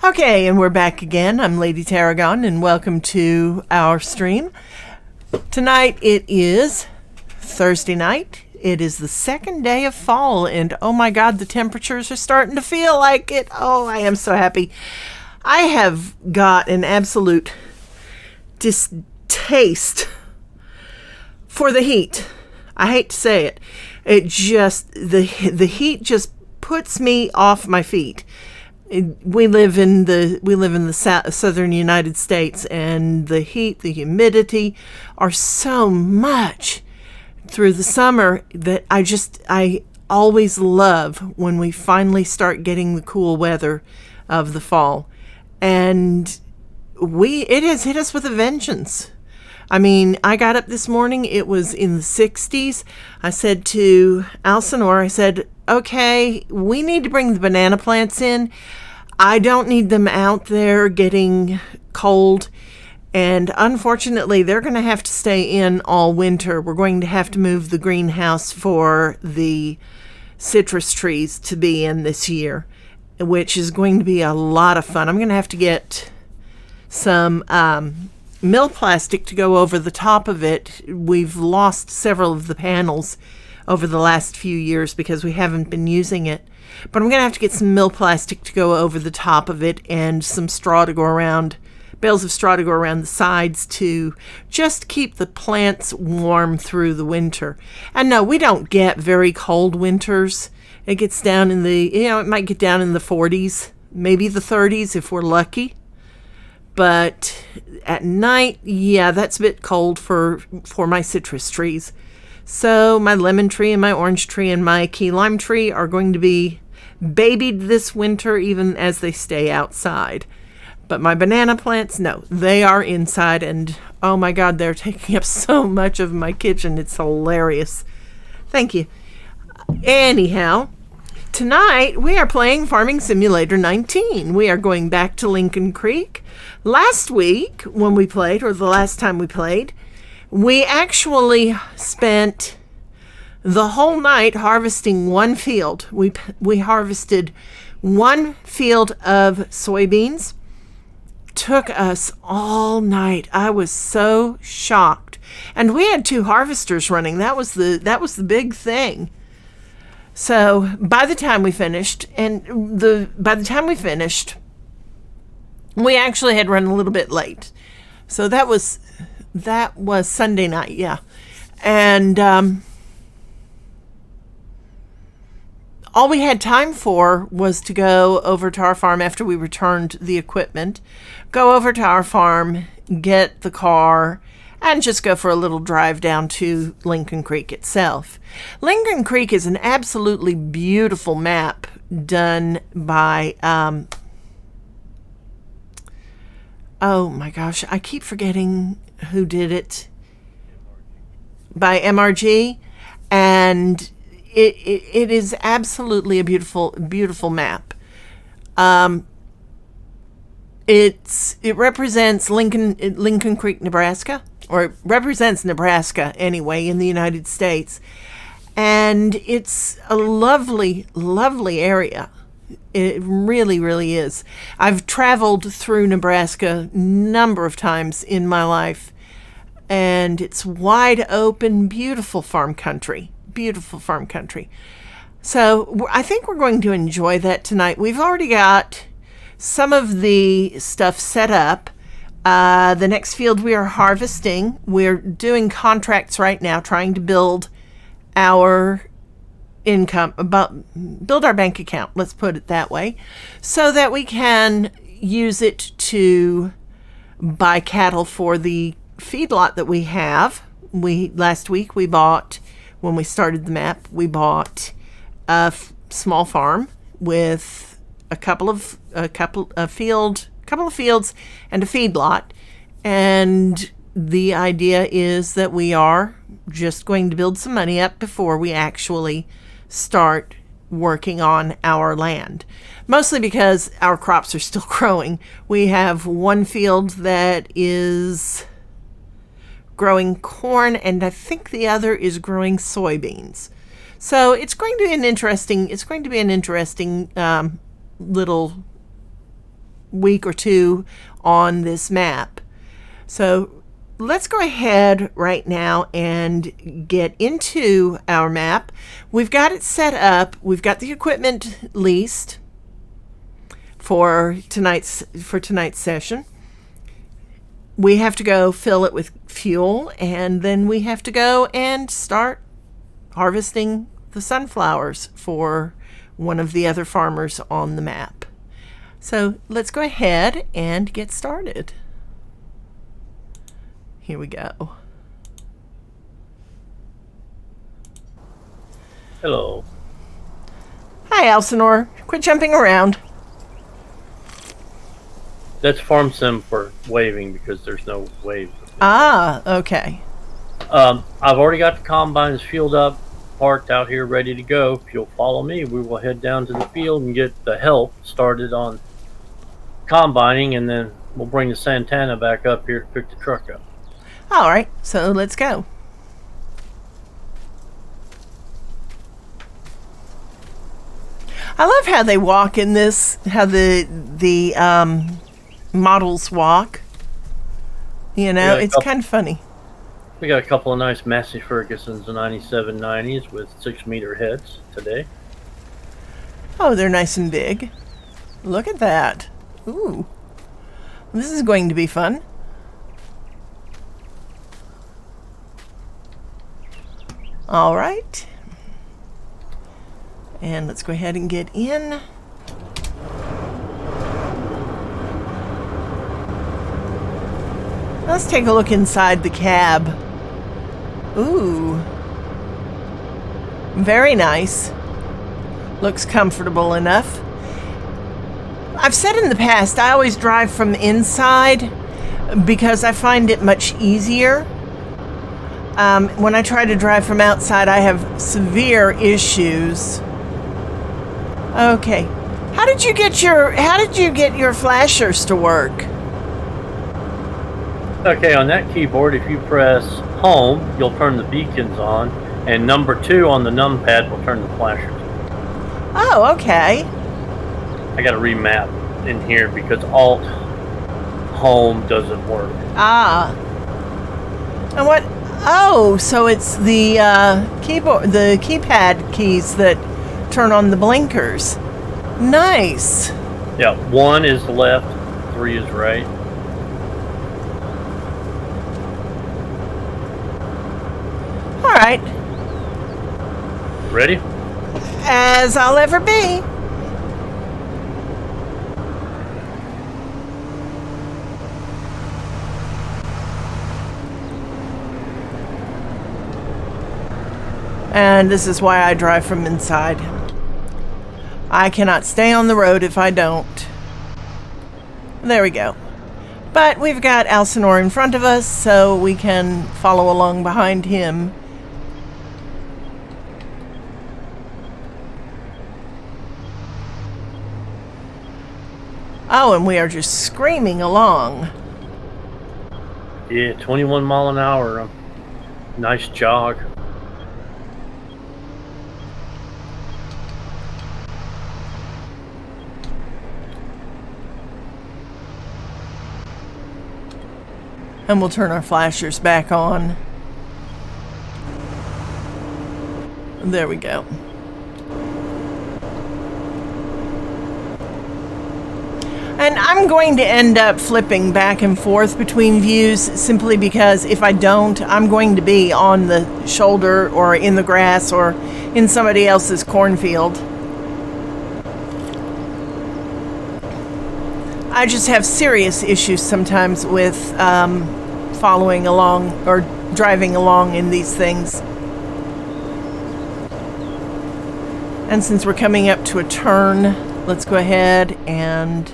Okay, and we're back again. I'm Lady Tarragon, and welcome to our stream. Tonight it is Thursday night. It is the second day of fall, and oh my God, the temperatures are starting to feel like it. Oh, I am so happy. I have got an absolute distaste for the heat. I hate to say it. The heat just puts me off my feet. We live in the southern United States, and the heat, the humidity are so much through the summer that I always love when we finally start getting the cool weather of the fall. And it has hit us with a vengeance. I mean, I got up this morning, it was in the 60s. I said to Alcinor, I said, okay, we need to bring the banana plants in. I don't need them out there getting cold. And unfortunately, they're going to have to stay in all winter. We're going to have to move the greenhouse for the citrus trees to be in this year, which is going to be a lot of fun. I'm going to have to get some mill plastic to go over the top of it. We've lost several of the panels over the last few years because we haven't been using it. But I'm going to have to get some mill plastic to go over the top of it and some straw to go around, bales of straw to go around the sides to just keep the plants warm through the winter. And no, we don't get very cold winters. It gets down in it might get down in the 40s, maybe the 30s if we're lucky. But at night, yeah, that's a bit cold for my citrus trees. So my lemon tree and my orange tree and my key lime tree are going to be babied this winter even as they stay outside. But my banana plants, no, they are inside, and oh my God, they're taking up so much of my kitchen. It's hilarious. Thank you. Anyhow, tonight we are playing Farming Simulator 19. We are going back to Lincoln Creek. Last week when we played, or the last time we played, we actually spent the whole night harvesting one field. We harvested one field of soybeans. Took us all night. I was so shocked. And we had 2 harvesters running. That was the big thing. So by the time we finished, we actually had run a little bit late. So that was Sunday night, yeah. And all we had time for was to go over to our farm after we returned the equipment, go over to our farm, get the car, and just go for a little drive down to Lincoln Creek itself. Lincoln Creek is an absolutely beautiful map done by, oh my gosh, I keep forgetting who did it, by MRG, and it is absolutely a beautiful map. It represents Lincoln Creek, Nebraska, or it represents Nebraska anyway in the United States, and it's a lovely area. It really, really is. I've traveled through Nebraska a number of times in my life, and it's wide open, beautiful farm country. So I think we're going to enjoy that tonight. We've already got some of the stuff set up. The next field we are harvesting, we're doing contracts right now, trying to build our income, build our bank account, let's put it that way, so that we can use it to buy cattle for the feedlot that we have. Last week we bought, when we started the map, we bought a small farm with a couple of fields and a feedlot, and the idea is that we are just going to build some money up before we actually start working on our land, mostly because our crops are still growing. We have one field that is growing corn, and I think the other is growing soybeans. So it's going to be an interesting little week or two on this map. So let's go ahead right now and get into our map. We've got it set up. We've got the equipment leased for tonight's session. We have to go fill it with fuel, and then we have to go and start harvesting the sunflowers for one of the other farmers on the map. So let's go ahead and get started. Here we go. Hello. Hi, Elsinore. Quit jumping around. That's Farm Sim for waving because there's no wave. Ah, okay. I've already got the combines fueled up, parked out here, ready to go. If you'll follow me, we will head down to the field and get the help started on combining, and then we'll bring the Santana back up here to pick the truck up. All right, so let's go. I love how they walk in this, how the models walk. You know, it's kind of funny. We got a couple of nice Massey Ferguson's 9790s with 6-meter heads today. Oh, they're nice and big. Look at that. Ooh. This is going to be fun. All right. And let's go ahead and get in. Let's take a look inside the cab. Ooh. Very nice. Looks comfortable enough. I've said in the past, I always drive from the inside because I find it much easier. When I try to drive from outside, I have severe issues. Okay. How did you get your flashers to work? Okay, on that keyboard, if you press home, you'll turn the beacons on, and number 2 on the numpad will turn the flashers on. Oh, okay. I gotta remap in here because Alt Home doesn't work. Ah. And what? Oh, so it's the keypad keys that turn on the blinkers. Nice. Yeah, 1 is left, 3 is right. All right. Ready? As I'll ever be. And this is why I drive from inside. I cannot stay on the road if I don't. There we go. But we've got Elsinore in front of us, so we can follow along behind him. Oh, and we are just screaming along. Yeah, 21 mile an hour. Nice jog. And we'll turn our flashers back on. There we go. And I'm going to end up flipping back and forth between views simply because if I don't, I'm going to be on the shoulder or in the grass or in somebody else's cornfield. I just have serious issues sometimes with following along or driving along in these things. And since we're coming up to a turn, let's go ahead and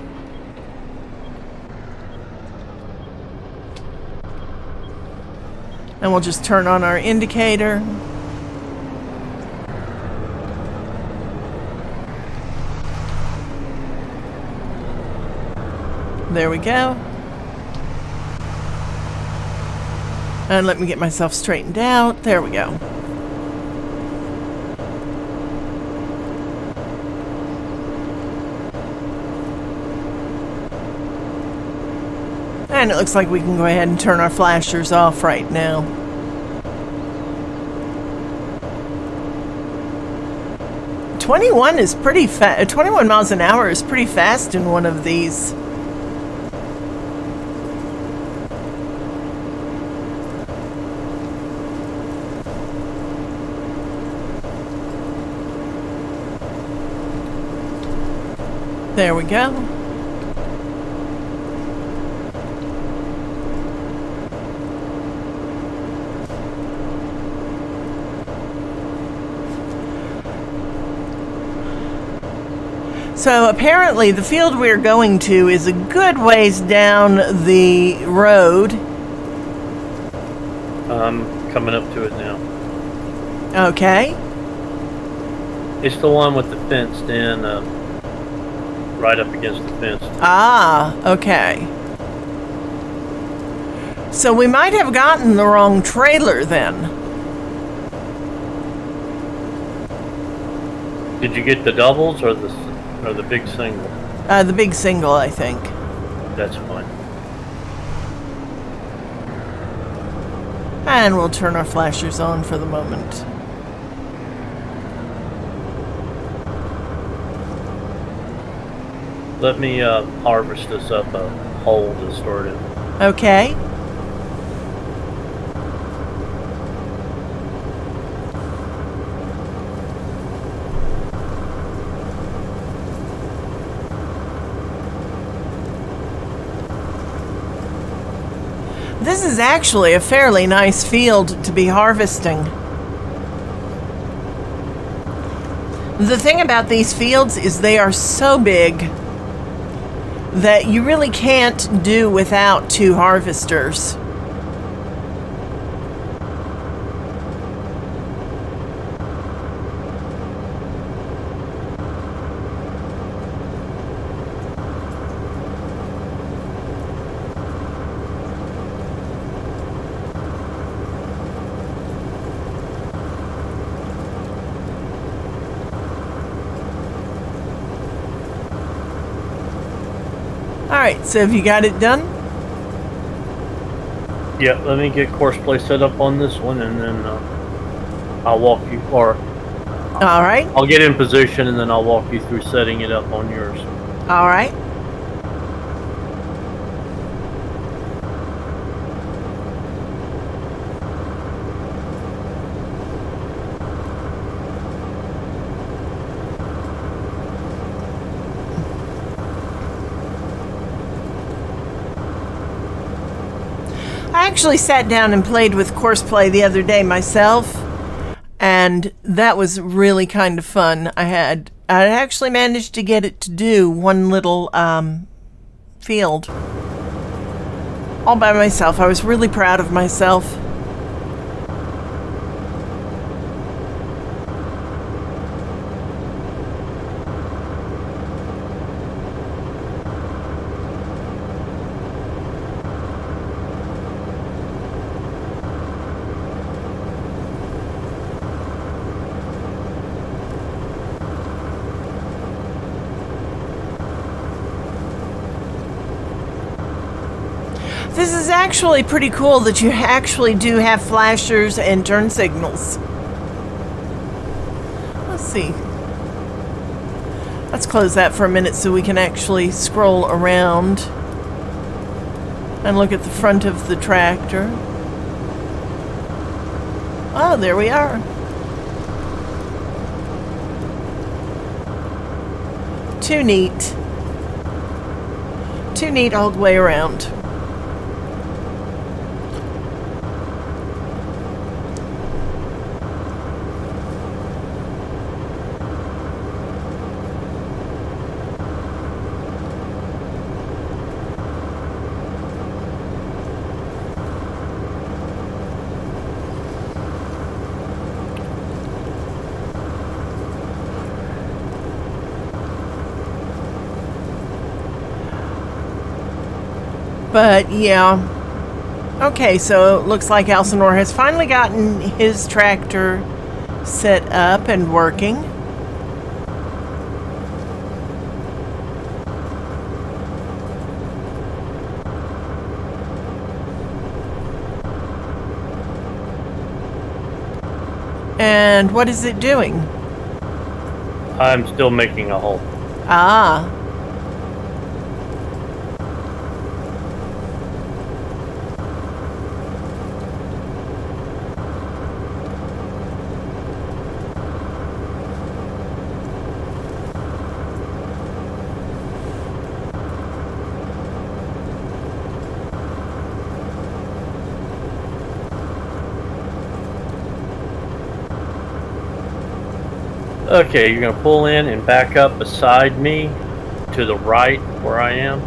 we'll just turn on our indicator. There we go. And let me get myself straightened out. There we go. And it looks like we can go ahead and turn our flashers off right now. "21 is pretty fast. 21 miles an hour is pretty fast in one of these. There we go. So apparently the field we're going to is a good ways down the road. I'm coming up to it now. Okay. It's the one with the fenced in, right up against the fence. Ah, okay. So we might have gotten the wrong trailer then. Did you get the doubles or the big single? The big single, I think. That's fine. And we'll turn our flashers on for the moment. Let me harvest this up a hole to start it. Okay. This is actually a fairly nice field to be harvesting. The thing about these fields is they are so big that you really can't do without two harvesters. Alright, so have you got it done? Yeah, let me get course play set up on this one, and then I'll walk you, or Alright. I'll get in position, and then I'll walk you through setting it up on yours. Alright. I actually sat down and played with Courseplay the other day myself, and that was really kind of fun. I actually managed to get it to do one little field all by myself. I was really proud of myself. This is actually pretty cool that you actually do have flashers and turn signals. Let's see. Let's close that for a minute so we can actually scroll around and look at the front of the tractor. Oh, there we are. Too neat. Too neat all the way around. But yeah, okay, so it looks like Elsinore has finally gotten his tractor set up and working. And what is it doing? I'm still making a hole. Ah. Okay, you're gonna pull in and back up beside me to the right where I am.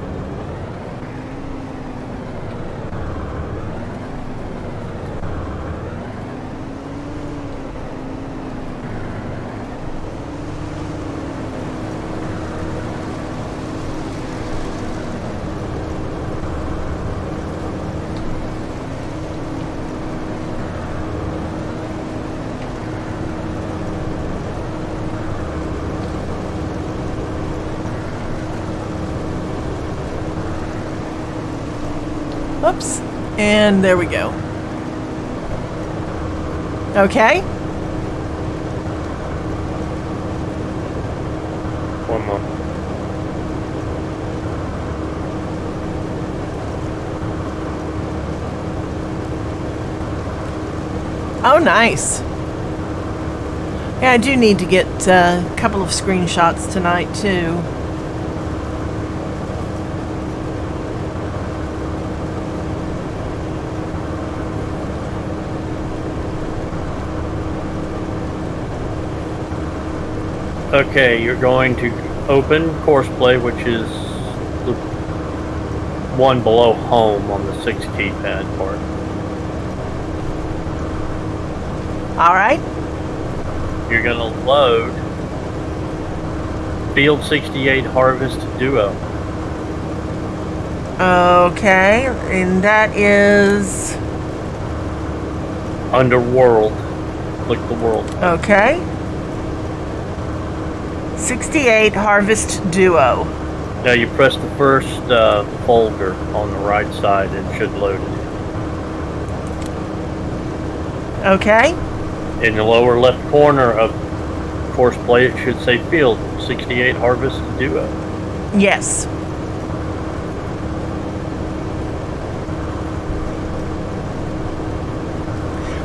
Oops. And there we go. Okay. One more. Oh, nice. Yeah, I do need to get a couple of screenshots tonight, too. Okay, you're going to open course play, which is the one below home on the 6 keypad part. All right. You're going to load Field 68 Harvest Duo. Okay, and that is... Underworld. Click the world. Okay. 68 Harvest Duo. Now you press the first folder on the right side and it should load it. Okay. In the lower left corner of course play, it should say Field 68 Harvest Duo. Yes.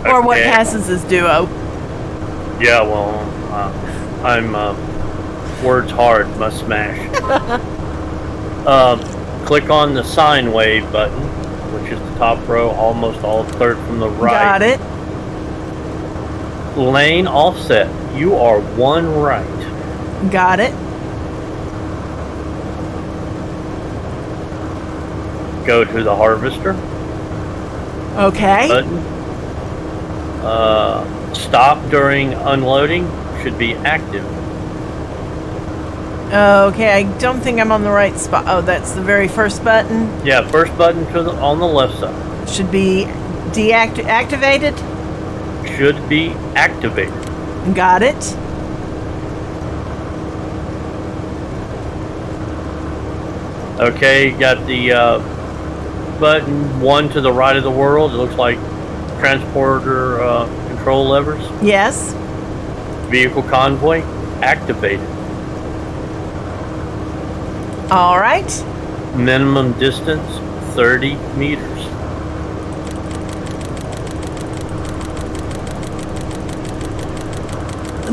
Or what Okay. passes as Duo. Yeah, well, I'm words hard, must smash. Click on the sine wave button, which is the top row, almost all third from the right. Got it. Lane offset. You are one right. Got it. Go to the harvester Okay. button. Stop during unloading should be active. Okay, I don't think I'm on the right spot. Oh, that's the very first button. Yeah, first button on the left side Should be activated. should be activated. Got it. Okay, you got the button one to the right of the world. It looks like transporter control levers. Yes. Vehicle convoy activated. All right. Minimum distance 30 meters.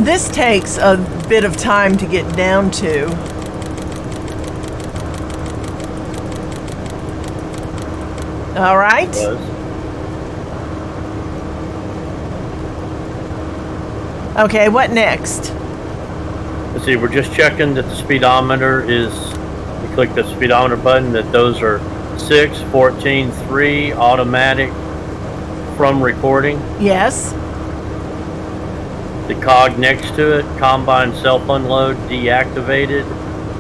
This takes a bit of time to get down to. All right. Was. Okay, what next? Let's see, we're just checking that the speedometer is, we click the speedometer button, that those are 6, 14, 3, automatic from recording. Yes. The cog next to it, combine self-unload, deactivated.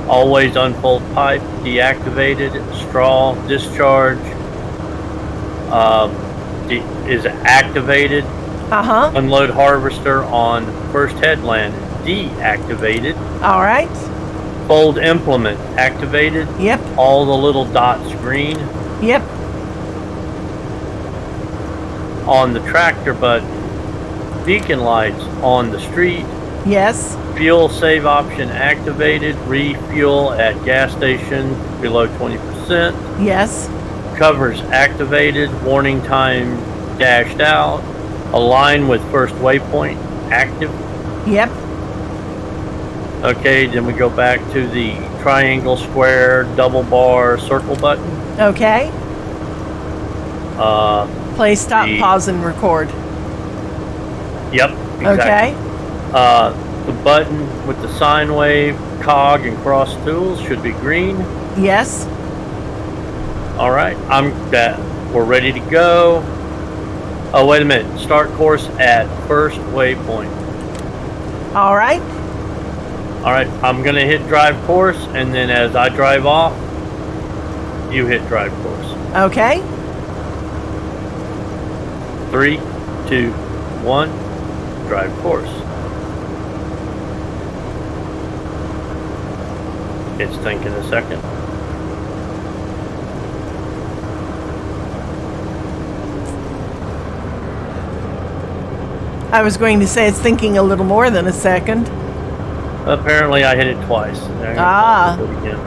Always unfold pipe, deactivated. Straw discharge is activated. Uh-huh. Unload harvester on first headland, deactivated. All right. Fold implement, activated. Yep. All the little dots green. Yep. On the tractor button, beacon lights on the street. Yes. Fuel save option activated. Refuel at gas station below 20%. Yes. Covers activated. Warning time dashed out. Align with first waypoint active. Yep. Okay, then we go back to the triangle, square, double bar, circle button. Okay. Play, stop, pause, and record. Yep. Exactly. Okay. The button with the sine wave, cog, and cross tools should be green. Yes. All right. We're ready to go. Oh, wait a minute. Start course at first waypoint. All right. All right. I'm going to hit drive course, and then as I drive off, you hit drive course. Okay. 3, 2, 1. Drive course. It's thinking a second. I was going to say it's thinking a little more than a second. Apparently, I hit it twice. Ah. Do it again.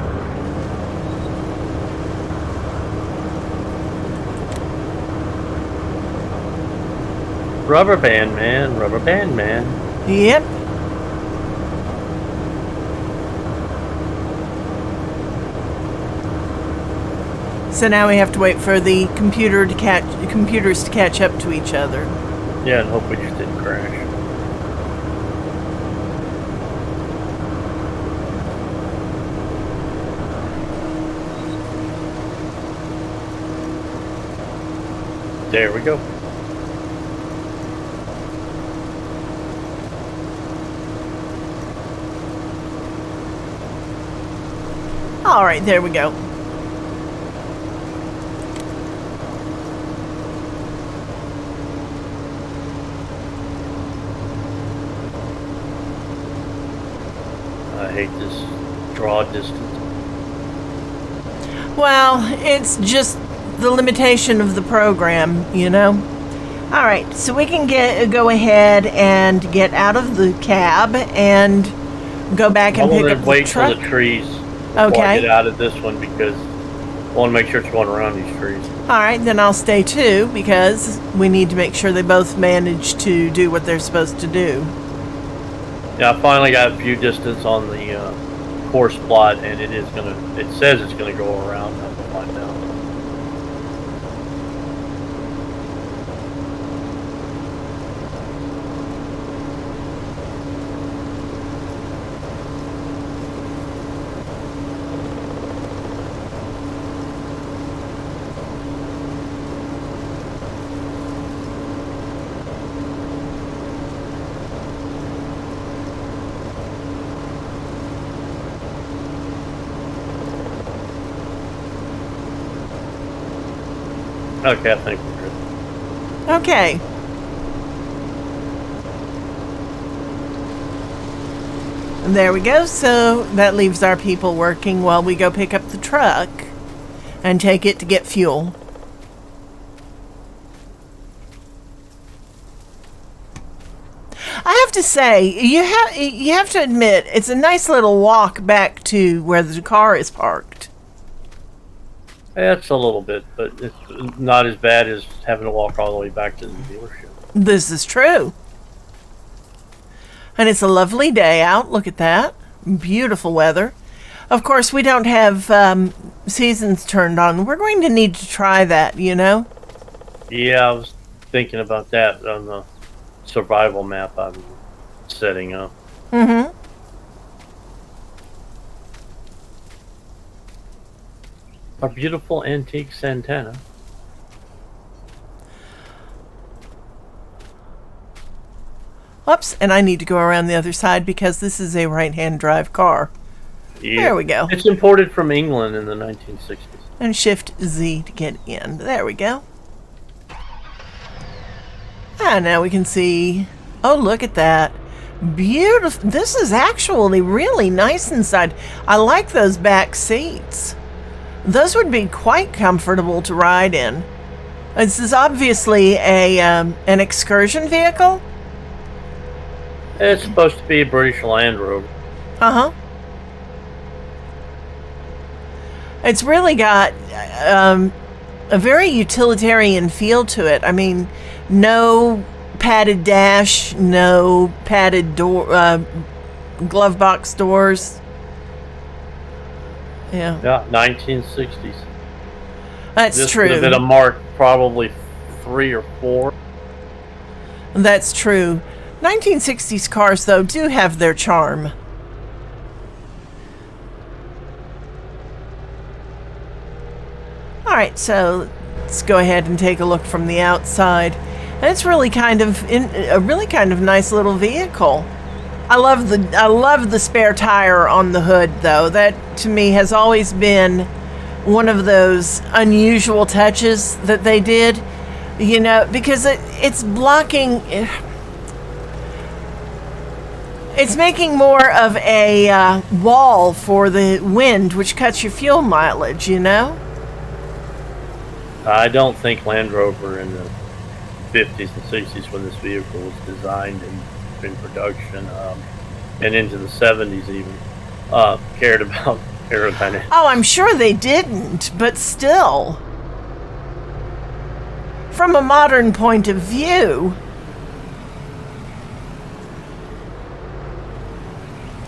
Rubber band man, rubber band man. Yep. So now we have to wait for the computers to catch up to each other. Yeah, and hope we just didn't crash. There we go. All right, there we go. I hate this draw distance. Well, it's just the limitation of the program, you know. All right, so we can go ahead and get out of the cab and go back and pick up the wait truck. till the trees before Okay. I get out of this one because I want to make sure it's going around these trees. All right, then I'll stay too because we need to make sure they both manage to do what they're supposed to do. Yeah, I finally got view distance on the course plot, and it says it's gonna go around. I'll find out. Okay, I think we're good. Okay. And there we go. So that leaves our people working while we go pick up the truck and take it to get fuel. I have to say, you have to admit, it's a nice little walk back to where the car is parked. It's a little bit, but it's not as bad as having to walk all the way back to the dealership. This is true. And it's a lovely day out. Look at that. Beautiful weather. Of course, we don't have seasons turned on. We're going to need to try that, you know? Yeah, I was thinking about that on the survival map I'm setting up. Mm-hmm. A beautiful antique Santana. Oops, and I need to go around the other side because this is a right-hand drive car. Yeah. There we go. It's imported from England in the 1960s. And Shift Z to get in. There we go. Ah, now we can see. Oh, look at that. Beautiful. This is actually really nice inside. I like those back seats. Those would be quite comfortable to ride in. This is obviously an excursion vehicle. It's supposed to be a British Land Rover. Uh-huh. It's really got a very utilitarian feel to it. I mean, no padded dash, no padded door, glove box doors. Yeah, Yeah, 1960s. that's This true. would have been a Mark probably 3 or 4. That's true. 1960s cars, though, do have their charm. All right, so let's go ahead and take a look from the outside. And it's really a really kind of nice little vehicle. I love the spare tire on the hood, though. That to me has always been one of those unusual touches that they did. You know, because it's blocking. It's making more of a wall for the wind, which cuts your fuel mileage. You know. I don't think Land Rover in the 50s and 60s, when this vehicle was designed and in production, and into the 70s even, cared about aerodynamics. Oh, I'm sure they didn't, but still. From a modern point of view.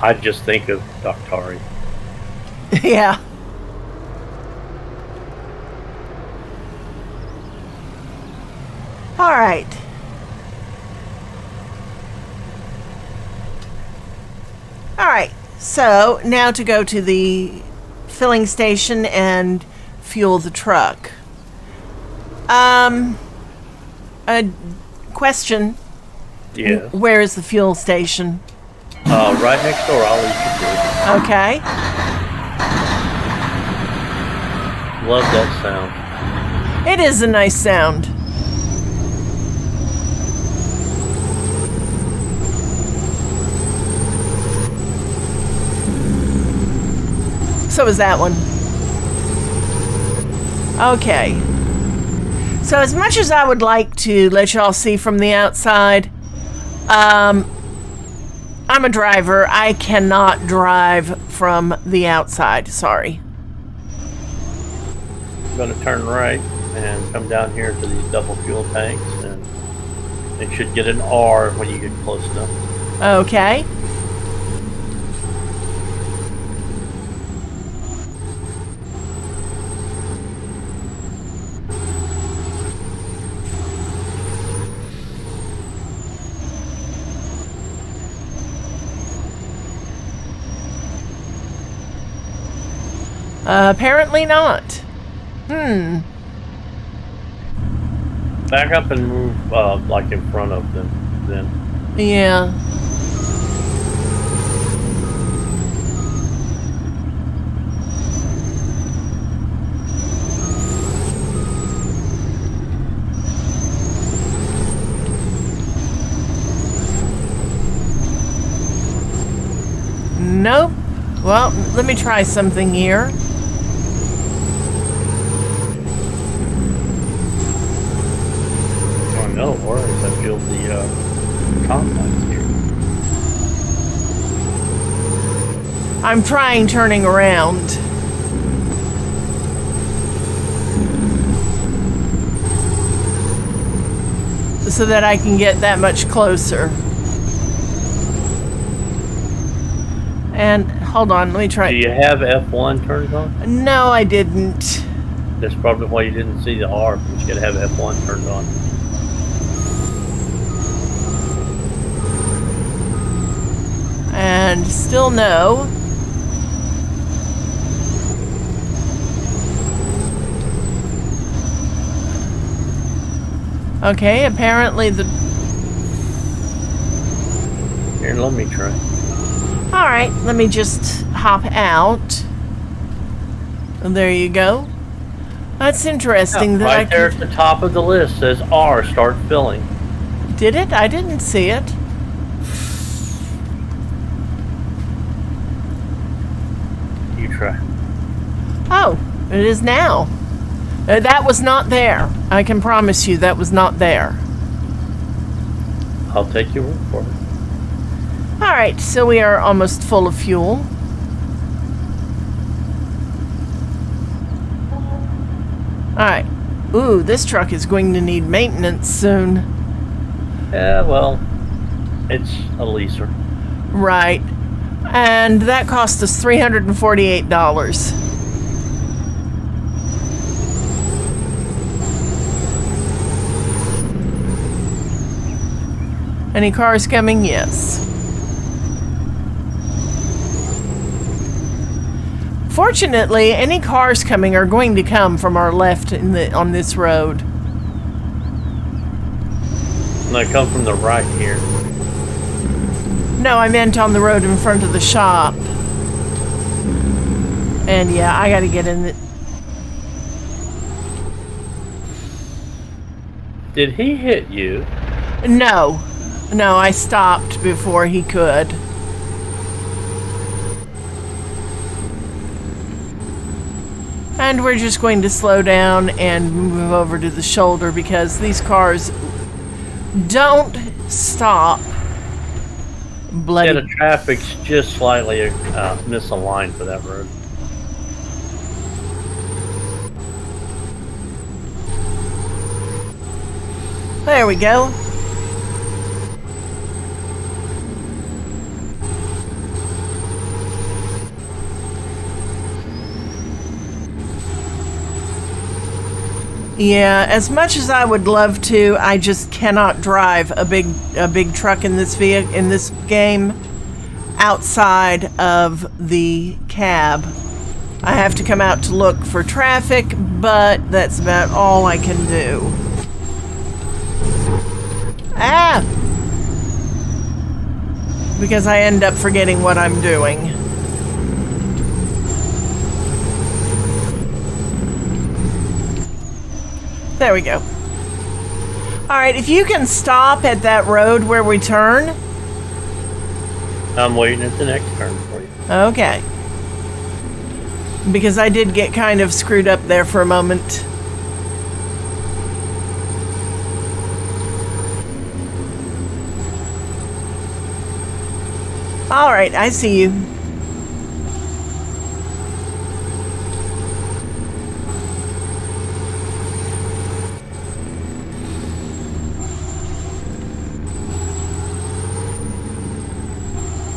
I just think of Daktari. Yeah. All right. All right. So now to go to the filling station and fuel the truck. A question. Yes. Where is the fuel station? Right next door. I'll leave you to it. Okay. Love that sound. It is a nice sound. So is that one. Okay. So as much as I would like to let y'all see from the outside, I'm a driver. I cannot drive from the outside. Sorry. I'm going to turn right and come down here to these double fuel tanks, and it should get an R when you get close enough. Okay. Apparently not. Back up and move like in front of them then. Yeah. Nope. Well, let me try something here. Oh, no worries. I feel the combines here. I'm trying turning around. So that I can get that much closer. And hold on, let me try. Do you have F1 turned on? No, I didn't. That's probably why you didn't see the R, because you gotta have F1 turned on. And still no. Okay, apparently the... Here, let me try. Alright, let me just hop out. And there you go. That's interesting that Right there at the top of the list says R, start filling. Did it? I didn't see it. You try. Oh, it is now. That was not there. I can promise you that was not there. I'll take your word for it. Alright, so we are almost full of fuel. Alright. Ooh, this truck is going to need maintenance soon. Yeah, well, it's a leaser. Right. And that cost us $348. Any cars coming? Yes. Fortunately, any cars coming are going to come from our left on this road. And I come from the right here. No, I meant on the road in front of the shop. And yeah, I gotta get in it. Did he hit you? No. No, I stopped before he could. And we're just going to slow down and move over to the shoulder because these cars don't stop. Bloody. Yeah, the traffic's just slightly misaligned for that road. There we go. Yeah, as much as I would love to, I just cannot drive a big truck in this game outside of the cab. I have to come out to look for traffic, but that's about all I can do. Ah! Because I end up forgetting what I'm doing. There we go. Alright, if you can stop at that road where we turn. I'm waiting at the next turn for you. Okay. Because I did get kind of screwed up there for a moment. Alright, I see you.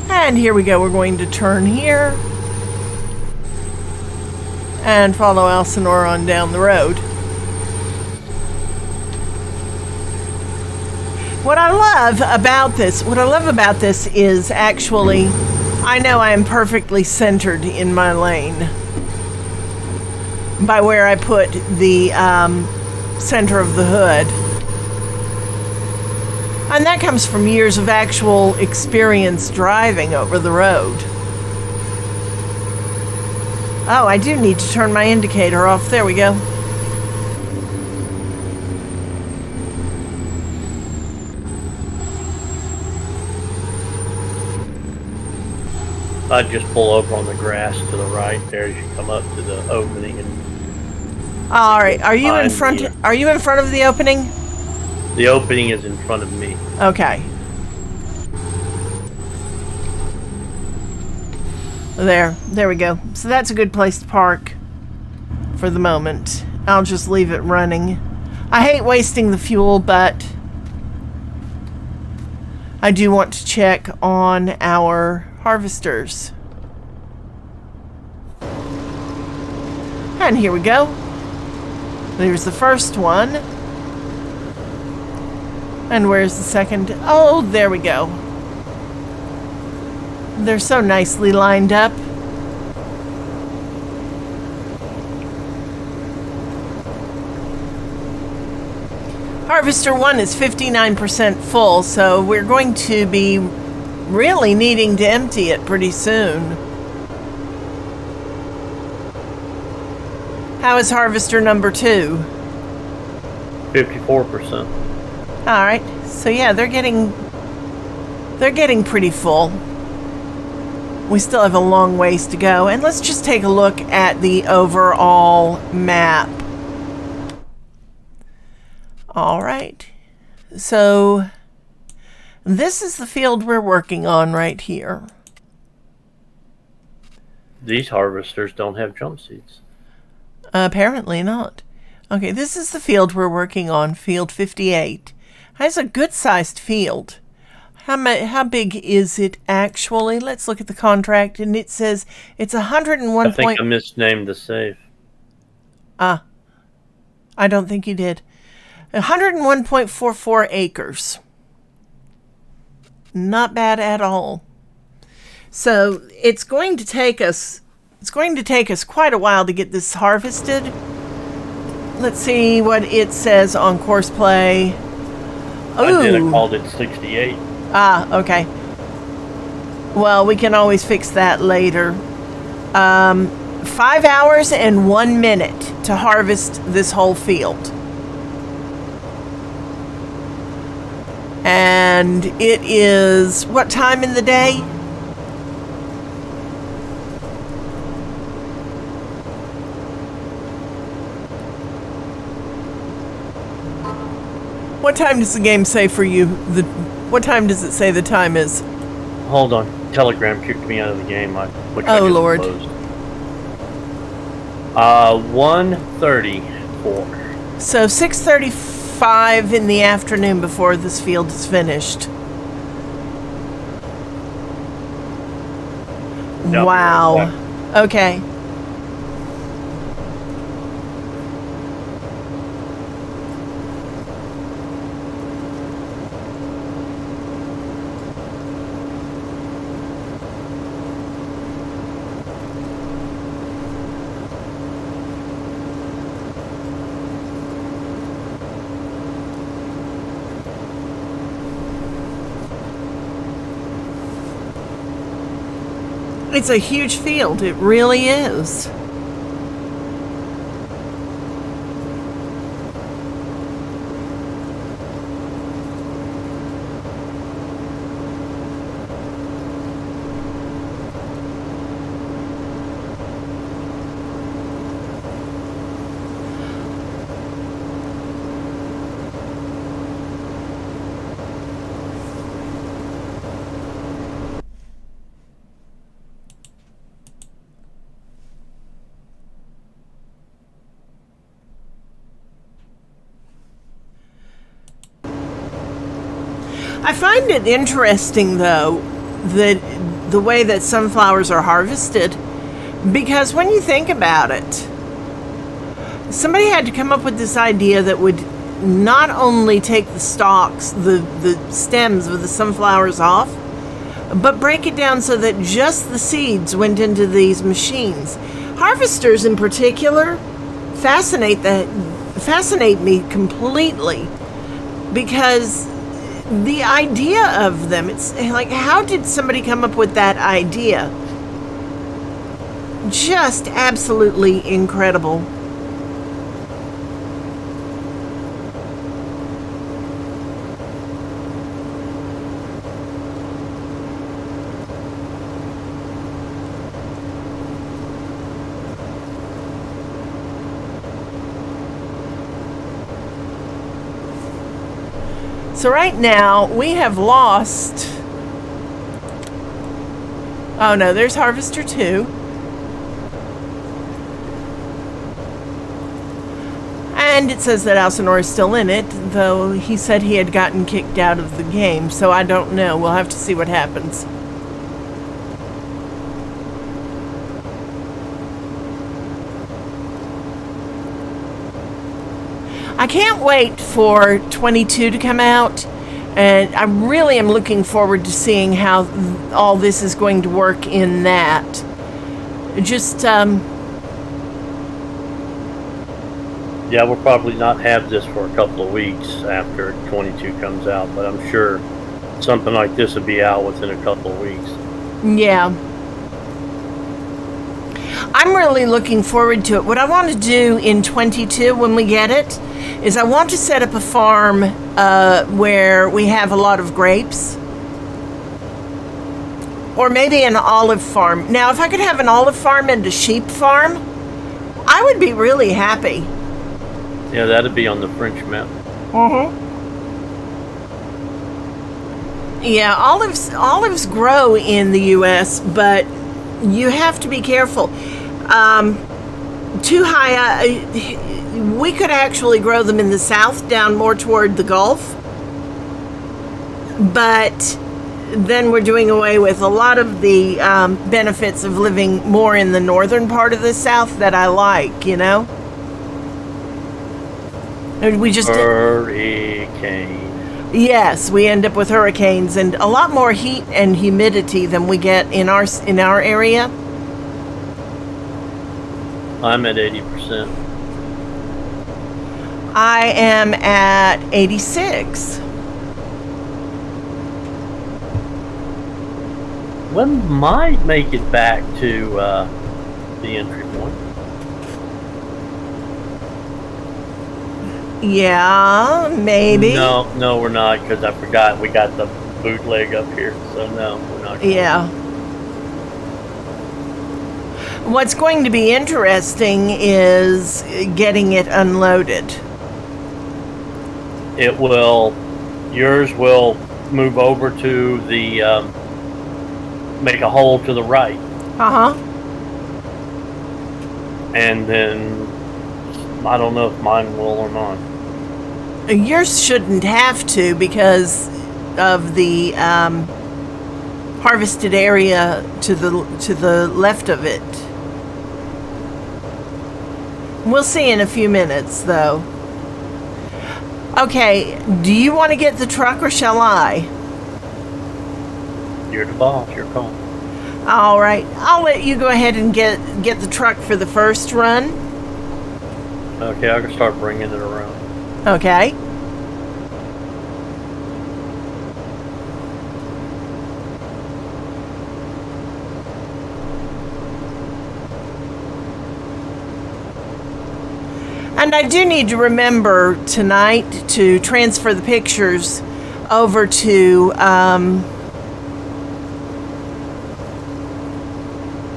And here we go, we're going to turn here and follow Elsinore on down the road. What I love about this is actually, I know I am perfectly centered in my lane by where I put the center of the hood. And that comes from years of actual experience driving over the road. Oh, I do need to turn my indicator off. There we go. I'd just pull over on the grass to the right there as you come up to the opening. And all right, are you in front? Are you in front of the opening? The opening is in front of me. Okay. There we go. So that's a good place to park for the moment. I'll just leave it running. I hate wasting the fuel, but I do want to check on our harvesters. And here we go. There's the first one. And where's the second? Oh, there we go. They're so nicely lined up. Harvester 1 is 59% full, so we're going to be really needing to empty it pretty soon. How is harvester number 2? 54%. All right, so yeah, they're getting pretty full. We still have a long ways to go, and let's just take a look at the overall map. All right, so This is the field we're working on right here. These harvesters don't have jump seats. Apparently not. Okay, this is the field we're working on, field 58. It's a good-sized field. How big is it actually? Let's look at the contract, and it says it's 101. I think I misnamed the safe. I don't think you did. 101.44 acres. Not bad at all. So it's going to take us quite a while to get this harvested. Let's see what it says on Course Play. I did. I called it 68. Okay. Well, we can always fix that later. 5 hours and 1 minute to harvest this whole field. And it is what time in the day? What time does the game say for you? What time does it say the time is? Hold on. Telegram kicked me out of the game. Which Oh, Lord. 1:34. So 6:35 in the afternoon before this field is finished. Yep. Wow. Okay. It's a huge field. It really is. I find it interesting, though, that the way that sunflowers are harvested, because when you think about it, somebody had to come up with this idea that would not only take the stalks, the stems of the sunflowers off, but break it down so that just the seeds went into these machines. Harvesters in particular fascinate me completely, because the idea of them, it's like, how did somebody come up with that idea? Just absolutely incredible. So right now, we have lost... Oh no, there's Harvester 2. And it says that Alcinor is still in it, though he said he had gotten kicked out of the game, so I don't know. We'll have to see what happens. I can't wait for 22 to come out, and I really am looking forward to seeing how all this is going to work in that. Just, Yeah, we'll probably not have this for a couple of weeks after 22 comes out, but I'm sure something like this will be out within a couple of weeks. yeah. I'm really looking forward to it. What I want to do in 22 when we get it is I want to set up a farm where we have a lot of grapes. Or maybe an olive farm. Now, if I could have an olive farm and a sheep farm, I would be really happy. Yeah, that'd be on the French map. Yeah, olives grow in the U.S., but you have to be careful. Too high, we could actually grow them in the south, down more toward the Gulf, but then we're doing away with a lot of the benefits of living more in the northern part of the South that I like, you know? And we just Hurricane. yes, we end up with hurricanes and a lot more heat and humidity than we get in our area. I'm at 80%. I am at 86. We might make it back to the entry point. Yeah, maybe. No, we're not, because I forgot we got the bootleg up here. So no, we're not. Yeah. What's going to be interesting is getting it unloaded. It will. Yours will move over to the make a hole to the right, and then I don't know if mine will or not. Yours shouldn't have to because of the harvested area to the left of it. We'll see in a few minutes, though. Okay, do you want to get the truck or shall I? You're the boss. Your call. All right, I'll let you go ahead and get the truck for the first run. Okay, I can start bringing it around. Okay. And I do need to remember tonight to transfer the pictures over to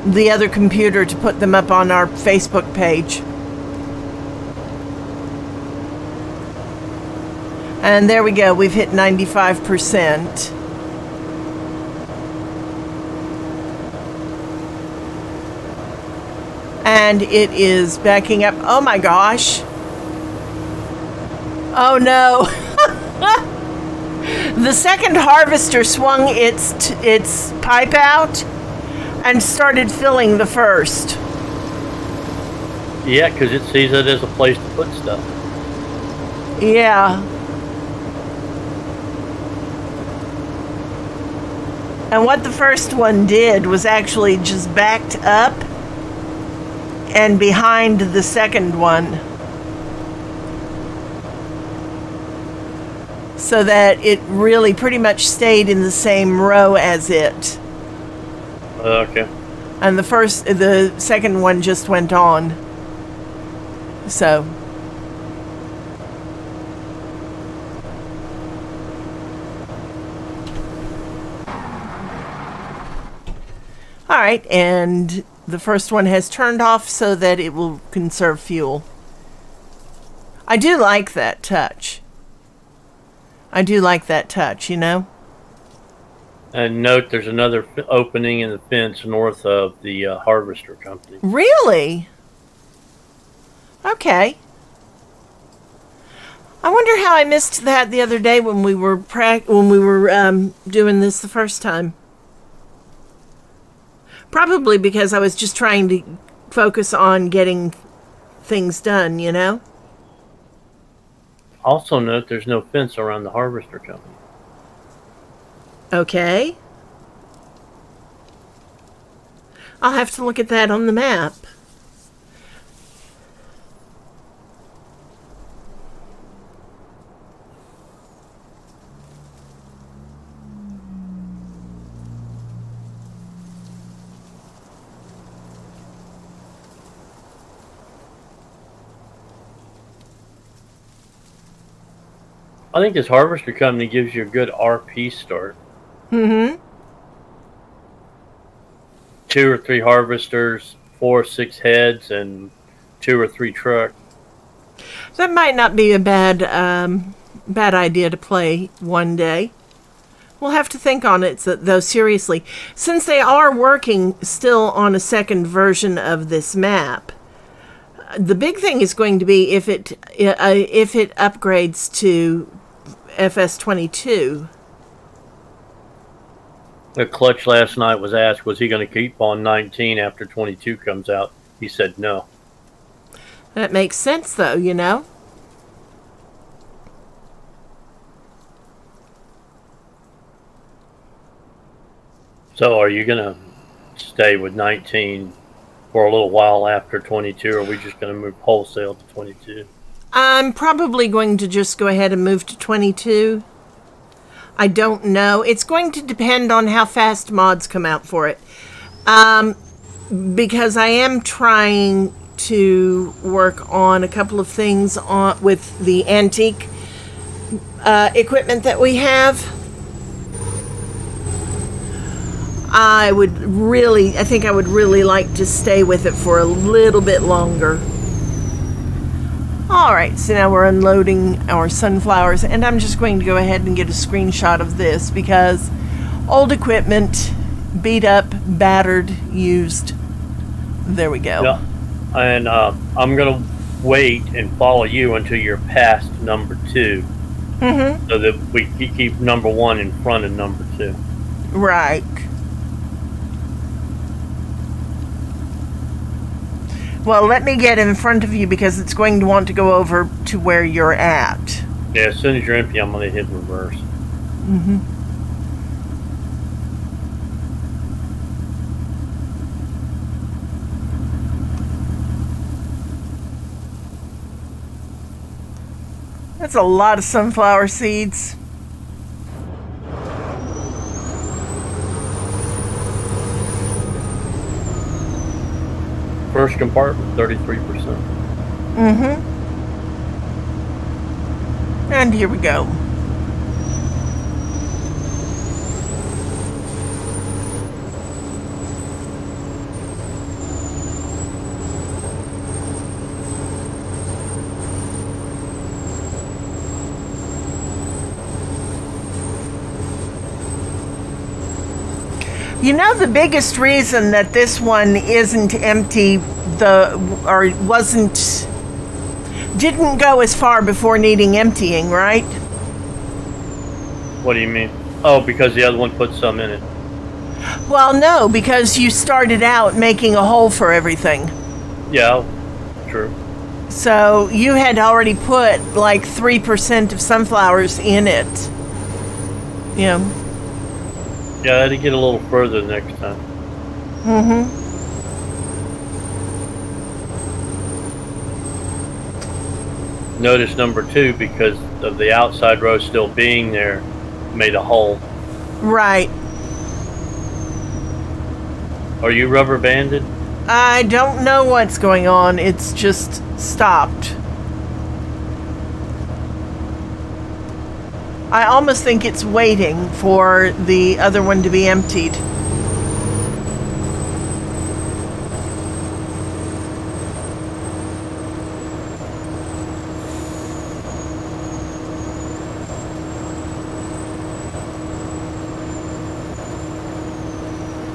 the other computer to put them up on our Facebook page. And there we go. We've hit 95%. And it is backing up. Oh my gosh. Oh no. The second harvester swung its pipe out and started filling the first. Yeah, because it sees it as a place to put stuff. Yeah. And what the first one did was actually just backed up and behind the second one, so that it really pretty much stayed in the same row as it. Okay. And the second one just went on. So. All right, and the first one has turned off so that it will conserve fuel. I do like that touch. You know? And note there's another opening in the fence north of the harvester company. Really? Okay. I wonder how I missed that the other day when we were doing this the first time. Probably because I was just trying to focus on getting things done, you know? Also note there's no fence around the harvester company. Okay. I'll have to look at that on the map. I think this harvester company gives you a good RP start. Mm-hmm. 2 or 3 harvesters, 4 or 6 heads, and 2 or 3 trucks. That might not be a bad idea to play one day. We'll have to think on it, though, seriously. Since they are working still on a second version of this map, the big thing is going to be if it upgrades to FS22. The Clutch last night was asked, was he going to keep on 19 after 22 comes out? He said no. That makes sense, though, you know? So are you going to stay with 19 for a little while after 22, or are we just going to move wholesale to 22? I'm probably going to just go ahead and move to 22. I don't know. It's going to depend on how fast mods come out for it. Because I am trying to work on a couple of things with the antique equipment that we have. I think I would really like to stay with it for a little bit longer. Alright, so now we're unloading our sunflowers, and I'm just going to go ahead and get a screenshot of this because old equipment, beat up, battered, used. There we go. Yeah. And I'm going to wait and follow you until you're past number 2. Mm-hmm. So that we keep number 1 in front of number 2. Right. Well, let me get in front of you because it's going to want to go over to where you're at. Yeah, as soon as you're empty, I'm going to hit reverse. Mm-hmm. That's a lot of sunflower seeds. First compartment, 33%. Mm-hmm. And here we go. You know, the biggest reason that this one isn't empty, didn't go as far before needing emptying, right? What do you mean? Oh, because the other one put some in it. Well, no, because you started out making a hole for everything. Yeah, true. So you had already put like 3% of sunflowers in it. You know. Yeah, I had to get a little further next time. Mm-hmm. Notice number 2, because of the outside row still being there, made a hole. Right. Are you rubber banded? I don't know what's going on. It's just stopped. I almost think it's waiting for the other one to be emptied.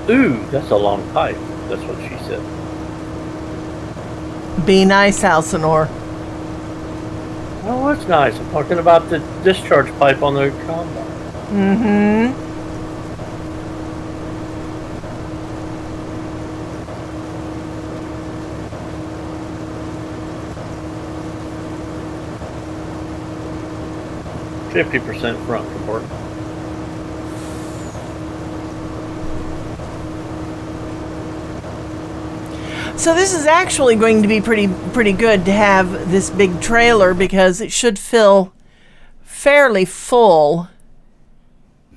Ooh, that's a long pipe. That's what she said. Be nice, Alcinor. Oh, that's nice. I'm talking about the discharge pipe on the combine. Mm-hmm. %50 front compartment. So this is actually going to be pretty good to have this big trailer because it should fill fairly full.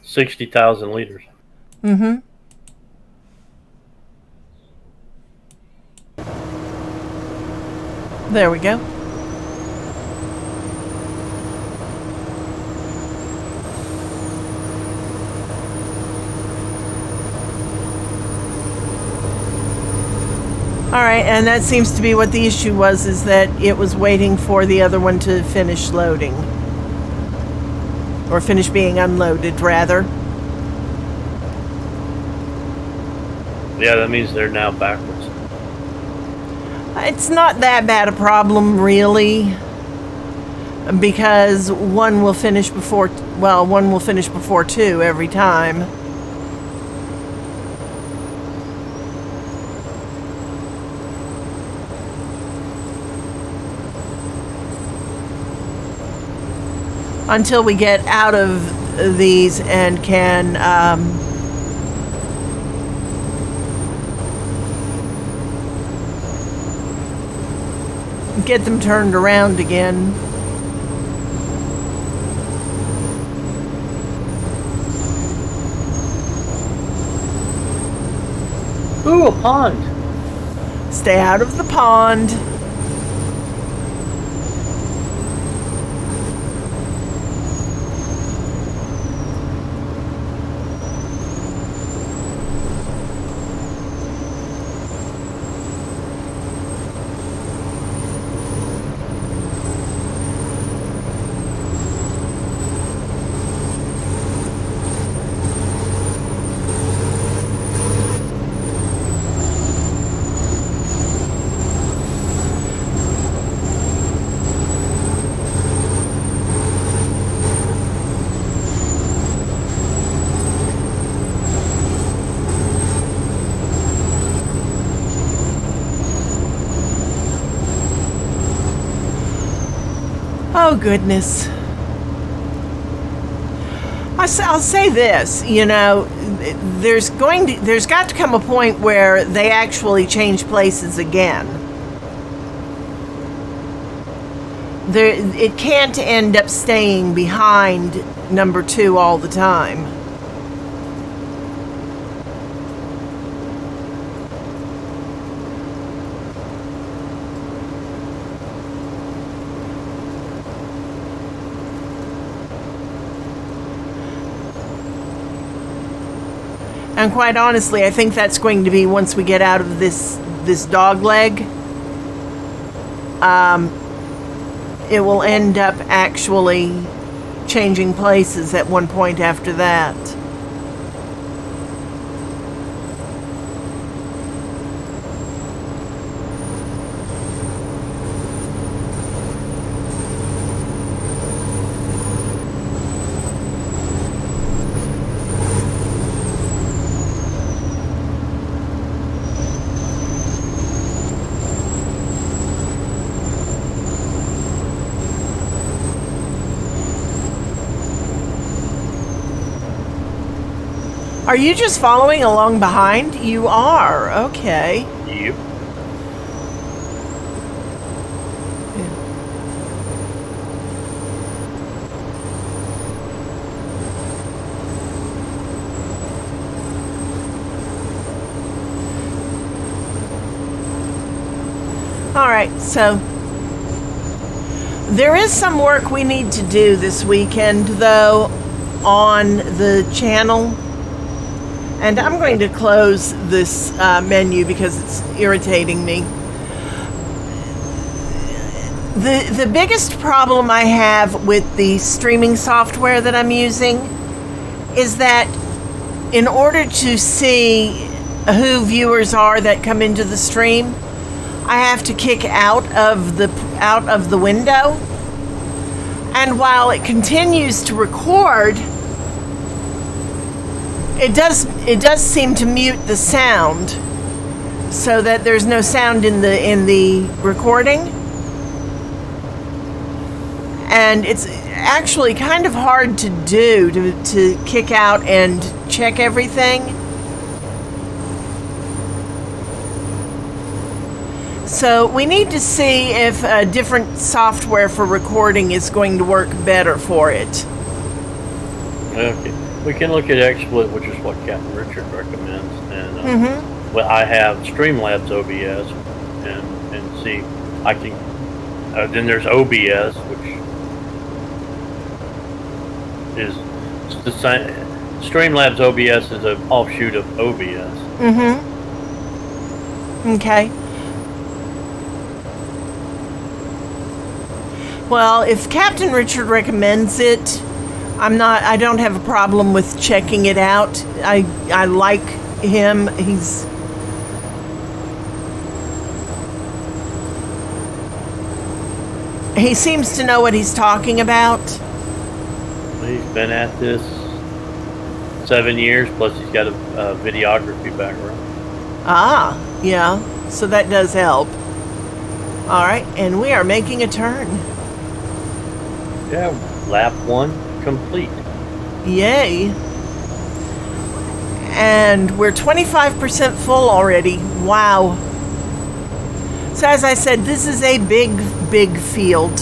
60,000 liters. Mm-hmm. There we go. All right, and that seems to be what the issue was, is that it was waiting for the other one to finish loading. Or finish being unloaded, rather. Yeah, that means they're now backwards. It's not that bad a problem, really, because one will finish before two every time. Until we get out of these and can get them turned around again. Ooh, a pond. Stay out of the pond. Oh, goodness. I'll say this, there's got to come a point where they actually change places again. It can't end up staying behind number 2 all the time. And quite honestly, I think that's going to be once we get out of this dog leg. It will end up actually changing places at one point after that. Are you just following along behind? You are. Okay. Yep. All right, so there is some work we need to do this weekend, though, on the channel. And I'm going to close this menu because it's irritating me. The biggest problem I have with the streaming software that I'm using is that in order to see who viewers are that come into the stream, I have to kick out of the window. And while it continues to record, it does seem to mute the sound so that there's no sound in the recording. And it's actually kind of hard to do to kick out and check everything. So we need to see if a different software for recording is going to work better for it. Okay. We can look at XSplit, which is what Captain Richard recommends, and well, I have Streamlabs OBS, and see, I can. Then there's OBS, which is the same. Streamlabs OBS is an offshoot of OBS. Okay. Well, if Captain Richard recommends it, I don't have a problem with checking it out. I like him. He's He seems to know what he's talking about. He's been at this 7 years, plus he's got a videography background. Ah, yeah. So that does help. All right, and we are making a turn. Yeah, lap 1 complete. Yay. And we're 25% full already. Wow. So as I said, this is a big field.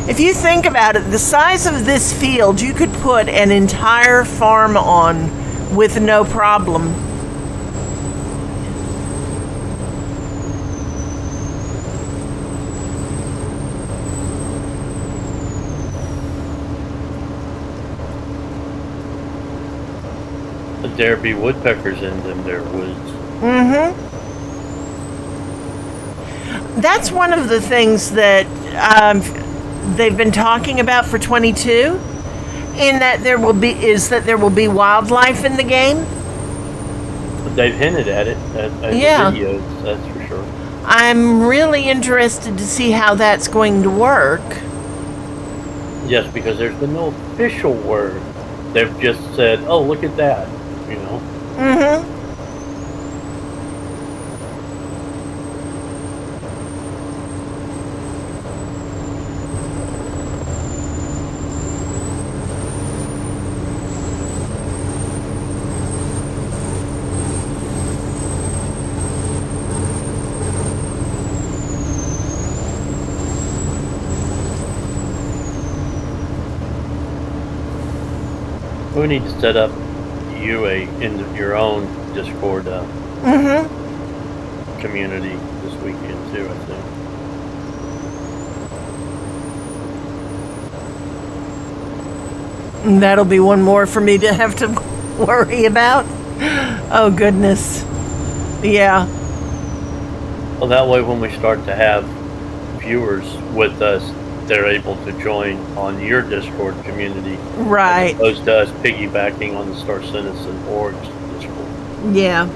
If you think about it, the size of this field, you could put an entire farm on with no problem. But there be woodpeckers in them there woods. Mm-hmm. That's one of the things that they've been talking about for 22, in that there will be wildlife in the game. But they've hinted at it at Yeah. the videos, that's for sure. I'm really interested to see how that's going to work. Yes, because there's been no official word. They've just said, "Oh, look at that," you know. Mm-hmm. We need to set up in your own Discord Mm-hmm. community this weekend too, I think. And that'll be one more for me to have to worry about. Oh, goodness. Yeah. Well, that way when we start to have viewers with us, they're able to join on your Discord community. Right. As opposed to us piggybacking on the Star Citizen Org Discord. Yeah.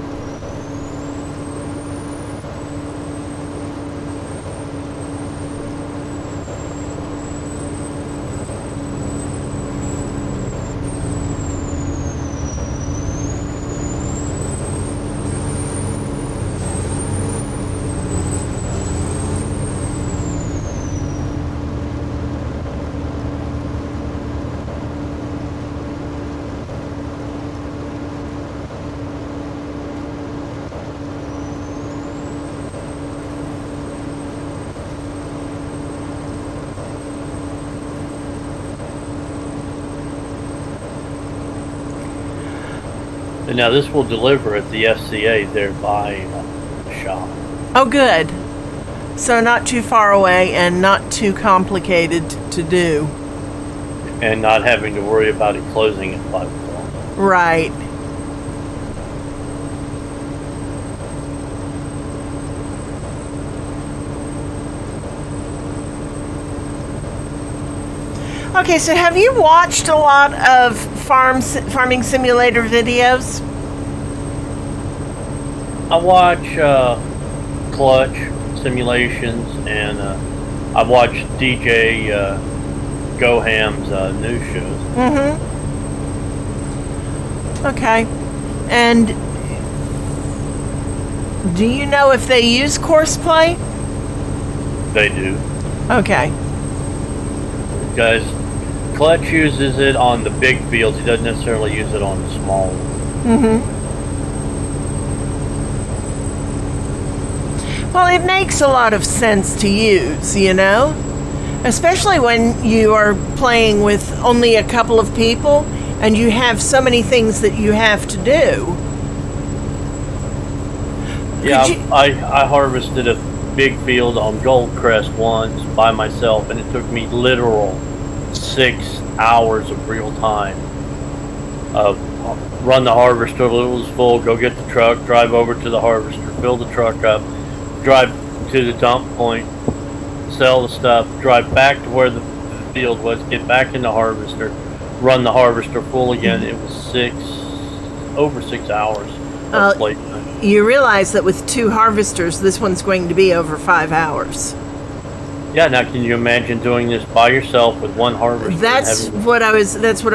And now this will deliver at the FCA there by the shop. Oh, good. So not too far away and not too complicated to do. And not having to worry about it closing at 5 o'clock. Right. Okay, so have you watched a lot of farming simulator videos? I watch Clutch simulations, and I watch DJ Goham's news shows. Mm-hmm. Okay. And do you know if they use Courseplay? They do. Okay. Because Clutch uses it on the big fields. He doesn't necessarily use it on the small ones. Mm-hmm. Well, it makes a lot of sense to use, you know? Especially when you are playing with only a couple of people and you have so many things that you have to do. Yeah, I harvested a big field on Goldcrest once by myself, and it took me literal 6 hours of real time. Run the harvester till it was full, go get the truck, drive over to the harvester, fill the truck up, drive to the dump point, sell the stuff, drive back to where the field was, get back in the harvester, run the harvester full again. It was over 6 hours of play time. You realize that with 2 harvesters, this one's going to be over 5 hours. Yeah, now can you imagine doing this by yourself with one harvester? That's what I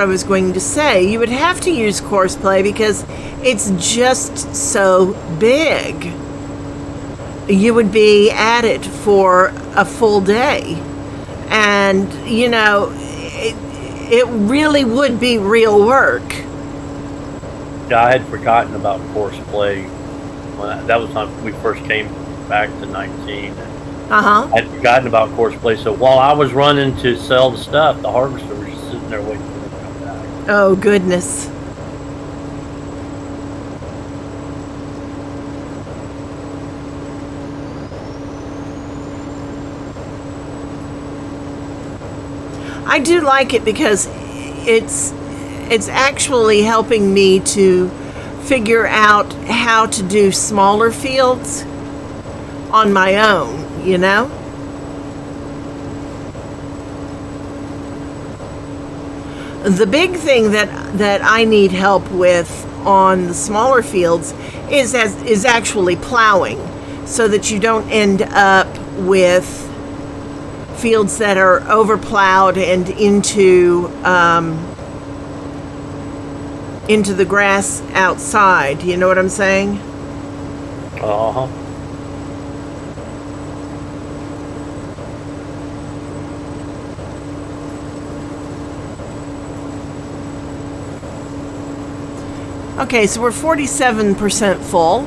was going to say. You would have to use course play because it's just so big. You would be at it for a full day. And, it really would be real work. Yeah, I had forgotten about course play. That was when we first came back to 19. Uh-huh. I had forgotten about course play, so while I was running to sell the stuff, the harvester was just sitting there waiting for me to come back. Oh, goodness. I do like it because it's actually helping me to figure out how to do smaller fields on my own, The big thing that I need help with on the smaller fields is actually plowing, so that you don't end up with fields that are overplowed and into the grass outside. You know what I'm saying? Uh-huh. Okay, so we're 47% full.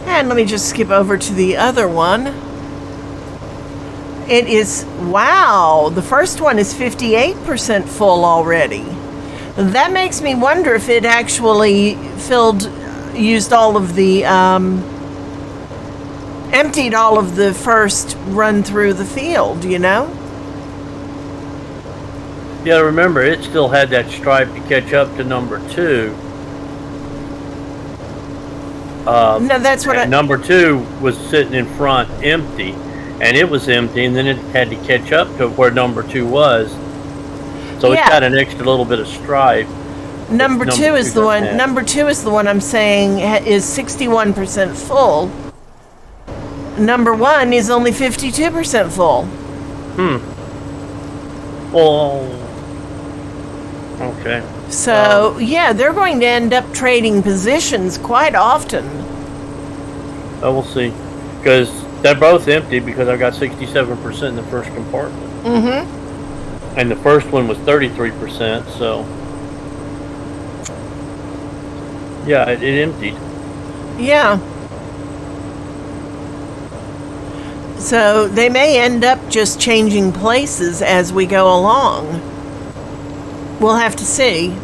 And let me just skip over to the other one. It is, wow, the first one is 58% full already. That makes me wonder if it actually used all of the, emptied all of the first run through the field, Yeah, remember, it still had that stripe to catch up to number 2. No, that's what number 2 was sitting in front empty, and it was empty, and then it had to catch up to where number 2 was. So it's got an extra little bit of stripe. Number 2 is the one. Number 2 is the one I'm saying is 61% full. Number 1 is only 52% full. Well, okay. So, they're going to end up trading positions quite often. We'll see. Because they're both empty because I got 67% in the first compartment. Mm-hmm. And the first one was 33%, so... Yeah, it emptied. Yeah. So, they may end up just changing places as we go along. We'll have to see.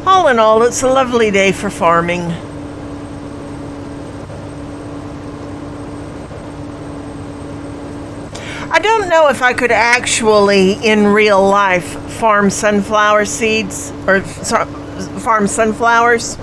All in all, it's a lovely day for farming. I don't know if I could actually, in real life, farm sunflower seeds or farm sunflowers.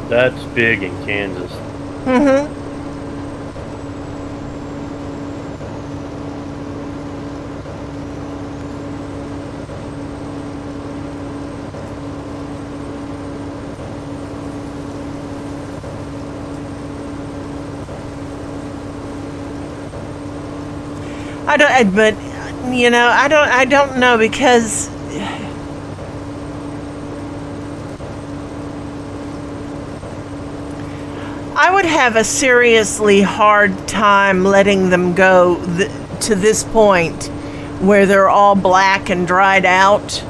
That's big in Kansas. Mm-hmm. But I don't know because I would have a seriously hard time letting them go to this point where they're all black and dried out.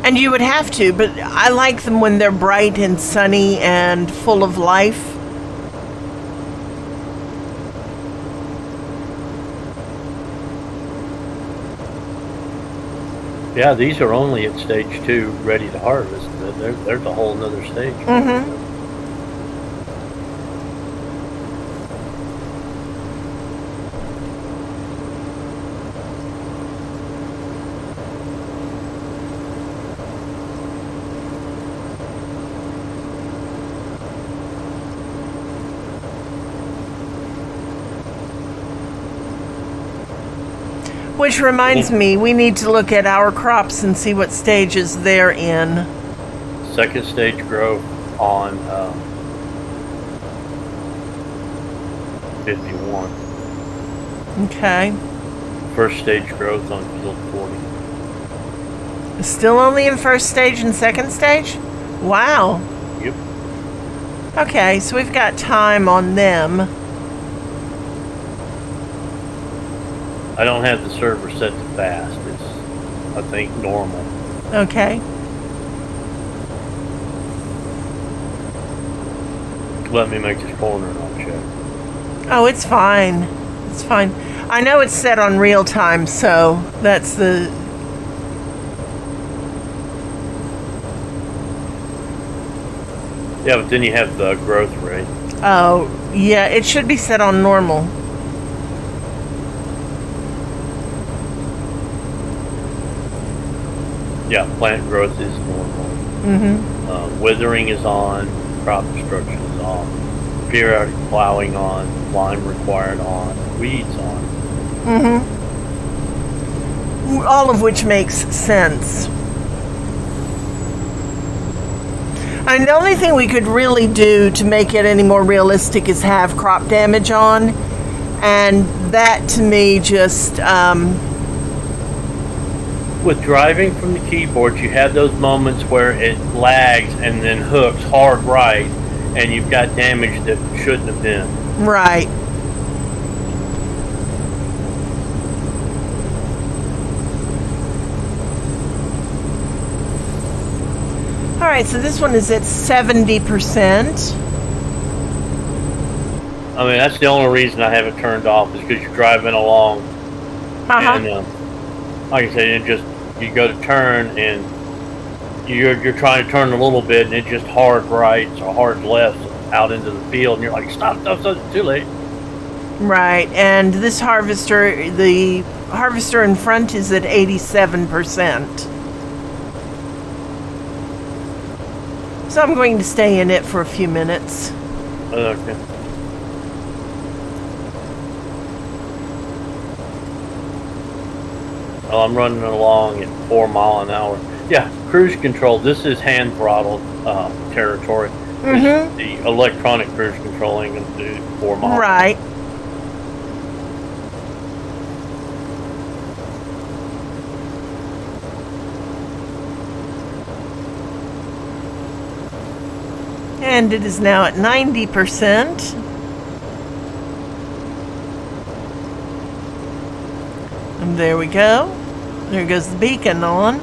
And you would have to, but I like them when they're bright and sunny and full of life. Yeah, these are only at stage 2, ready to harvest. There's a whole nother stage. Mm-hmm. Which reminds me, we need to look at our crops and see what stages they're in. Second stage growth on 51. Okay. First stage growth on field 40. Still only in first stage and second stage? Wow. Yep. Okay, so we've got time on them. I don't have the server set to fast. It's, I think, normal. Okay. Let me make this corner and I'll check. Oh, it's fine. It's fine. I know it's set on real time, so that's the... Yeah, but then you have the growth rate. Oh, yeah, it should be set on normal. Yeah, plant growth is normal. Mm-hmm. Withering is on. Crop destruction is on. Periodic plowing on. Lime required on. Weeds on. Mm-hmm. All of which makes sense. I mean, the only thing we could really do to make it any more realistic is have crop damage on. And that, to me, just... With driving from the keyboard, you have those moments where it lags and then hooks hard right, and you've got damage that shouldn't have been. Right. All right, so this one is at 70%. I mean, that's the only reason I have it turned off is because you're driving along, and like I said, it just you go to turn and you're trying to turn a little bit, and it just hard rights or hard lefts out into the field, and you're like, stop, too late. Right, and this harvester, the harvester in front is at 87%. So I'm going to stay in it for a few minutes. Okay. Well, I'm running along at 4 miles an hour. Yeah, cruise control. This is hand throttled territory. Mm-hmm. The electronic cruise control ain't gonna do 4 miles. Right. And it is now at 90%. And there we go. There goes the beacon on.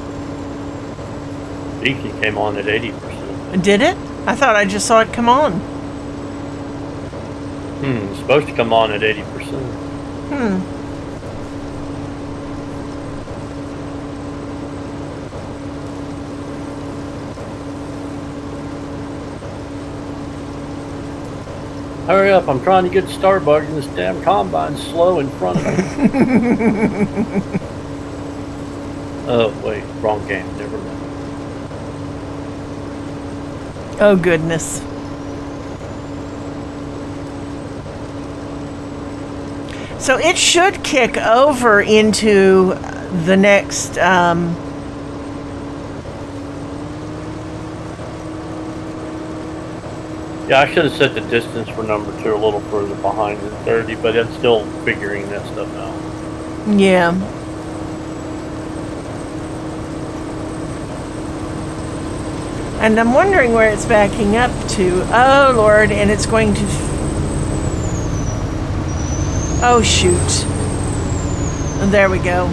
Beacon came on at 80%. Did it? I thought I just saw it come on. It's supposed to come on at 80%. Hurry up, I'm trying to get to Starbucks and this damn combine's slow in front of me. Oh, wait, wrong game, never mind. Oh, goodness. So it should kick over into the next. Yeah, I should have set the distance for number 2 a little further behind than 30, but it's still figuring that stuff out. Yeah. And I'm wondering where it's backing up to. Oh, Lord, and it's going to... Oh, shoot. There we go.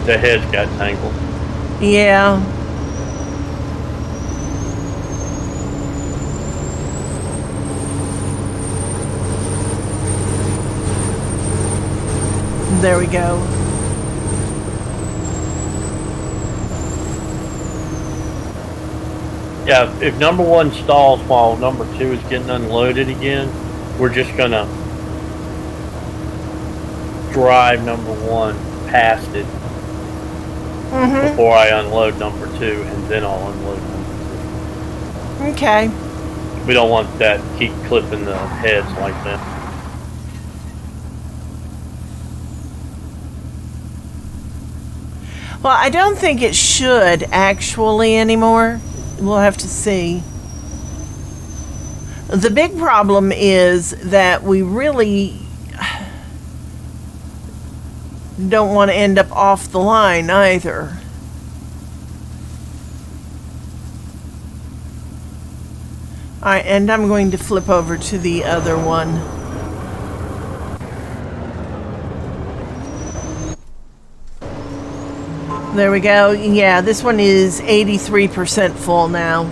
The heads got tangled. Yeah. There we go. Yeah, if number 1 stalls while number 2 is getting unloaded again, we're just gonna drive number 1 past it before I unload number 2, and then I'll unload number 2. Okay. We don't want that to keep clipping the heads like that. Well, I don't think it should actually anymore. We'll have to see. The big problem is that we really don't want to end up off the line either. Alright, and I'm going to flip over to the other one. There we go. Yeah, this one is 83% full now.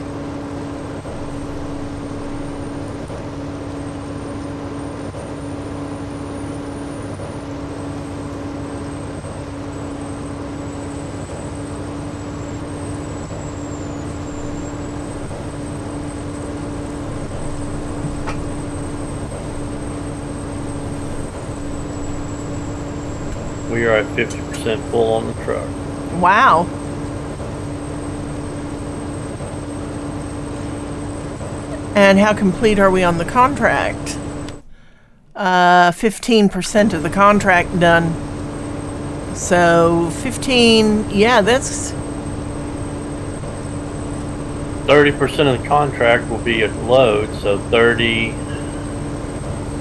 We are at 50% full on the truck. Wow. And how complete are we on the contract? 15% of the contract done. So 15, yeah, that's... 30% of the contract will be a load, so 30,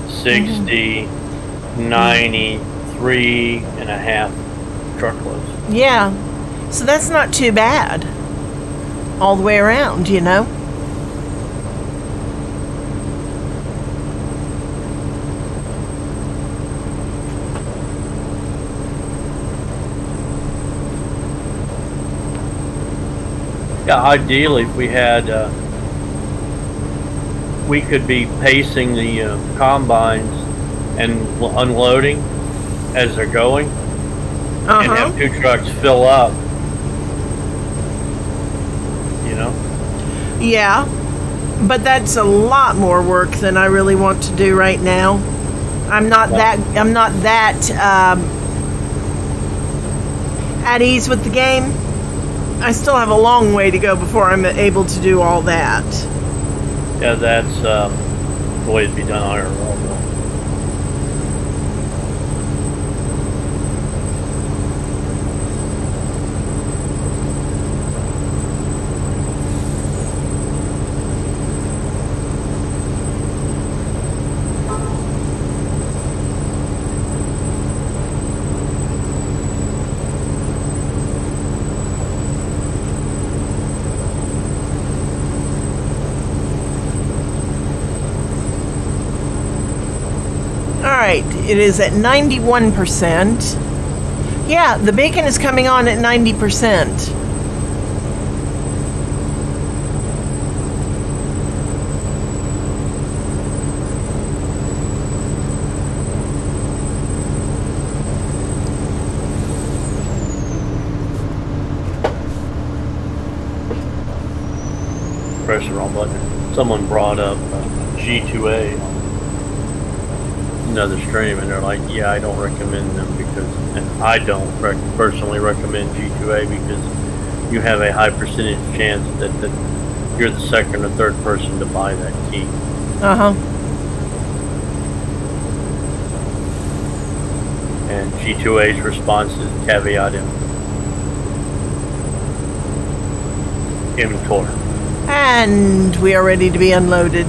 60, 90, 3.5 truckloads. Yeah. So that's not too bad. All the way around, you know? Yeah, ideally, if we had, we could be pacing the combines and unloading as they're going, and have 2 trucks fill up. You know? Yeah. But that's a lot more work than I really want to do right now. I'm not that at ease with the game. I still have a long way to go before I'm able to do all that. Yeah, that's the way it'd be done on our roll. Alright, it is at 91%. Yeah, the bacon is coming on at 90%. Press the wrong button. Someone brought up G2A on another stream, and they're like, yeah, I don't recommend them because, and I don't personally recommend G2A because you have a high percentage chance that the you're the second or third person to buy that key. Uh-huh. And G2A's response is caveat emptor. And we are ready to be unloaded.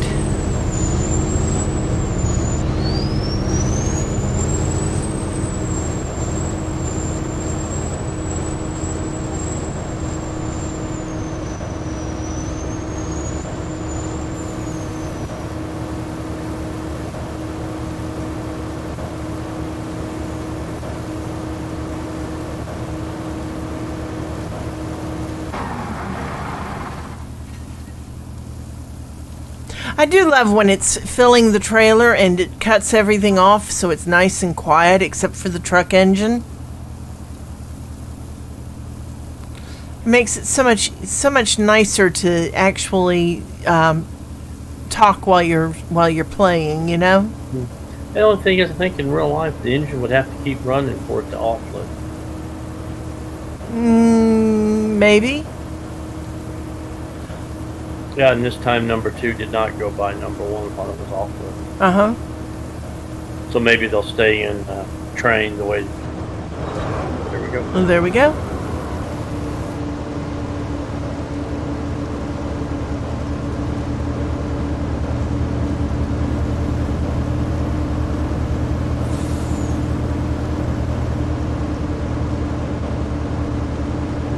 I do love when it's filling the trailer and it cuts everything off so it's nice and quiet except for the truck engine. It makes it so much nicer to actually talk while you're playing, you know? The only thing is, I think in real life the engine would have to keep running for it to offload. Maybe. Yeah, and this time number 2 did not go by number 1 while it was offloaded. Uh-huh. So maybe they'll stay in train the way. There we go. Well, there we go.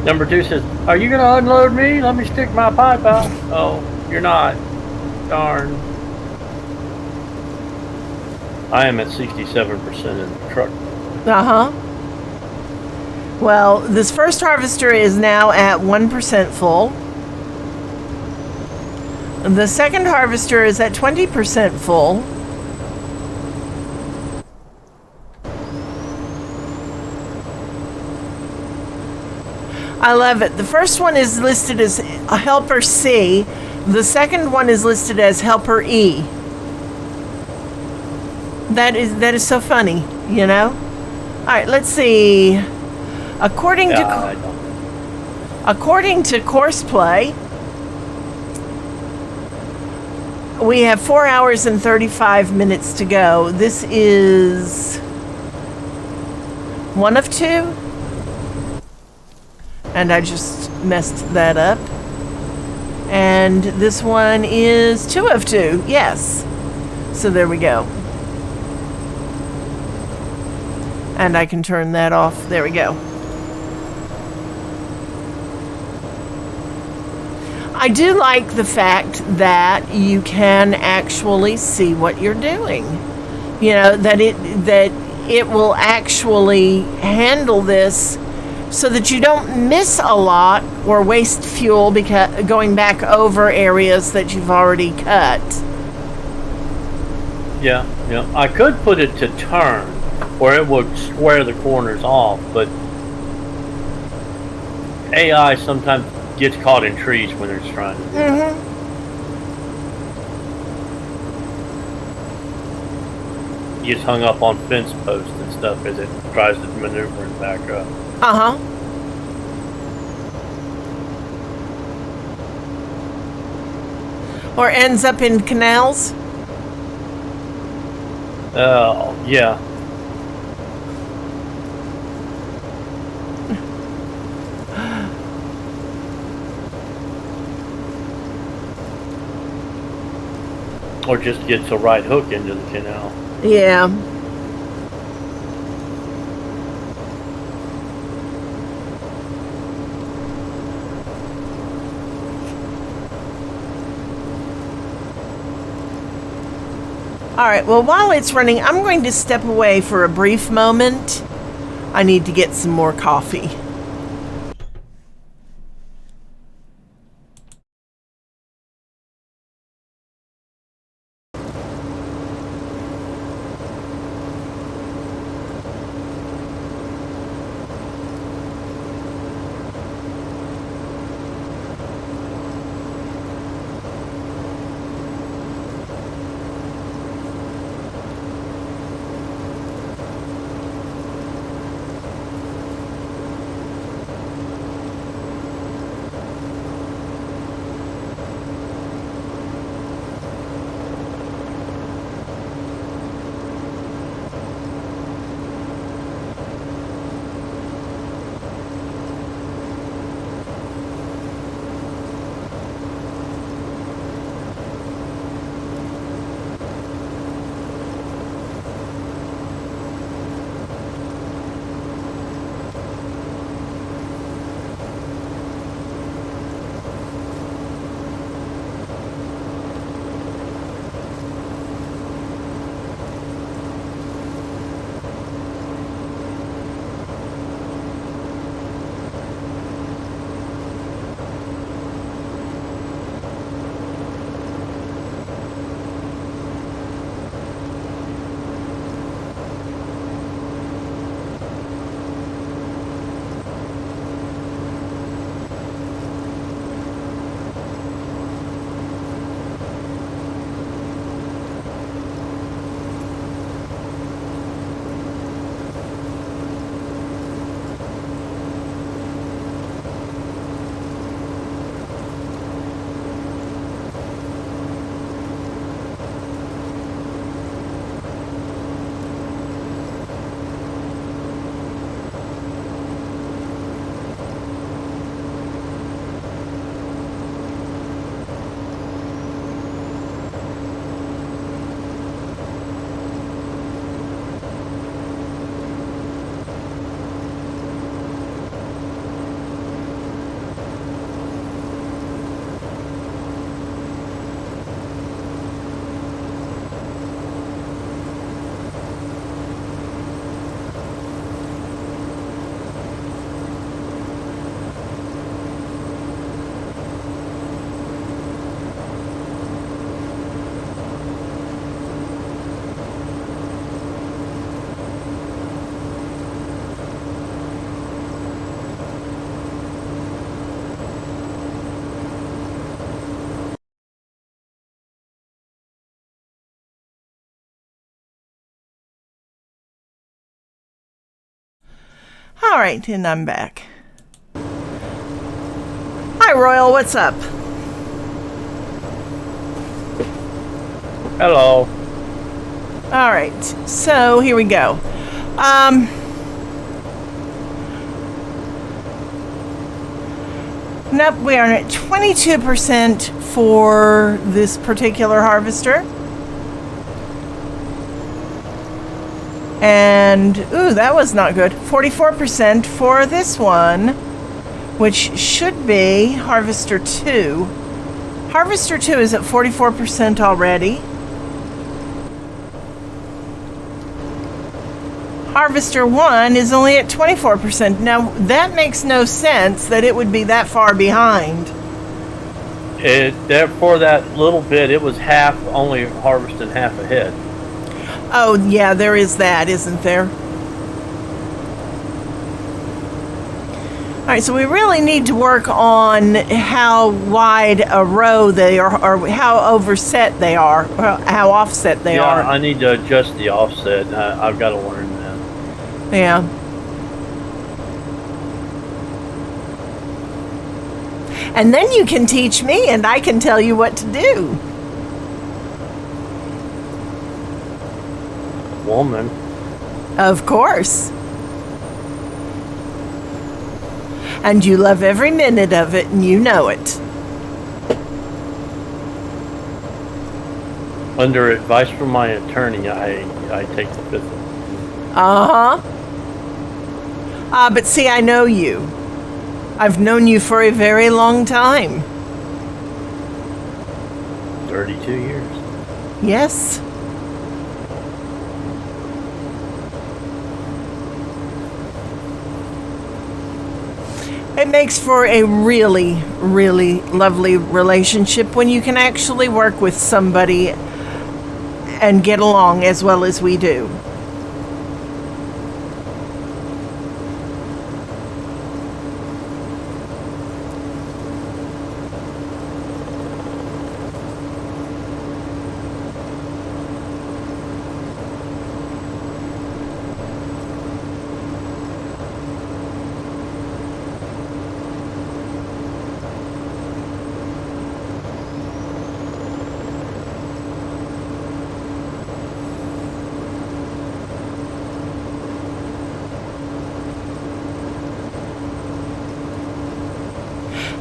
Number 2 says, "Are you going to unload me? Let me stick my pipe out." Oh, you're not. Darn. I am at 67% in the truck. Uh-huh. Well, this first harvester is now at 1% full. The second harvester is at 20% full. I love it. The first one is listed as a helper C. The second one is listed as helper E. That is so funny, you know? All right, let's see. According to Courseplay, we have 4 hours and 35 minutes to go. This is one of 2. And I just messed that up. And this one is 2 of 2. Yes. So there we go. And I can turn that off. There we go. I do like the fact that you can actually see what you're doing. You know, that it will actually handle this so that you don't miss a lot or waste fuel because going back over areas that you've already cut. Yeah. I could put it to turn, where it would square the corners off, but AI sometimes gets caught in trees when it's trying to do that. Gets hung up on fence posts and stuff as it tries to maneuver and back up. Uh-huh. Or ends up in canals. Yeah. Or just gets a right hook into the canal. Yeah. All right, well, while it's running, I'm going to step away for a brief moment. I need to get some more coffee. right, and I'm back. Hi, Royal. What's up? Hello. All right, so here we go. Nope, we are at 22% for this particular harvester. And, ooh, that was not good. 44% for this one, which should be Harvester 2. Harvester 2 is at 44% already. Harvester 1 is only at 24%. Now, that makes no sense that it would be that far behind. For that little bit, it was only harvesting half a head. Oh, yeah, there is that, isn't there? All right, so we really need to work on how wide a row they are, or how overset they are, or how offset they are. Yeah, I need to adjust the offset. I've got to learn that. Yeah. And then you can teach me, and I can tell you what to do. Woman. Of course. And you love every minute of it, and you know it. Under advice from my attorney, I take the fifth. Uh-huh. But see, I know you. I've known you for a very long time. 32 years. Yes. It makes for a really, really lovely relationship when you can actually work with somebody and get along as well as we do.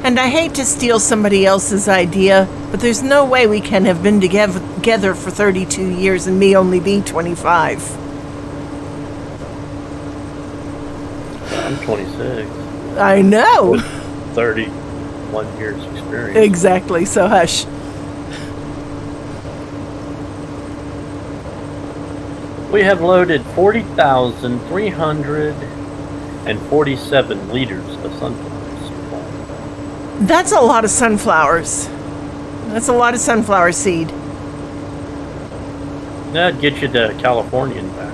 And I hate to steal somebody else's idea, but there's no way we can have been together for 32 years and me only be 25. I'm 26. I know. With 31 years experience. Exactly, so hush. We have loaded 40,347 liters of sunflower. That's a lot of sunflowers. That's a lot of sunflower seed. That'd get you to California and back.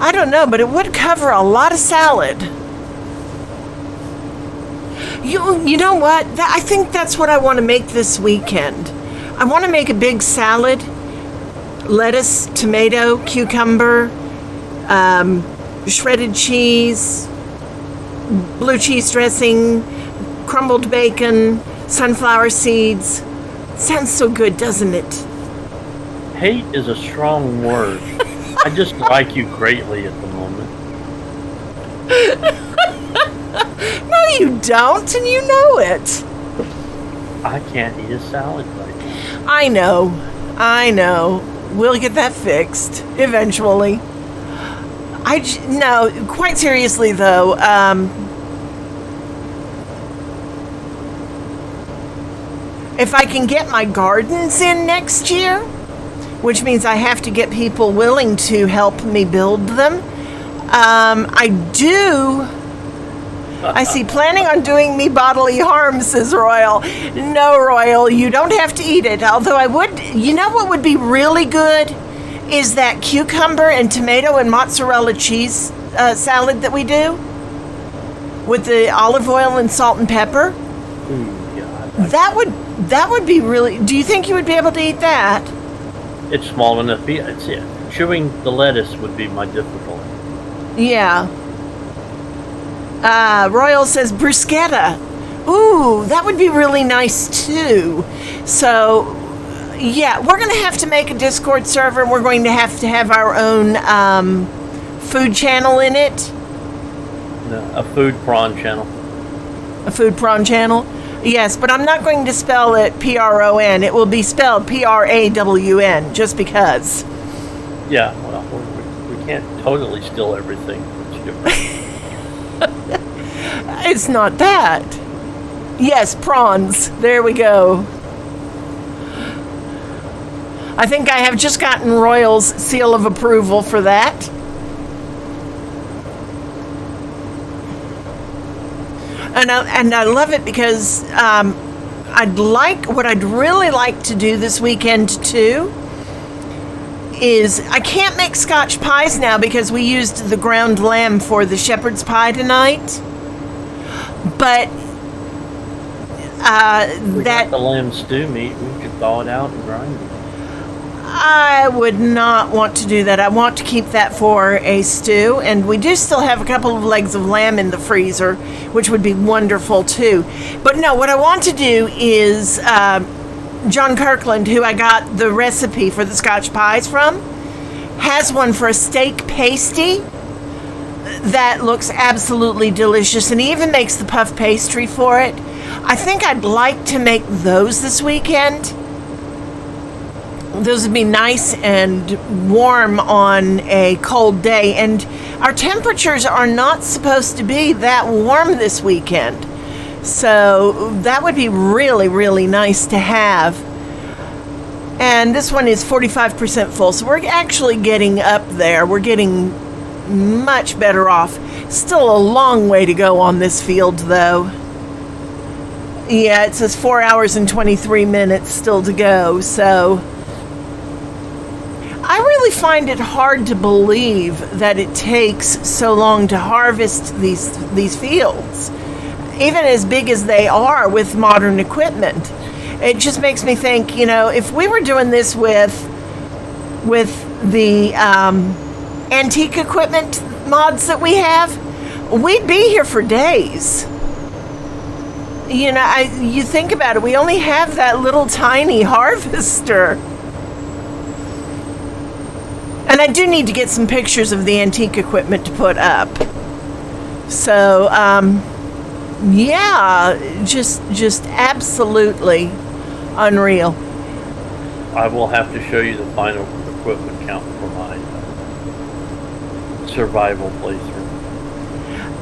I don't know, but it would cover a lot of salad. You know what? I think that's what I want to make this weekend. I want to make a big salad. Lettuce, tomato, cucumber, shredded cheese, blue cheese dressing, crumbled bacon, sunflower seeds. Sounds so good, doesn't it? Hate is a strong word. I just like you greatly at the moment. No, you don't, and you know it. I can't eat a salad right now. I know. We'll get that fixed eventually. No, quite seriously though, if I can get my gardens in next year, which means I have to get people willing to help me build them, I see planning on doing me bodily harm, says Royal. No, Royal, you don't have to eat it. Although I would, you know what would be really good? Is that cucumber and tomato and mozzarella cheese salad that we do? With the olive oil and salt and pepper? Ooh, yeah. That would be really, do you think you would be able to eat that? It's small enough. It's chewing the lettuce would be my difficulty. Yeah. Royal says bruschetta. Ooh, that would be really nice too. So, yeah, we're going to have to make a Discord server. We're going to have our own food channel in it. No, a food prawn channel. A food prawn channel? Yes, but I'm not going to spell it P-R-O-N. It will be spelled P-R-A-W-N, just because. Yeah, well, we can't totally steal everything. It's not that. Yes, prawns. There we go. I think I have just gotten Royal's seal of approval for that. And I love it because what I'd really like to do this weekend too is I can't make Scotch pies now because we used the ground lamb for the shepherd's pie tonight. But we got the lamb stew meat. We could thaw it out and grind it. I would not want to do that. I want to keep that for a stew, and we do still have a couple of legs of lamb in the freezer, which would be wonderful too. But no, what I want to do is John Kirkland, who I got the recipe for the Scotch pies from, has one for a steak pasty that looks absolutely delicious, and he even makes the puff pastry for it. I think I'd like to make those this weekend. Those would be nice and warm on a cold day, and our temperatures are not supposed to be that warm this weekend, so that would be really, really nice to have. And this one is 45% full, so we're actually getting up there. We're getting much better off. Still a long way to go on this field, though. Yeah, it says 4 hours and 23 minutes still to go, so I really find it hard to believe that it takes so long to harvest these fields, even as big as they are with modern equipment. It just makes me think, if we were doing this with the antique equipment mods that we have, we'd be here for days. You think about it, we only have that little tiny harvester. And I do need to get some pictures of the antique equipment to put up. So, yeah, just absolutely unreal. I will have to show you the final equipment count for my survival playthrough.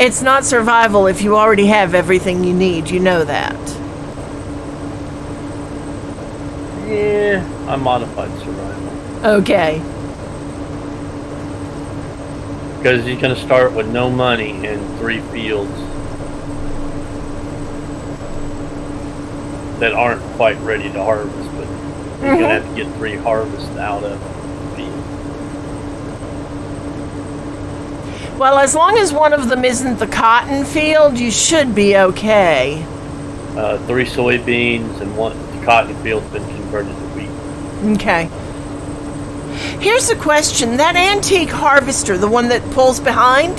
It's not survival if you already have everything you need. You know that. Yeah, I modified survival. Okay. Because you're going to start with no money and 3 fields that aren't quite ready to harvest, but you're going to have to get 3 harvests out of the field. Well, as long as one of them isn't the cotton field, you should be okay. 3 soybeans and the cotton field's been converted to wheat. Okay. Here's a question. That antique harvester, the one that pulls behind,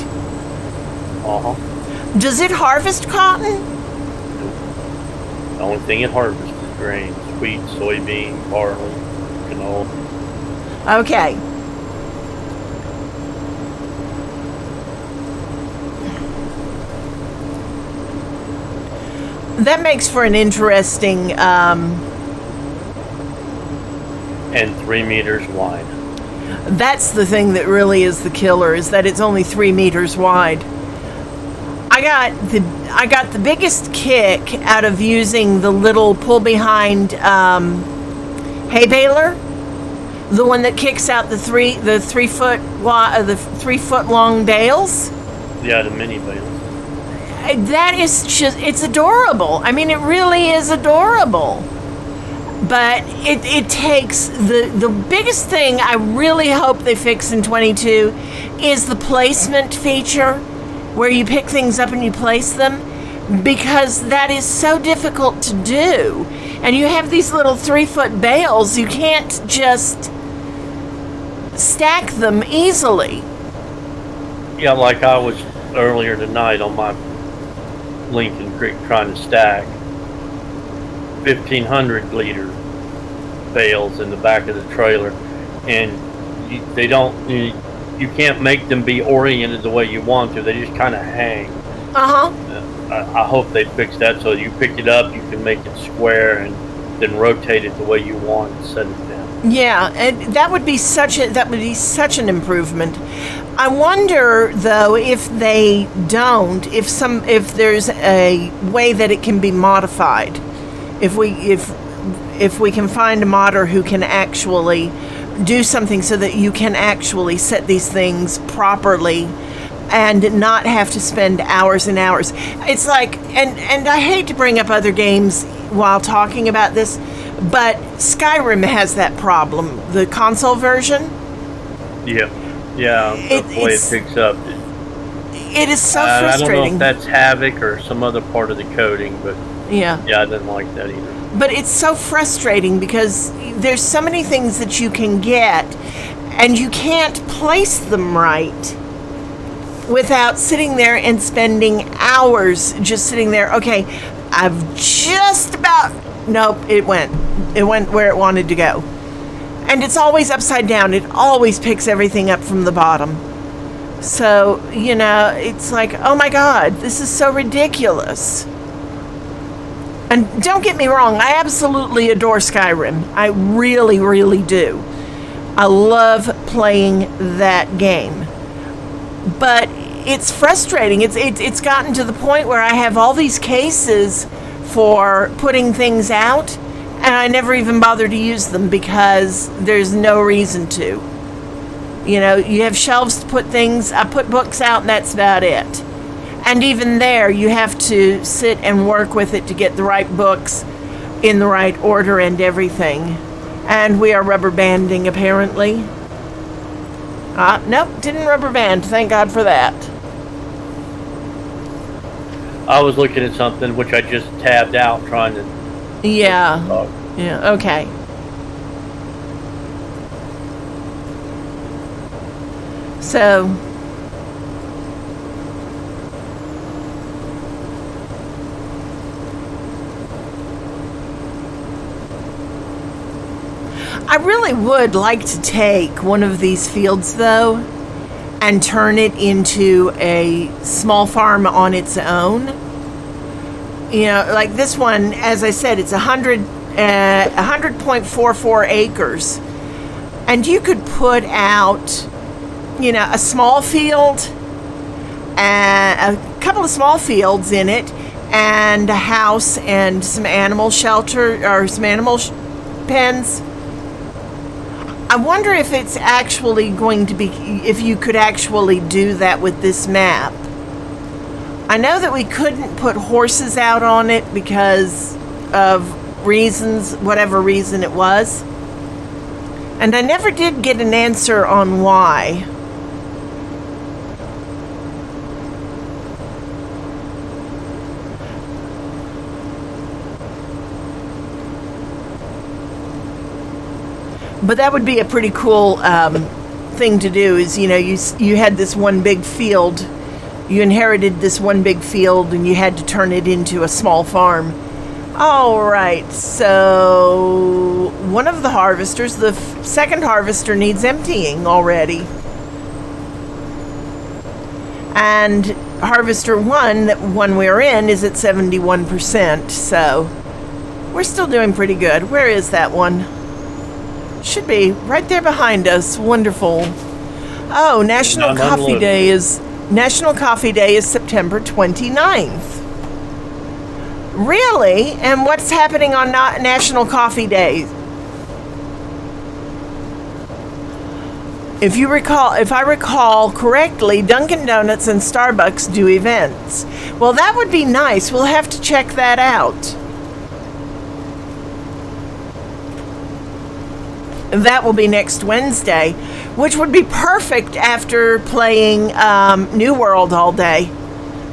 does it harvest cotton? The only thing it harvests is grains: wheat, soybean, barley, canola. Okay. That makes for an interesting and 3 meters wide. That's the thing that really is the killer, is that it's only 3 meters wide. I got the biggest kick out of using the little pull behind hay baler, the one that kicks out the 3 foot long bales. Yeah, the mini bales. That is just, it's adorable. I mean, it really is adorable. But it takes the biggest thing I really hope they fix in 22 is the placement feature, where you pick things up and you place them, because that is so difficult to do. And you have these little 3 foot bales, you can't just stack them easily. Yeah, like I was earlier tonight on my Lincoln Creek trying to stack 1,500 liter bales in the back of the trailer, and you can't make them be oriented the way you want to. They just kind of hang. I hope they fix that so you pick it up, you can make it square and then rotate it the way you want and set it down. Yeah, and that would be such an improvement. I wonder though if they don't, if there's a way that it can be modified. If we can find a modder who can actually do something so that you can actually set these things properly and not have to spend hours and hours. It's like, and I hate to bring up other games while talking about this, but Skyrim has that problem, the console version. Yeah, the way it picks up. It is so frustrating. I don't know if that's Havoc or some other part of the coding, but yeah, I didn't like that either. But it's so frustrating because there's so many things that you can get, and you can't place them right without sitting there and spending hours just sitting there. Okay, I've just about... Nope, it went where it wanted to go. And it's always upside down. It always picks everything up from the bottom. So, it's like, oh my God, this is so ridiculous. And don't get me wrong, I absolutely adore Skyrim. I really, really do. I love playing that game. But it's frustrating. It's gotten to the point where I have all these cases for putting things out, and I never even bother to use them because there's no reason to. You have shelves to put things. I put books out, and that's about it. And even there, you have to sit and work with it to get the right books in the right order and everything. And we are rubber banding, apparently. Nope, didn't rubber band. Thank God for that. I was looking at something which I just tabbed out trying to... Yeah. Yeah, okay. So... I really would like to take one of these fields, though, and turn it into a small farm on its own. Like this one, as I said, it's 100.44 acres. And you could put out, a small field, a couple of small fields in it, and a house and some animal shelter, or some animal pens. I wonder if it's actually going to be, if you could actually do that with this map. I know that we couldn't put horses out on it because of reasons, whatever reason it was. And I never did get an answer on why. But that would be a pretty cool thing to do is, you had this one big field. You inherited this one big field and you had to turn it into a small farm. All right, so one of the harvesters, the second harvester, needs emptying already. And harvester one, that one we're in, is at 71%, so we're still doing pretty good. Where is that one? Should be right there behind us. Wonderful. Oh, National Coffee Day is September 29th. Really? And what's happening on National Coffee Day? If I recall correctly, Dunkin' Donuts and Starbucks do events. Well, that would be nice. We'll have to check that out. That will be next Wednesday, which would be perfect after playing New World all day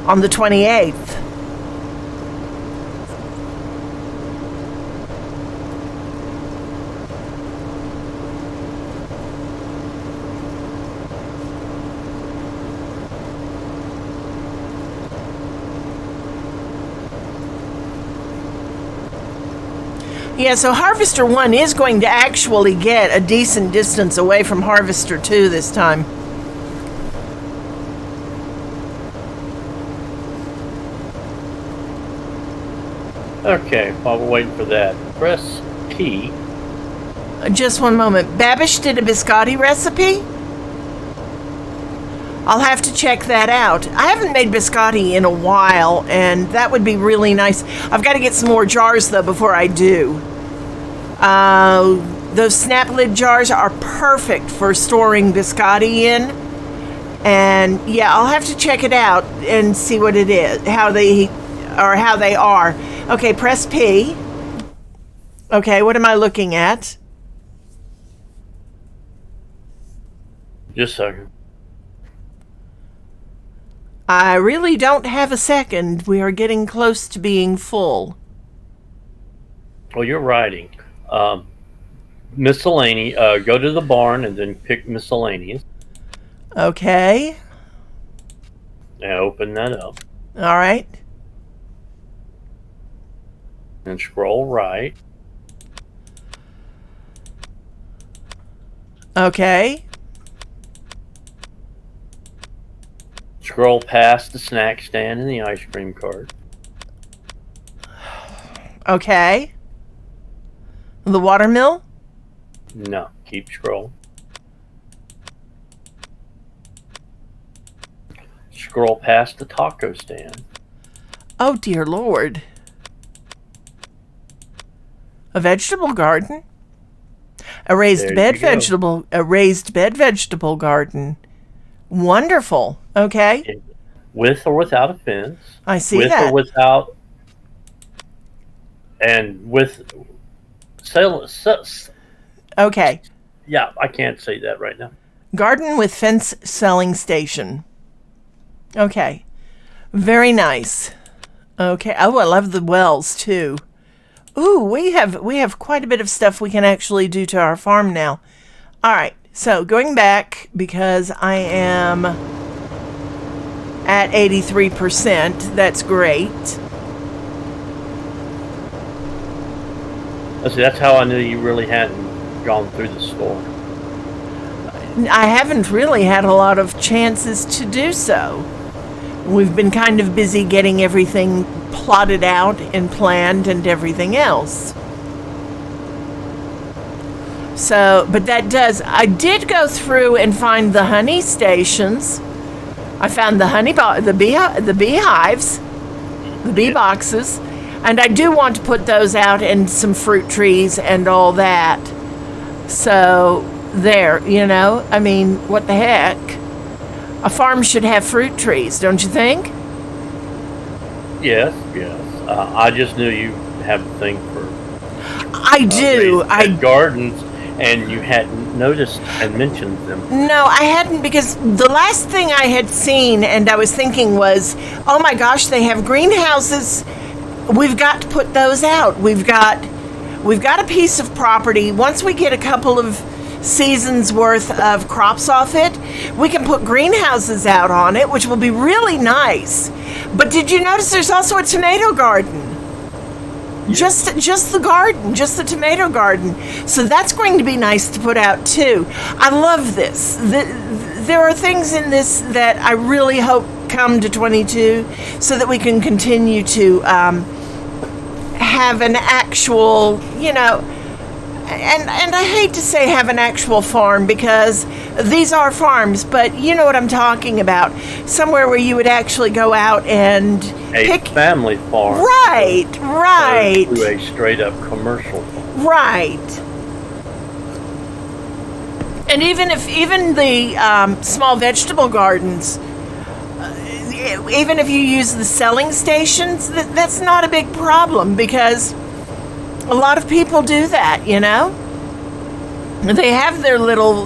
on the 28th. Yeah, so Harvester 1 is going to actually get a decent distance away from Harvester 2 this time. Okay, while we're waiting for that, press P. Just one moment. Babish did a biscotti recipe? I'll have to check that out. I haven't made biscotti in a while, and that would be really nice. I've got to get some more jars, though, before I do. Those snap lid jars are perfect for storing biscotti in. And, yeah, I'll have to check it out and see what it is, how they are. Okay, press P. Okay, what am I looking at? Just a second. I really don't have a second. We are getting close to being full. Well, you're writing. Miscellaneous. Go to the barn and then pick miscellaneous. Okay. And open that up. All right. And scroll right. Okay. Scroll past the snack stand and the ice cream cart. Okay. The watermill? No, keep scrolling. Scroll past the taco stand. Oh, dear Lord. A vegetable garden? A raised bed vegetable garden. Wonderful. Okay. With or without a fence. I see with that. Or without, and with Okay. Yeah, I can't say that right now. Garden with fence selling station. Okay. Very nice. Okay. Oh, I love the wells too. Ooh, we have quite a bit of stuff we can actually do to our farm now. All right. So going back, because I am at 83%, that's great. See, that's how I knew you really hadn't gone through the store. I haven't really had a lot of chances to do so. We've been kind of busy getting everything plotted out and planned and everything else. So, but I did go through and find the honey stations. I found the beehives, the bee boxes, and I do want to put those out and some fruit trees and all that. So, there, I mean, what the heck? A farm should have fruit trees, don't you think? Yes. I just knew you have a thing for I do. Gardens, and you hadn't noticed and mentioned them. No, I hadn't, because the last thing I had seen and I was thinking was, oh my gosh, they have greenhouses. We've got to put those out. We've got a piece of property. Once we get a couple of seasons worth of crops off it, we can put greenhouses out on it, which will be really nice. But did you notice there's also a tomato garden? Just the garden, just the tomato garden. So that's going to be nice to put out too. I love this. There are things in this that I really hope come to 22 so that we can continue to have an actual, and I hate to say have an actual farm, because these are farms, but you know what I'm talking about. Somewhere where you would actually go out and pick family farm. Right. To a straight up commercial farm. Right. And even the small vegetable gardens, even if you use the selling stations, that's not a big problem, because a lot of people do that, They have their little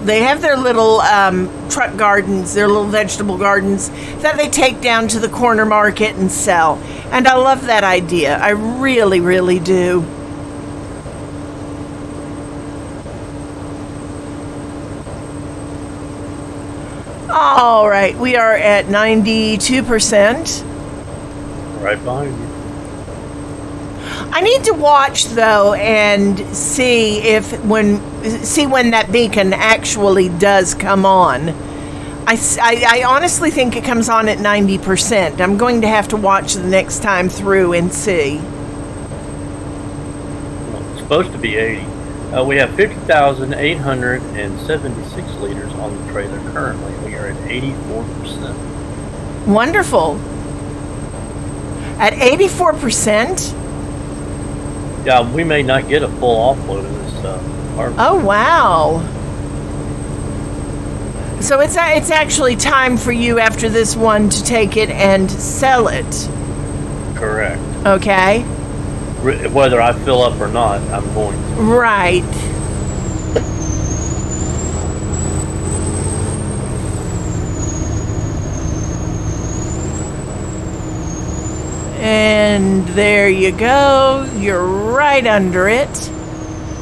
truck gardens, their little vegetable gardens that they take down to the corner market and sell. And I love that idea. I really, really do. All right, we are at 92%. Right behind you. I need to watch though and see when that beacon actually does come on. I honestly think it comes on at 90%. I'm going to have to watch the next time through and see. Well, it's supposed to be 80. We have 50,876 liters on the trailer currently. We are at 84%. Wonderful. At 84%? Yeah, we may not get a full offload of this harvest. Oh, wow. So it's actually time for you after this one to take it and sell it. Correct. Okay. Whether I fill up or not, I'm going to. Right. And there you go. You're right under it.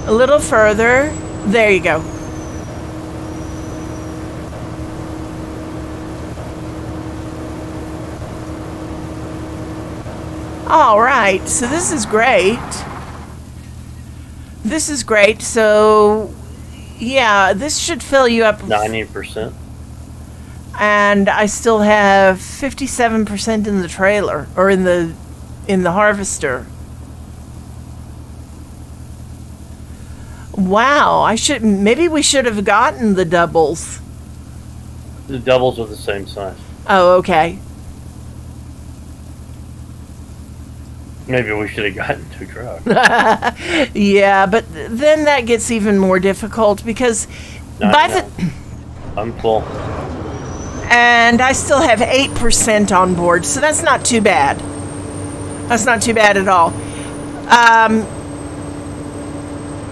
A little further. There you go. All right. So this is great. This is great. So, yeah, this should fill you up. 90%. And I still have 57% in the trailer, or in the harvester. Wow, maybe we should have gotten the doubles. The doubles are the same size. Oh, okay. Maybe we should have gotten 2 trucks. Yeah, but then that gets even more difficult because I'm full. And I still have 8% on board, so that's not too bad. That's not too bad at all.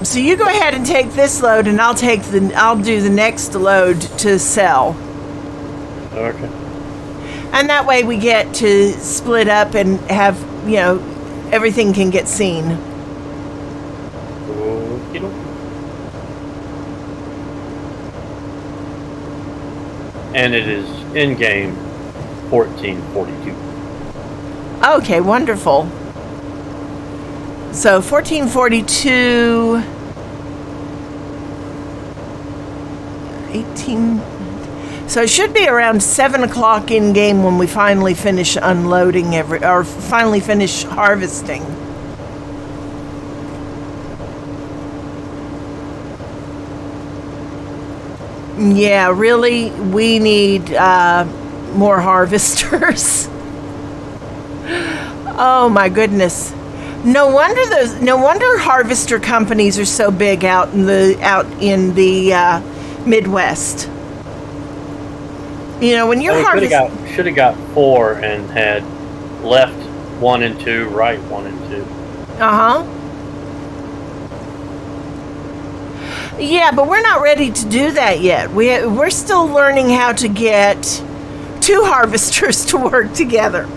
So you go ahead and take this load, and I'll do the next load to sell. Okay. And that way we get to split up and have, everything can get seen. Okey-doke. And it is in game 1442. Okay, wonderful. So 1442, 18. So it should be around 7 o'clock in game when we finally finish unloading finally finish harvesting. Yeah, really, we need more harvesters. Oh my goodness! No wonder harvester companies are so big out in the Midwest. When you're harvesting, should have got 4 and had left 1 and 2, right 1 and 2. Yeah, but we're not ready to do that yet. We're still learning how to get 2 harvesters to work together.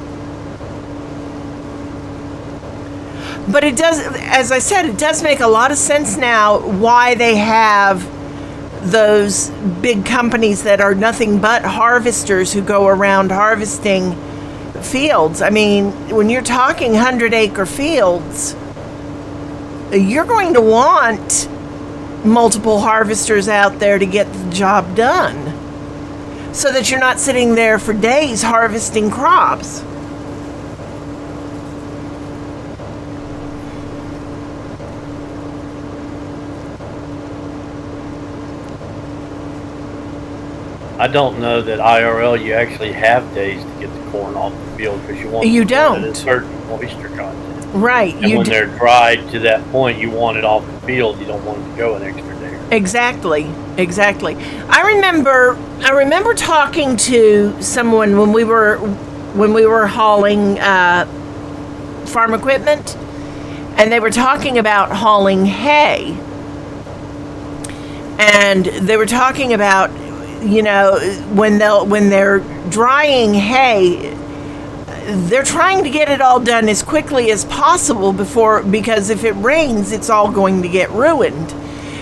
But it does, as I said, it does make a lot of sense now why they have those big companies that are nothing but harvesters who go around harvesting fields. I mean, when you're talking 100-acre fields, you're going to want multiple harvesters out there to get the job done so that you're not sitting there for days harvesting crops. I don't know that IRL you actually have days to get the corn off the field because you don't. A certain moisture content. Right. And when they're dried to that point, you want it off the field. You don't want it to go an extra day. Exactly. I remember talking to someone when we were hauling farm equipment, and they were talking about hauling hay, and they were talking about when they're drying hay, they're trying to get it all done as quickly as possible because if it rains, it's all going to get ruined.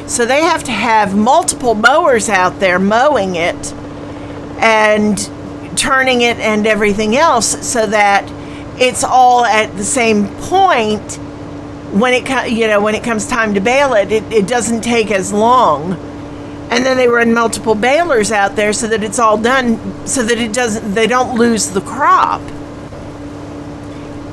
So they have to have multiple mowers out there mowing it and turning it and everything else so that it's all at the same point when it comes time to bale it doesn't take as long. And then they run multiple balers out there so that it's all done, so that they don't lose the crop.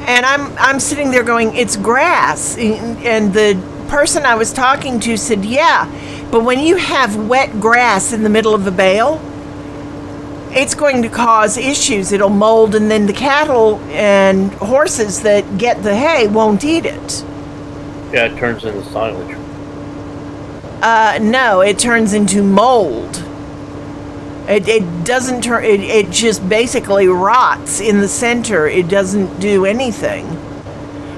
And I'm sitting there going, it's grass. And the person I was talking to said, yeah, but when you have wet grass in the middle of a bale, it's going to cause issues. It'll mold, and then the cattle and horses that get the hay won't eat it. Yeah, it turns into silage. No, it turns into mold. It doesn't turn. It just basically rots in the center. It doesn't do anything,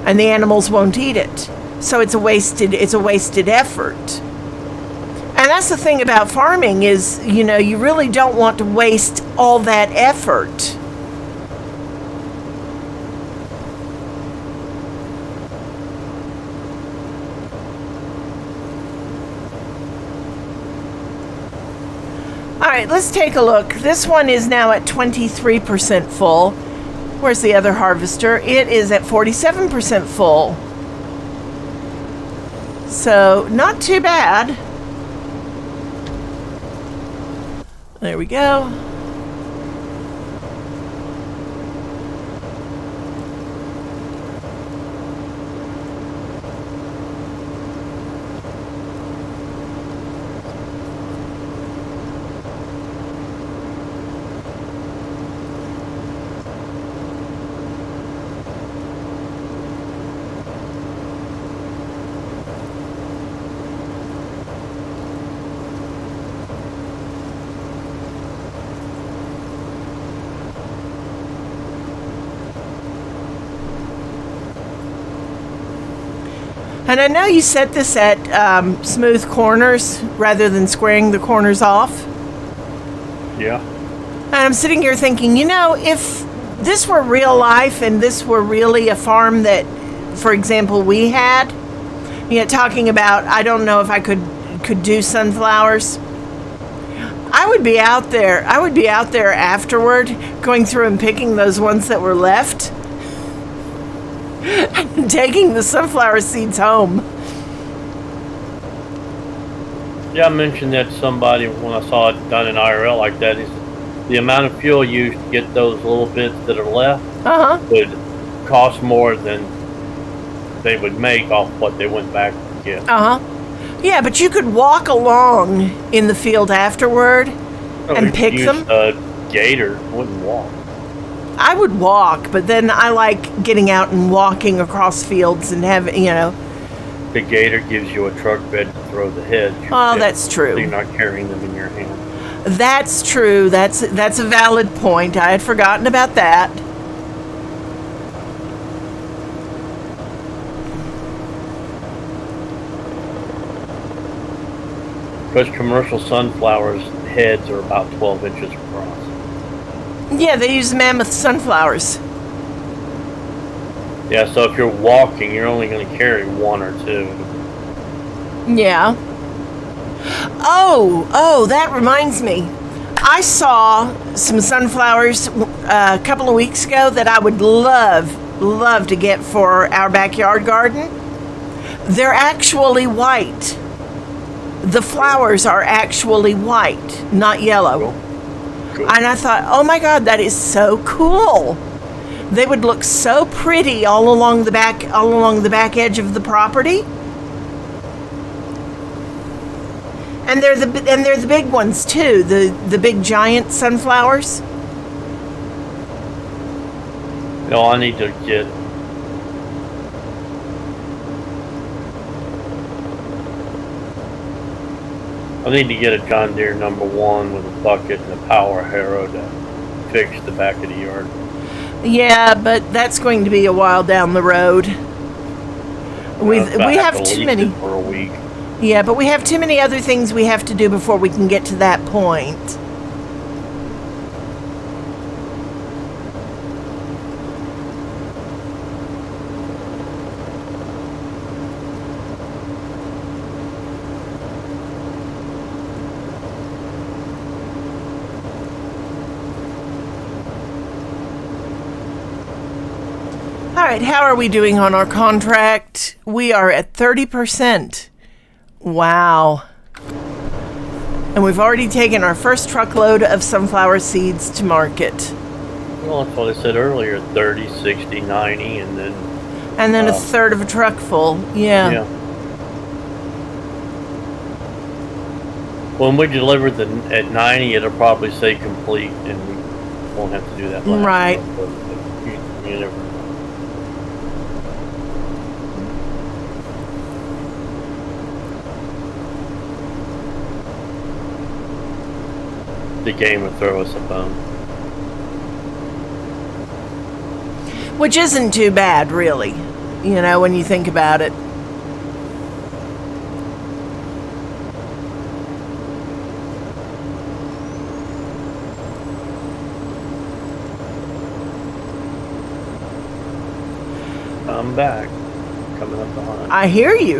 and the animals won't eat it. So it's a wasted effort. And that's the thing about farming is, you really don't want to waste all that effort. All right, let's take a look. This one is now at 23% full. Where's the other harvester? It is at 47% full. So, not too bad. There we go. And I know you set this at smooth corners rather than squaring the corners off. Yeah. And I'm sitting here thinking, if this were real life and this were really a farm that, for example, we had, talking about, I don't know if I could do sunflowers. I would be out there afterward, going through and picking those ones that were left. Taking the sunflower seeds home. Yeah, I mentioned that to somebody when I saw it done in IRL like that. Is the amount of fuel used to get those little bits that are left would cost more than they would make off what they went back to get. Yeah, but you could walk along in the field afterward and pick them. Gator wouldn't walk. I would walk, but then I like getting out and walking across fields and The gator gives you a truck bed to throw the heads. Oh, that's true. So you're not carrying them in your hand. That's true. That's a valid point. I had forgotten about that. Because commercial sunflowers heads are about 12 inches across. Yeah, they use mammoth sunflowers. Yeah, so if you're walking, you're only going to carry one or two. Yeah. Oh, that reminds me. I saw some sunflowers a couple of weeks ago that I would love to get for our backyard garden. They're actually white. The flowers are actually white, not yellow. Cool. And I thought, oh my God, that is so cool. They would look so pretty all along the back edge of the property. And they're the big ones too, the big giant sunflowers. No, I need to get a John Deere #1 with a bucket and a power harrow to fix the back of the yard. Yeah, but that's going to be a while down the road. We have too many for a week. Yeah, but we have too many other things we have to do before we can get to that point. All right, how are we doing on our contract? We are at 30%. Wow. And we've already taken our first truckload of sunflower seeds to market. Well, that's what I said earlier, 30, 60, 90, and then... And then a third of a truck full. Yeah. When we deliver at 90, it'll probably say complete, and we won't have to do that last Right. one, but you never know. The game would throw us a bone. Which isn't too bad, really, you know, when you think about it. I'm back. Coming up behind. I hear you.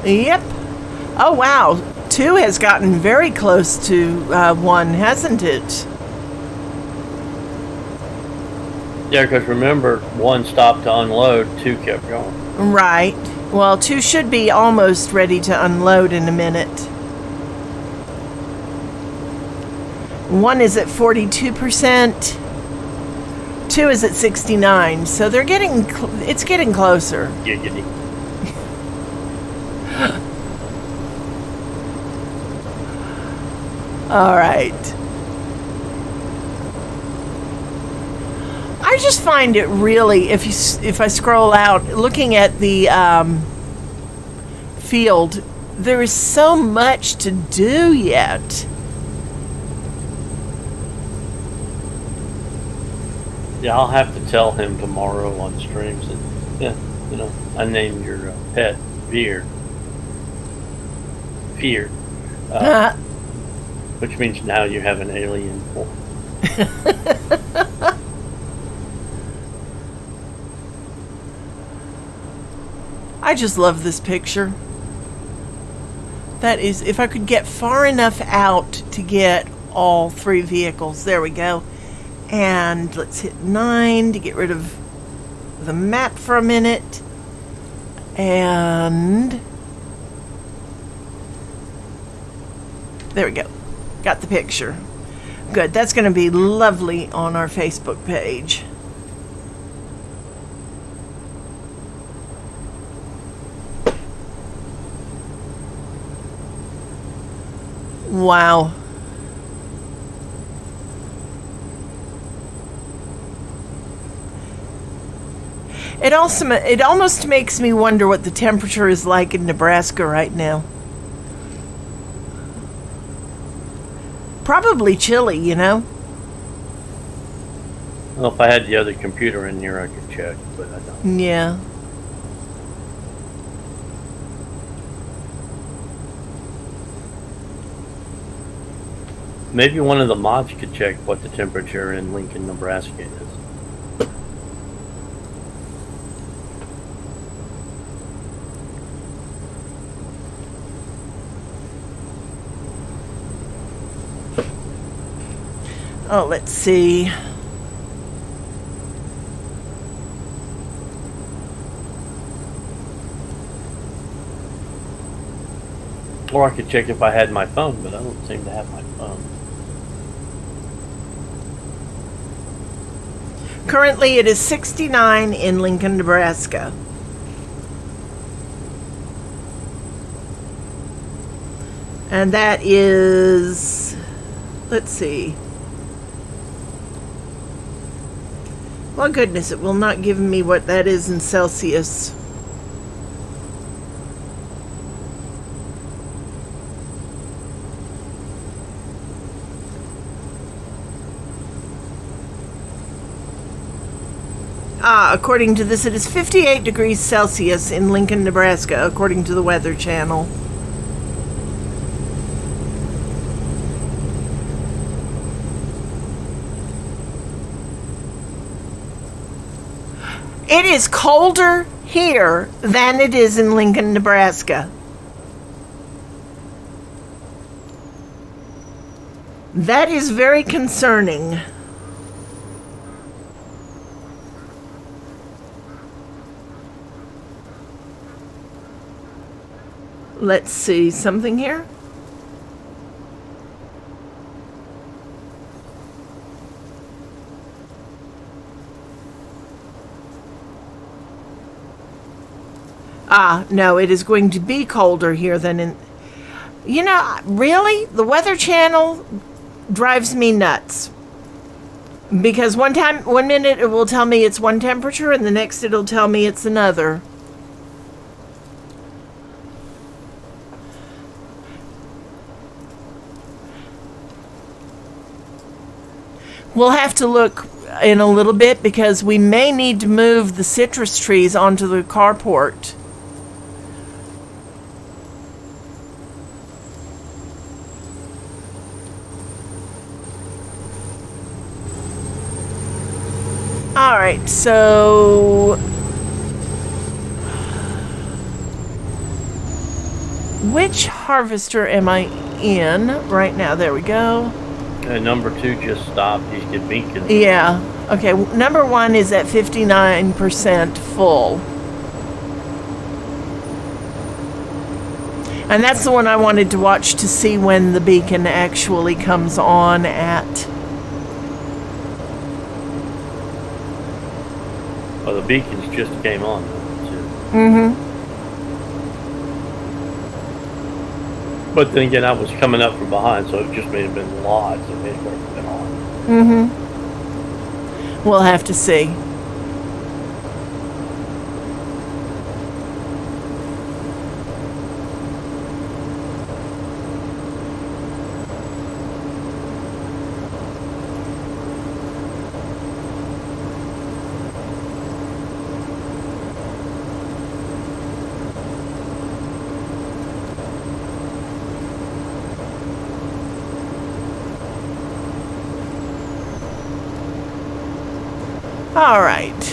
Yep. Oh, wow. 2 has gotten very close to 1, hasn't it? Yeah, because remember, 1 stopped to unload, 2 kept going. Right. Well, 2 should be almost ready to unload in a minute. 1 is at 42%. 2 is at 69. So they're getting, it's getting closer. Giggity. All right. I just find it really, if I scroll out, looking at the field, there is so much to do yet. Yeah, I'll have to tell him tomorrow on streams that, yeah, you know, I named your pet Fear. Which means now you have an alien form. I just love this picture. That is, if I could get far enough out to get all 3 vehicles. There we go. And let's hit 9 to get rid of the map for a minute. And there we go. Got the picture. Good. That's going to be lovely on our Facebook page. Wow. It almost makes me wonder what the temperature is like in Nebraska right now. Probably chilly, you know? Well, if I had the other computer in here, I could check, but I don't. Yeah. Maybe one of the mods could check what the temperature in Lincoln, Nebraska is. Oh, let's see. Or I could check if I had my phone, but I don't seem to have my phone. Currently, it is 69 in Lincoln, Nebraska. And that is, let's see. Well, goodness, it will not give me what that is in Celsius. According to this, it is 58 degrees Celsius in Lincoln, Nebraska, according to the Weather Channel. It is colder here than it is in Lincoln, Nebraska. That is very concerning. Let's see something here. Ah, no, it is going to be colder here than in... You know, really? The Weather Channel drives me nuts. Because one minute it will tell me it's one temperature, and the next it'll tell me it's another. We'll have to look in a little bit because we may need to move the citrus trees onto the carport. All right, so which harvester am I in right now? There we go. Number 2 just stopped. He's get beacon. Yeah. Okay. Number 1 is at 59% full. And that's the one I wanted to watch to see when the beacon actually comes on at. Oh, the beacons just came on. Mm-hmm. But then again, I was coming up from behind, so it just may have been lots of it would have been on. Mm-hmm. We'll have to see. All right.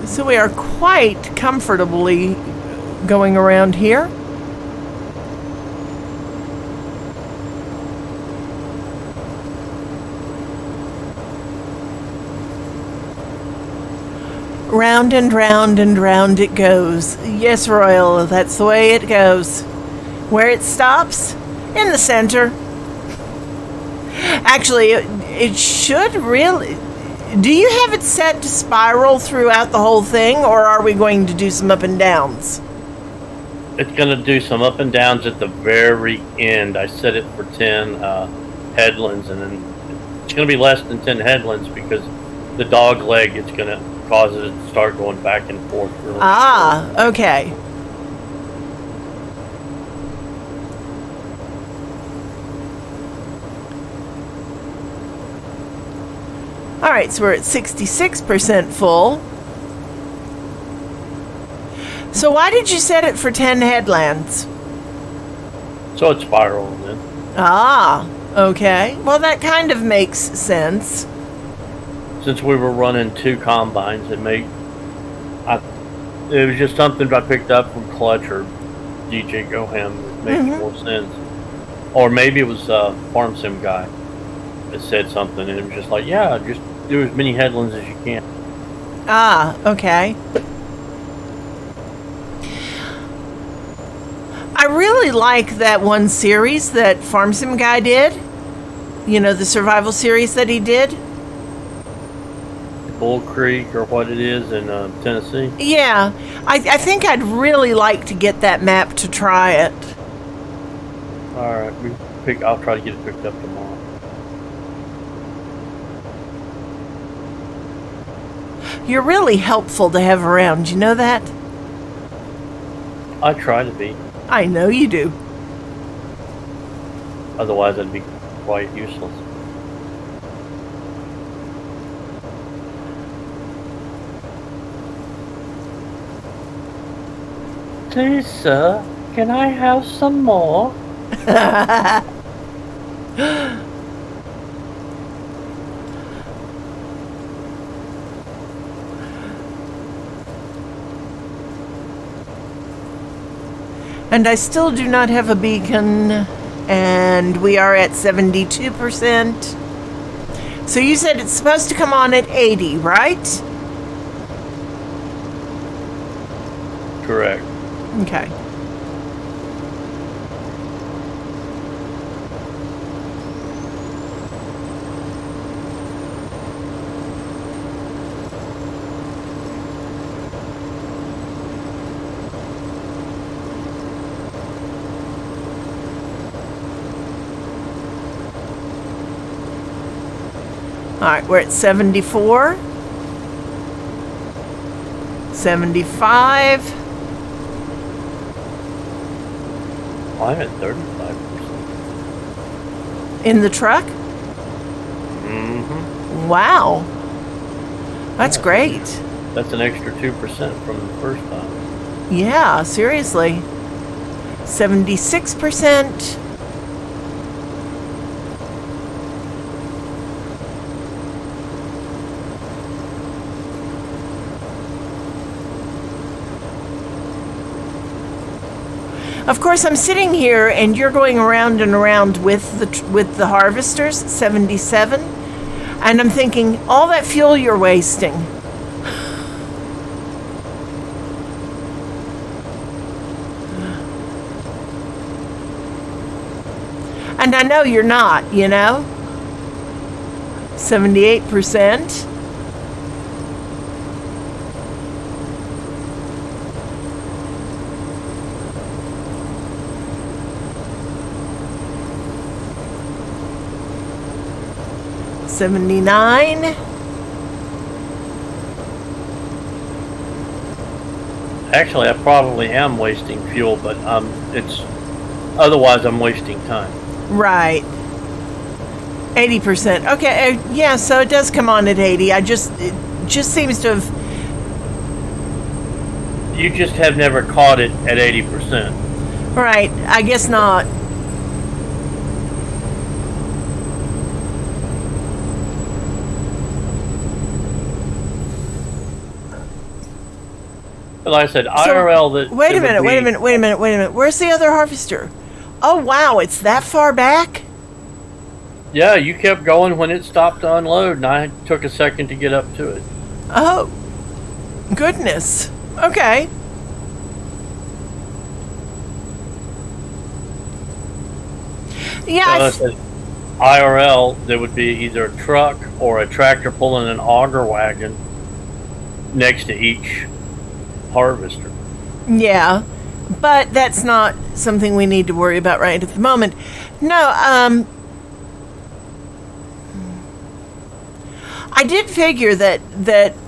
So we are quite comfortably going around here. Round and round and round it goes. Yes, Royal, that's the way it goes. Where it stops? In the center. Actually, it should really... Do you have it set to spiral throughout the whole thing, or are we going to do some up and downs? It's going to do some up and downs at the very end. I set it for 10 headlands, and then it's going to be less than 10 headlands because the dog leg, it's going to cause it to start going back and forth. Really okay. All right, so we're at 66% full. So why did you set it for 10 headlands? So it's spiraling then. Okay. Well, that kind of makes sense. Since we were running 2 combines, it was just something I picked up from Clutch or DJ Goham that made more sense. Or maybe it was Farm Sim guy that said something, and it was just like, yeah, just do as many headlands as you can. Okay. I really like that one series that Farm Sim guy did. You know, the survival series that he did. Bull Creek or what it is in Tennessee. Yeah, I think I'd really like to get that map to try it. All right, I'll try to get it picked up tomorrow. You're really helpful to have around, you know that? I try to be. I know you do. Otherwise, I'd be quite useless. Please, sir, can I have some more? And I still do not have a beacon, and we are at 72%. So you said it's supposed to come on at 80, right? Correct. Okay. All right, we're at 74. 75. I'm at 35%. In the truck? Mm-hmm. Wow. That's Yeah. great. That's an extra 2% from the first time. Yeah, seriously. 76%. Of course, I'm sitting here and you're going around and around with the harvesters, 77, and I'm thinking all that fuel you're wasting. And I know you're not, 78%. $79. Actually, I probably am wasting fuel, but otherwise I'm wasting time. Right. 80%. Okay, yeah, so it does come on at 80. It just seems to have. You just have never caught it at 80%. Right, I guess not. But like I said, IRL that. Wait a minute. Where's the other harvester? Oh, wow, it's that far back? Yeah, you kept going when it stopped to unload, and I took a second to get up to it. Oh, goodness. Okay. Yeah, So IRL, there would be either a truck or a tractor pulling an auger wagon next to each harvester. yeah, but that's not something we need to worry about right at the moment. No, I did figure that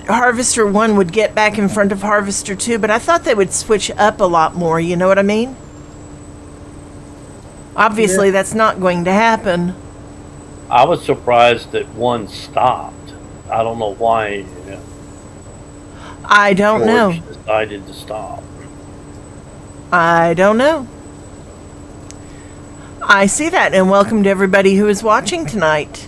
Harvester 1 would get back in front of Harvester 2, but I thought they would switch up a lot more, you know what I mean? Obviously, that's not going to happen. I was surprised that one stopped. I don't know why. I don't know. George decided to stop. I don't know. I see that, and welcome to everybody who is watching tonight.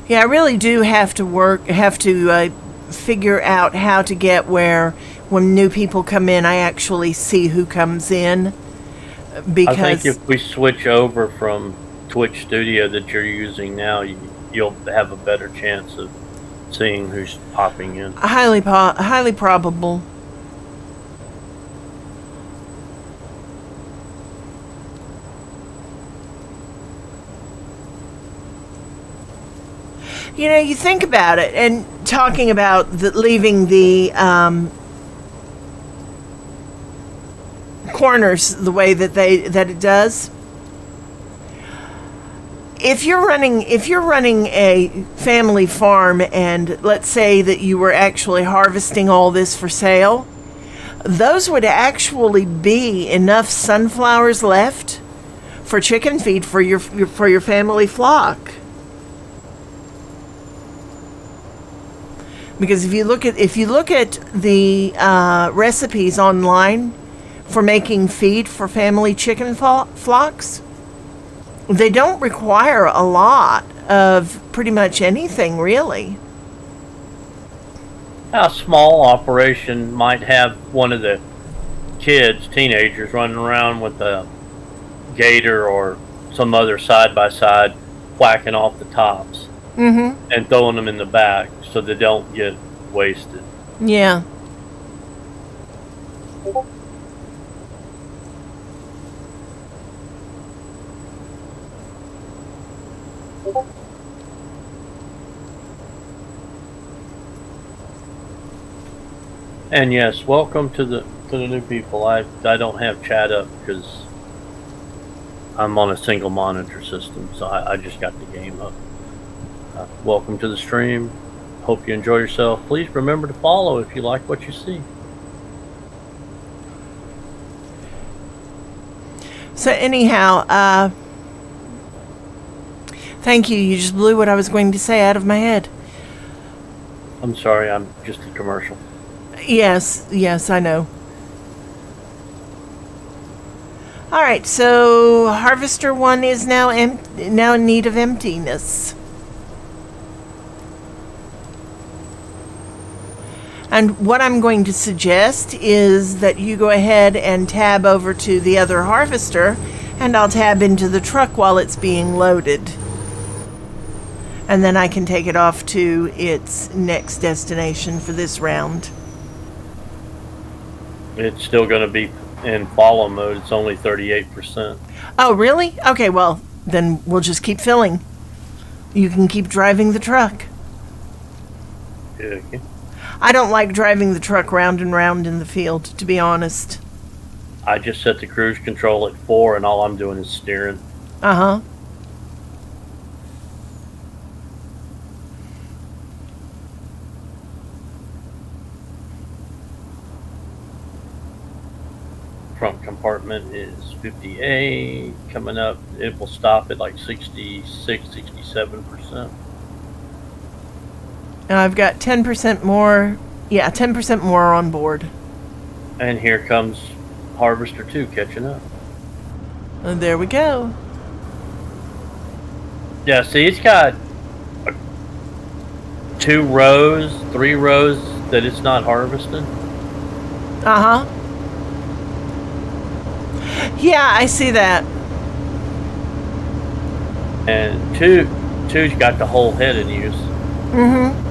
Yeah, I really do have to figure out how to get where when new people come in, I actually see who comes in. Because I think if we switch over from Twitch Studio that you're using now, you'll have a better chance of seeing who's popping in. highly probable. You know, you think about it, and talking about leaving the corners the way that it does. If you're running a family farm, and let's say that you were actually harvesting all this for sale, those would actually be enough sunflowers left for chicken feed for your family flock. Because if you look at the recipes online for making feed for family chicken flocks, they don't require a lot of pretty much anything, really. A small operation might have one of the teenagers running around with a gator or some other side-by-side whacking off the tops and throwing them in the back so they don't get wasted. Yeah. And yes, welcome to the To the new people, I don't have chat up because I'm on a single monitor system, so I just got the game up. Welcome to the stream. Hope you enjoy yourself. Please remember to follow if you like what you see. So anyhow, thank you. You just blew what I was going to say out of my head. I'm sorry, I'm just a commercial. Yes, I know. All right, so Harvester 1 is now in need of emptiness. And what I'm going to suggest is that you go ahead and tab over to the other harvester, and I'll tab into the truck while it's being loaded. And then I can take it off to its next destination for this round. It's still going to be in follow mode. It's only 38%. Oh, really? Okay, well, then we'll just keep filling. You can keep driving the truck. Okay. I don't like driving the truck round and round in the field, to be honest. I just set the cruise control at 4, and all I'm doing is steering. Uh-huh. Front compartment is 58. Coming up, it will stop at like 66, 67%. Now I've got 10% more. Yeah, 10% more on board. And here comes Harvester 2 catching up. And there we go. Yeah, see, it's got 2 rows, 3 rows that it's not harvesting. Uh-huh. Yeah, I see that. And two's got the whole head in use. Mm-hmm.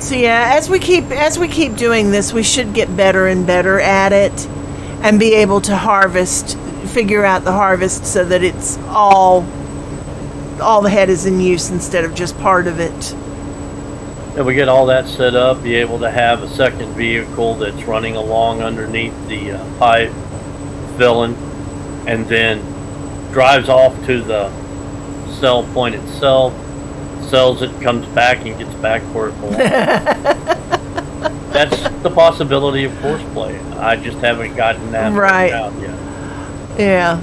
So yeah, as we keep doing this, we should get better and better at it and be able to figure out the harvest so that it's all the head is in use instead of just part of it. And we get all that set up, be able to have a second vehicle that's running along underneath the pipe, filling, and then drives off to the sell point itself, sells it, comes back, and gets back where it belongs. That's the possibility of force play. I just haven't gotten that right out yet. Yeah.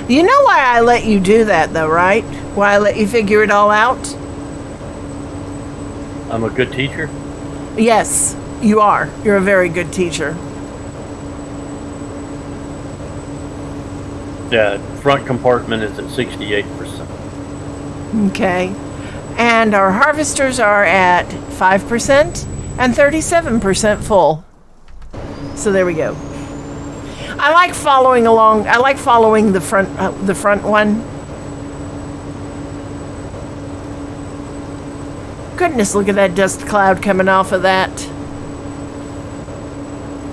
You know why I let you do that, though, right? Why I let you figure it all out? I'm a good teacher? Yes, you are. You're a very good teacher. Yeah, front compartment is at 68%. Okay. And our harvesters are at 5% and 37% full. So there we go. I like following along. I like following the front one. Goodness, look at that dust cloud coming off of that.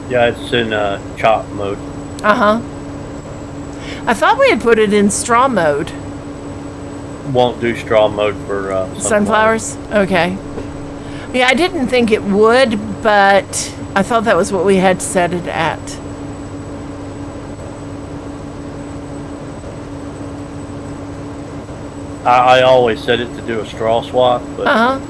Yeah, it's in chop mode. Uh-huh. I thought we had put it in straw mode. Won't do straw mode for sunflowers? Okay. Yeah, I didn't think it would, but I thought that was what we had set it at. I always set it to do a straw swap, but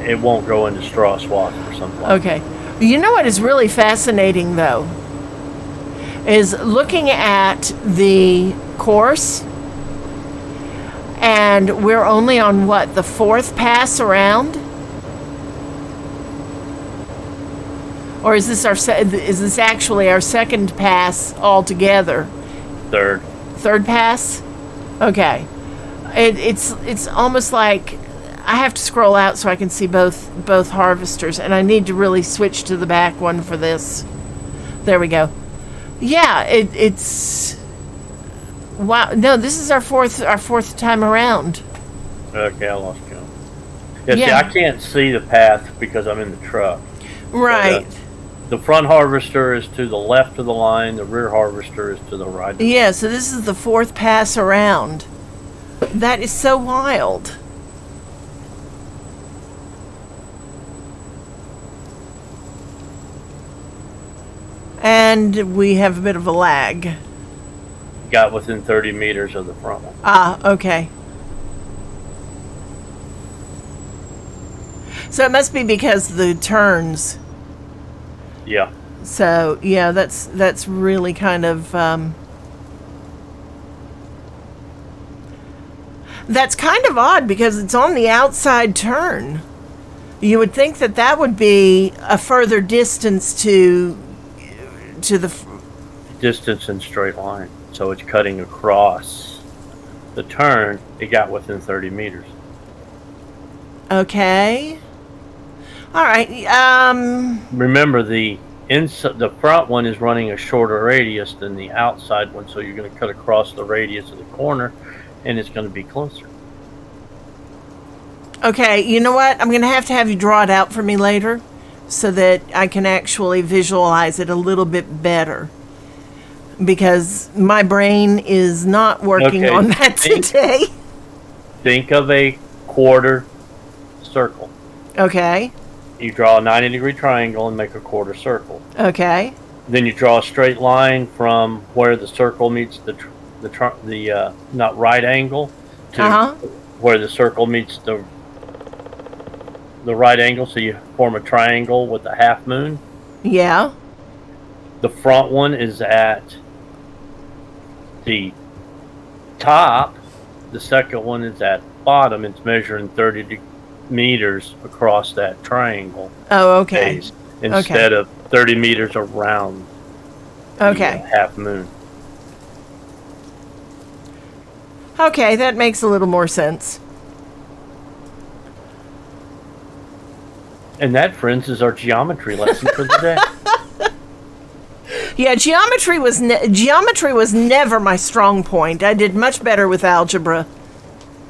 it won't go into straw swap for sunflowers. Okay. You know what is really fascinating, though, is looking at the course, and we're only on, what, the 4th pass around? Or is this actually our 2nd pass altogether? 3rd. 3rd pass? Okay. It's almost like I have to scroll out so I can see both harvesters, and I need to really switch to the back one for this. There we go. Yeah, it's wow. No, this is our fourth time around. Okay, I lost count. Yeah, see, I can't see the path because I'm in the truck. Right. The front harvester is to the left of the line. The rear harvester is to the right. Yeah, so this is the fourth pass around. That is so wild. And we have a bit of a lag. Got within 30 meters of the front one. Ah, okay. So it must be because the turns. Yeah. So yeah, that's really kind of that's kind of odd because it's on the outside turn. You would think that that would be a further distance to the. Distance in straight line. So it's cutting across the turn. It got within 30 meters. Okay. All right. Remember, the front one is running a shorter radius than the outside one, so you're going to cut across the radius of the corner, and it's going to be closer. Okay, you know what? I'm going to have you draw it out for me later so that I can actually visualize it a little bit better. Because my brain is not working on that today. Think of a quarter circle. Okay. You draw a 90-degree triangle and make a quarter circle. Okay. Then you draw a straight line from where the circle meets the not right angle to where the circle meets the right angle, so you form a triangle with a half moon. Yeah. The front one is at the top. The second one is at bottom. It's measuring 30 meters across that triangle. Oh, okay. Instead of 30 meters around the half moon. Okay, that makes a little more sense. And that, friends, is our geometry lesson for the day. Yeah, geometry was never my strong point. I did much better with algebra.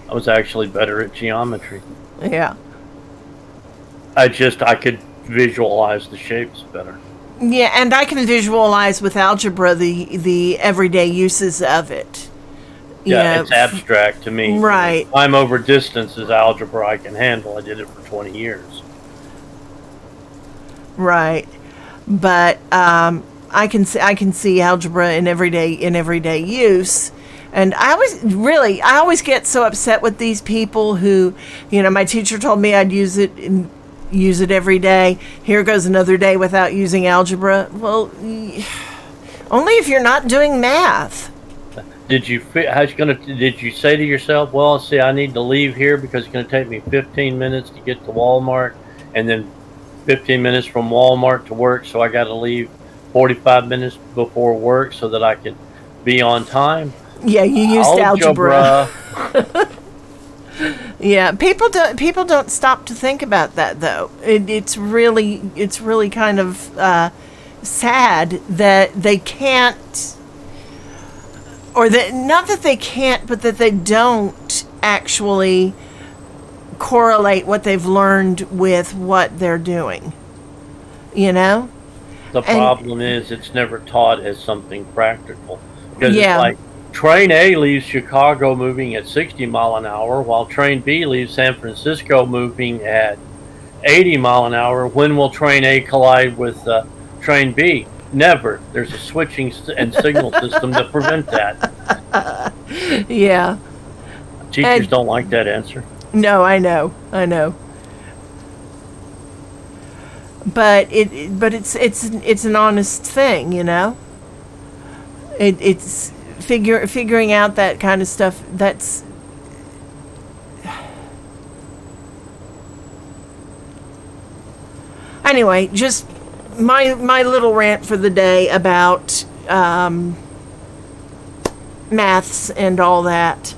I was actually better at geometry. Yeah. I could visualize the shapes better. Yeah, and I can visualize with algebra the everyday uses of it. Yeah, it's abstract to me. Right. Time over distance is algebra I can handle. I did it for 20 years. Right. But I can see algebra in everyday use. And I always get so upset with these people who, my teacher told me I'd use it every day. Here goes another day without using algebra. Well, only if you're not doing math. Did you say to yourself, well, see, I need to leave here because it's going to take me 15 minutes to get to Walmart, and then 15 minutes from Walmart to work, so I got to leave 45 minutes before work so that I can be on time? Yeah, you used algebra. Yeah, people don't stop to think about that though. It's really kind of sad that they can't, or that not that they can't, but that they don't actually correlate what they've learned with what they're doing. The problem is it's never taught as something practical. Because it's like Train A leaves Chicago moving at 60 mile an hour, while Train B leaves San Francisco moving at 80 mile an hour. When will Train A collide with Train B? Never. There's a switching and signal system to prevent that. Yeah. Teachers don't like that answer. No, I know. But it's an honest thing, It's figuring out that kind of stuff. That's anyway. Just my little rant for the day about maths and all that.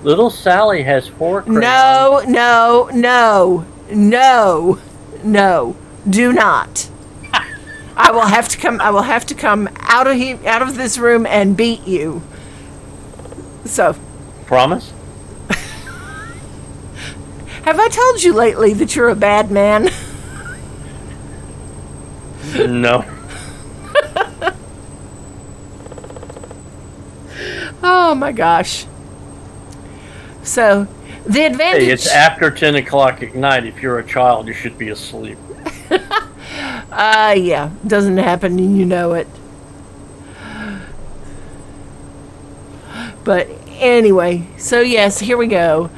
Little Sally has 4 crayons. No. Do not. I will have to come out of this room and beat you. So. Promise? Have I told you lately that you're a bad man? No. Oh my gosh. So, the advantage. Hey, it's after 10 o'clock at night. If you're a child, you should be asleep. Yeah, doesn't happen and you know it. But anyway, so yes, here we go.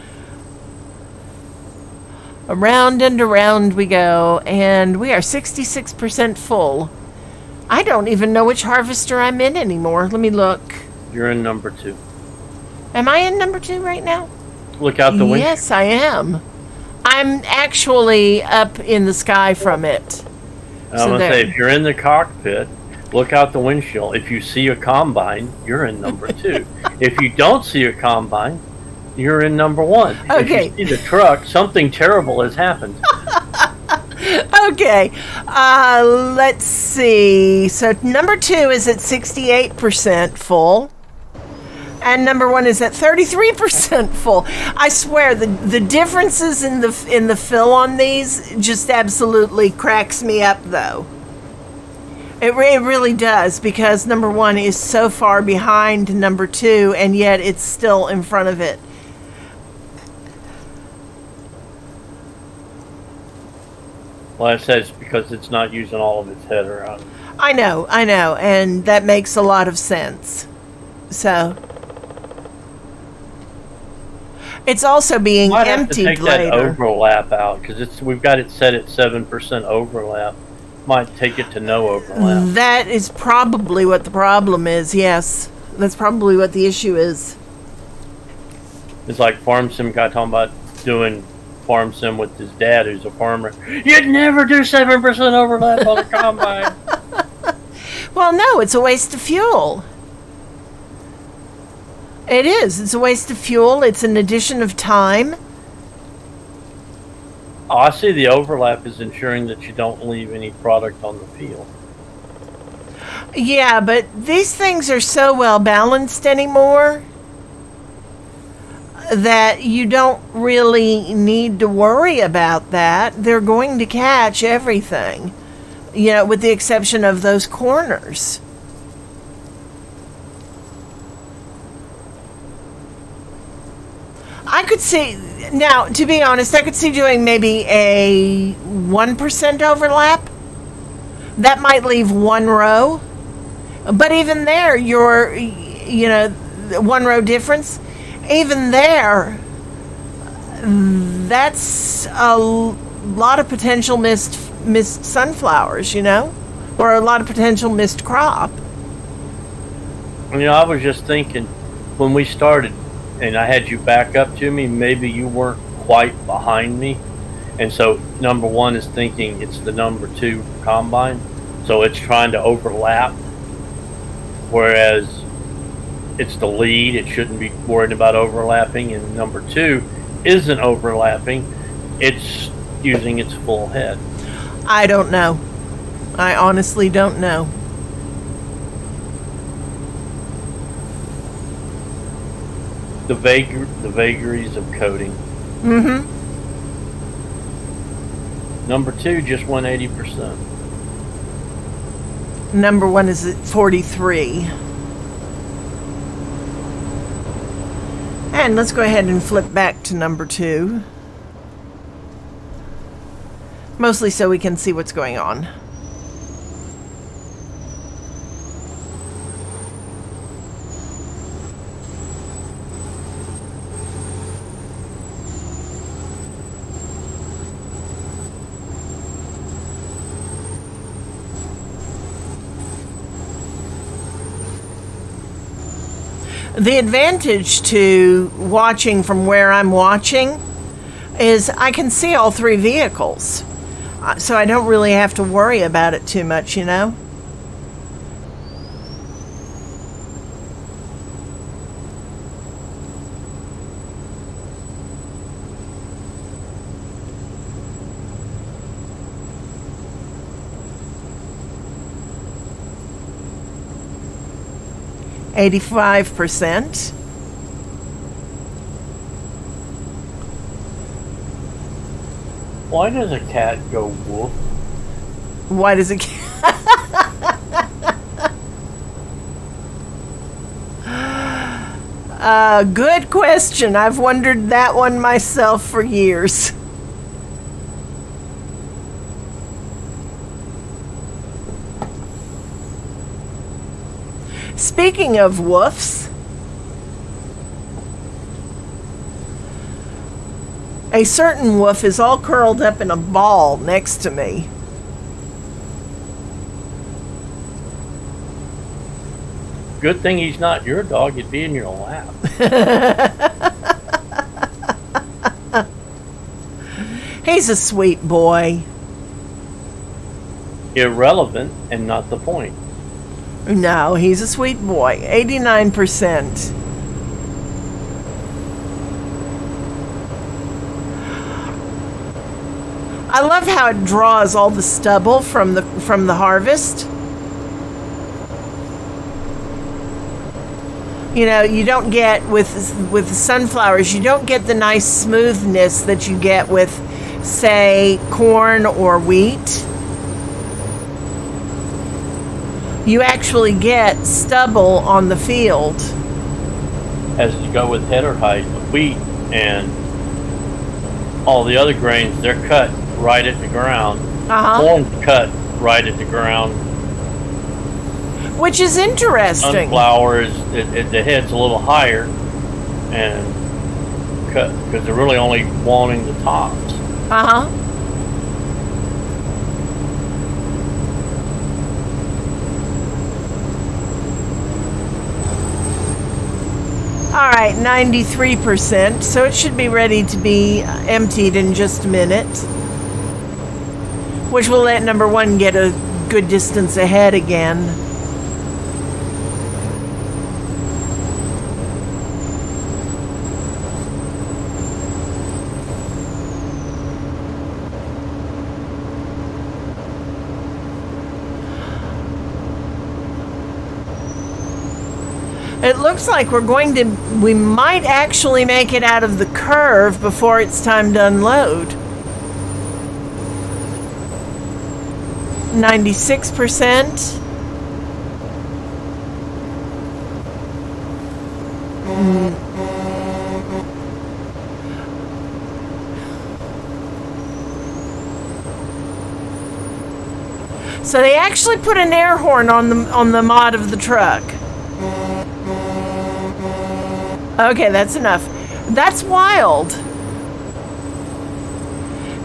Around and around we go, and we are 66% full. I don't even know which harvester I'm in anymore. Let me look. You're in number 2. Am I in number 2 right now? Look out the window. Yes, I am. I'm actually up in the sky from it. I'm going to say, if you're in the cockpit, look out the windshield. If you see a combine, you're in number 2. If you don't see a combine, you're in number 1. Okay. If you see the truck, something terrible has happened. Okay. Let's see. So number 2 is at 68% full. And number 1 is at 33% full. I swear the differences in the fill on these just absolutely cracks me up, though. It really does, because number 1 is so far behind number 2, and yet it's still in front of it. Well, I said it's because it's not using all of its head around. I know, and that makes a lot of sense. So it's also being Might have to emptied take that later. overlap out, because we've got it set at 7% overlap. Might take it to no overlap. That is probably what the problem is. Yes, that's probably what the issue is. It's like Farm Sim guy talking about doing Farm Sim with his dad, who's a farmer. You'd never do 7% overlap on a combine. Well, no, it's a waste of fuel. It is. It's a waste of fuel. It's an addition of time. Oh, I see the overlap is ensuring that you don't leave any product on the field. Yeah, but these things are so well balanced anymore that you don't really need to worry about that. They're going to catch everything, with the exception of those corners. I could see, now, to be honest, I could see doing maybe a 1% overlap. That might leave 1 row. But even there, your, 1 row difference, even there, that's a lot of potential missed sunflowers, or a lot of potential missed crop. I was just thinking, when we started, and I had you back up to me, maybe you weren't quite behind me. And so number 1 is thinking it's the number 2 combine. So it's trying to overlap. Whereas it's the lead, it shouldn't be worried about overlapping. And number 2 isn't overlapping. It's using its full head. I don't know. I honestly don't know. The vagaries of coding. Mm-hmm. Number 2 just won 80%. Number 1 is at 43. And let's go ahead and flip back to number 2. Mostly so we can see what's going on. The advantage to watching from where I'm watching is I can see all 3 vehicles. So I don't really have to worry about it too much, 85%. Why does a cat go woof? Why does it? Good question. I've wondered that one myself for years. Speaking of woofs, a certain woof is all curled up in a ball next to me. Good thing he's not your dog. He'd be in your lap. He's a sweet boy. Irrelevant and not the point. No, he's a sweet boy. 89%. I love how it draws all the stubble from the harvest. You know, you don't get with sunflowers, you don't get the nice smoothness that you get with, say, corn or wheat. You actually get stubble on the field. As you go with header height, wheat and all the other grains, they're cut right at the ground. Corn's cut right at the ground. Which is interesting. Sunflowers, the head's a little higher and cut because they're really only wanting the tops. All right, 93%. So it should be ready to be emptied in just a minute, which will let number one get a good distance ahead again. It looks like we might actually make it out of the curve before it's time to unload. 96%. So they actually put an air horn on the mod of the truck. Okay, that's enough. That's wild.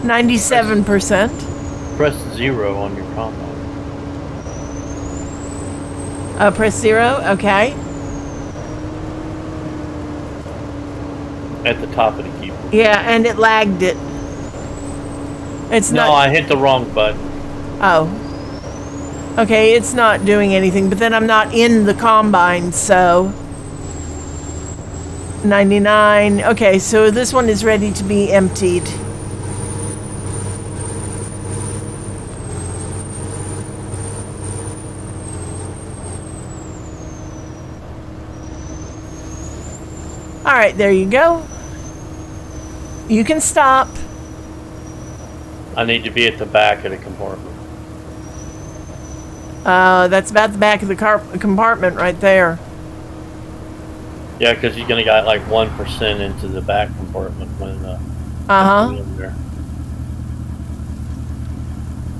97%. Press 0 on your combine. Press 0. Okay. At the top of the keyboard. Yeah, and it lagged it. It's not. No, I hit the wrong button. Oh. Okay, it's not doing anything, but then I'm not in the combine, so 99. Okay, so this one is ready to be emptied. All right, there you go. You can stop. I need to be at the back of the compartment. That's about the back of the compartment right there. Yeah, because you're going to get like 1% into the back compartment when in there.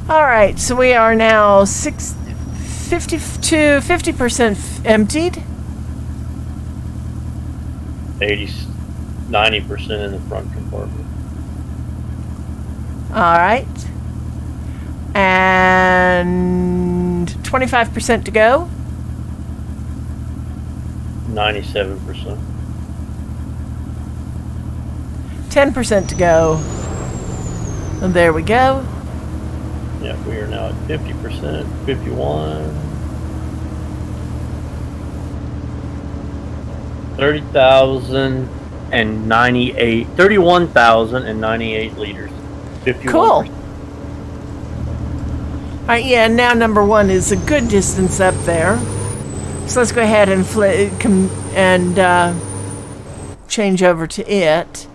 All right, so we are now 50% emptied. 90% in the front compartment. All right. And 25% to go. 97%. 10% to go. And there we go. Yeah, we are now at 50%, 51. 31,098 liters. 51%. Cool. All right, yeah, now number one is a good distance up there. So let's go ahead and change over to it.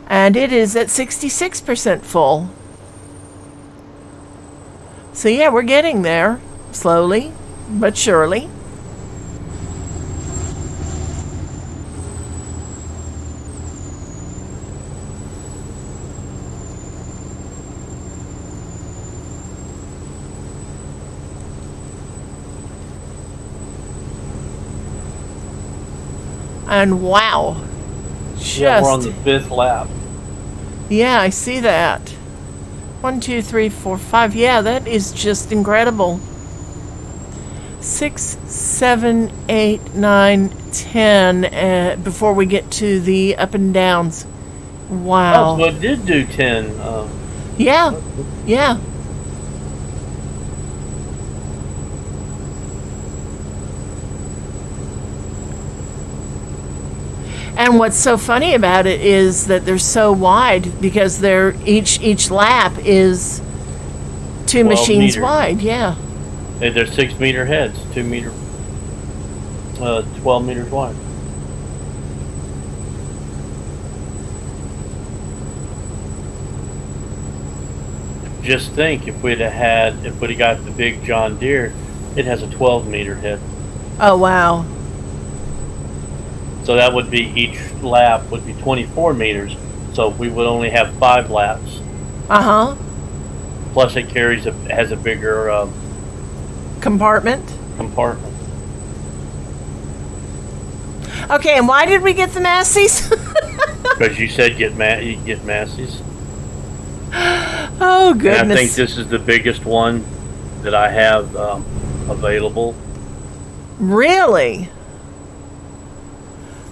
And it is at 66% full. So yeah, we're getting there. Slowly, but surely. And wow. Yeah, we're on Just, the 5th lap. yeah, I see that. 1, 2, 3, 4, 5. Yeah, that is just incredible. 6, 7, 8, 9, 10 before we get to the up and downs. Oh, Wow. so it did do 10. Yeah, yeah. And what's so funny about it is that they're so wide because they're each lap is 2 12 machines meters. wide. Yeah. They're 6-meter heads, 12 meters wide. Just think, if we'd have got the big John Deere, it has a 12-meter head. Oh wow. So that would be, each lap would be 24 meters. So we would only have 5 laps. Uh huh. Plus, it has a bigger Compartment. compartment. Okay, and why did we get the Massies? Because you said you get Massey's. Oh And goodness. I think this is the biggest one that I have available. Really?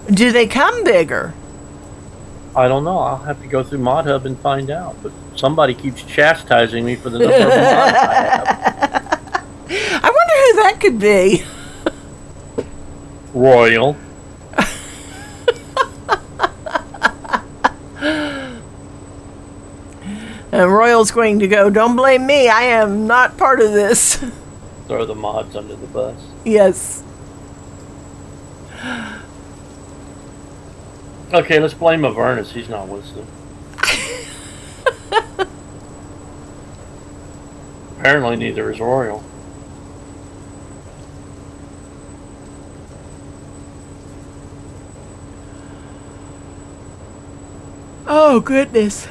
Do they come bigger? I don't know. I'll have to go through Mod Hub and find out. But somebody keeps chastising me for the number of mods I have. I wonder who that could be. Royal. And Royal's going to go, don't blame me, I am not part of this. Throw the mods under the bus. Yes. Okay, let's blame Avernus. He's not listening. Apparently, neither is Royal. Oh, goodness.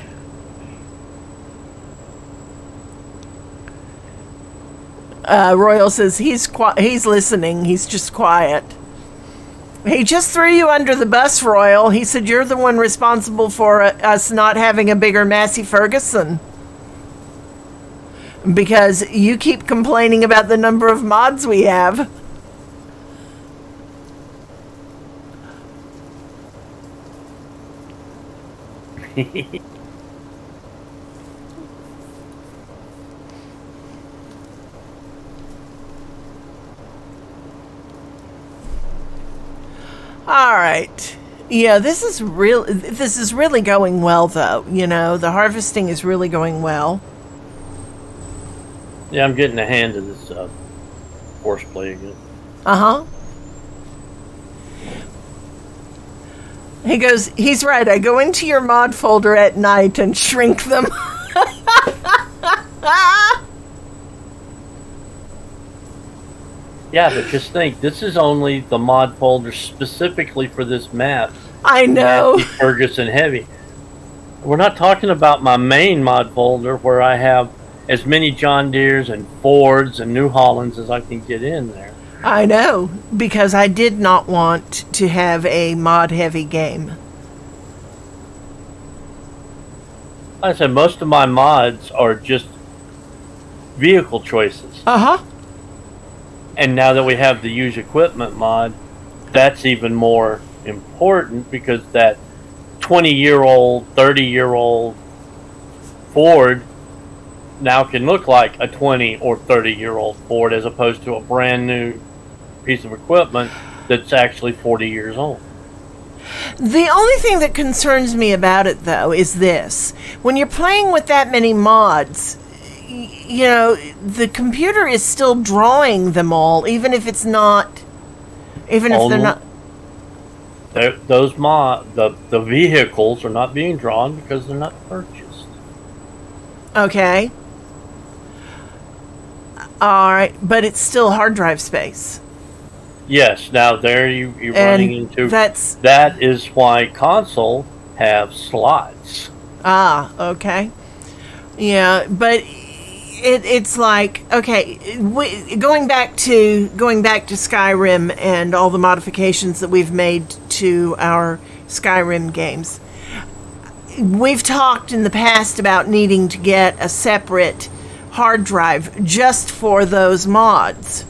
Royal says he's listening. He's just quiet. He just threw you under the bus, Royal. He said you're the one responsible for us not having a bigger Massey Ferguson. Because you keep complaining about the number of mods we have. All right. Yeah, this is really going well though. You know, the harvesting is really going well. Yeah, I'm getting a hand of this horseplay again. Uh-huh. He goes, he's right. I go into your mod folder at night and shrink them. Yeah, but just think, this is only the mod folder specifically for this map. I know. Massey Ferguson Heavy. We're not talking about my main mod folder where I have as many John Deeres and Fords and New Hollands as I can get in there. I know, because I did not want to have a mod heavy game. Like I said, most of my mods are just vehicle choices. Uh-huh. And now that we have the use equipment mod, that's even more important because that 20-year-old, 30-year-old Ford now can look like a 20 or 30-year-old Ford as opposed to a brand new piece of equipment that's actually 40 years old. The only thing that concerns me about it, though, is this. When you're playing with that many mods, you know, the computer is still drawing them all, even if it's not... Even if they're not... The vehicles are not being drawn because they're not purchased. Okay. All right, but it's still hard drive space. Yes, now there you're running into... That is why console have slots. Ah, okay. Yeah, but it's like, okay, going back to Skyrim and all the modifications that we've made to our Skyrim games. We've talked in the past about needing to get a separate hard drive just for those mods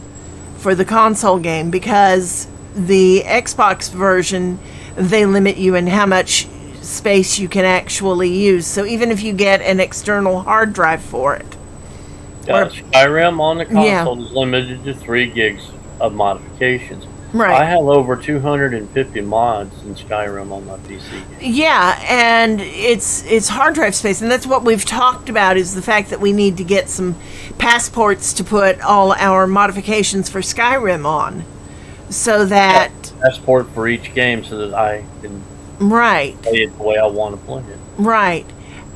for the console game, because the Xbox version, they limit you in how much space you can actually use. So even if you get an external hard drive for it. Skyrim on the console is limited to 3 gigs of modifications. Right. I have over 250 mods in Skyrim on my PC. Yeah, and it's hard drive space, and that's what we've talked about, is the fact that we need to get some passports to put all our modifications for Skyrim on, so that passport for each game, so that I can play it the way I want to play it. Right,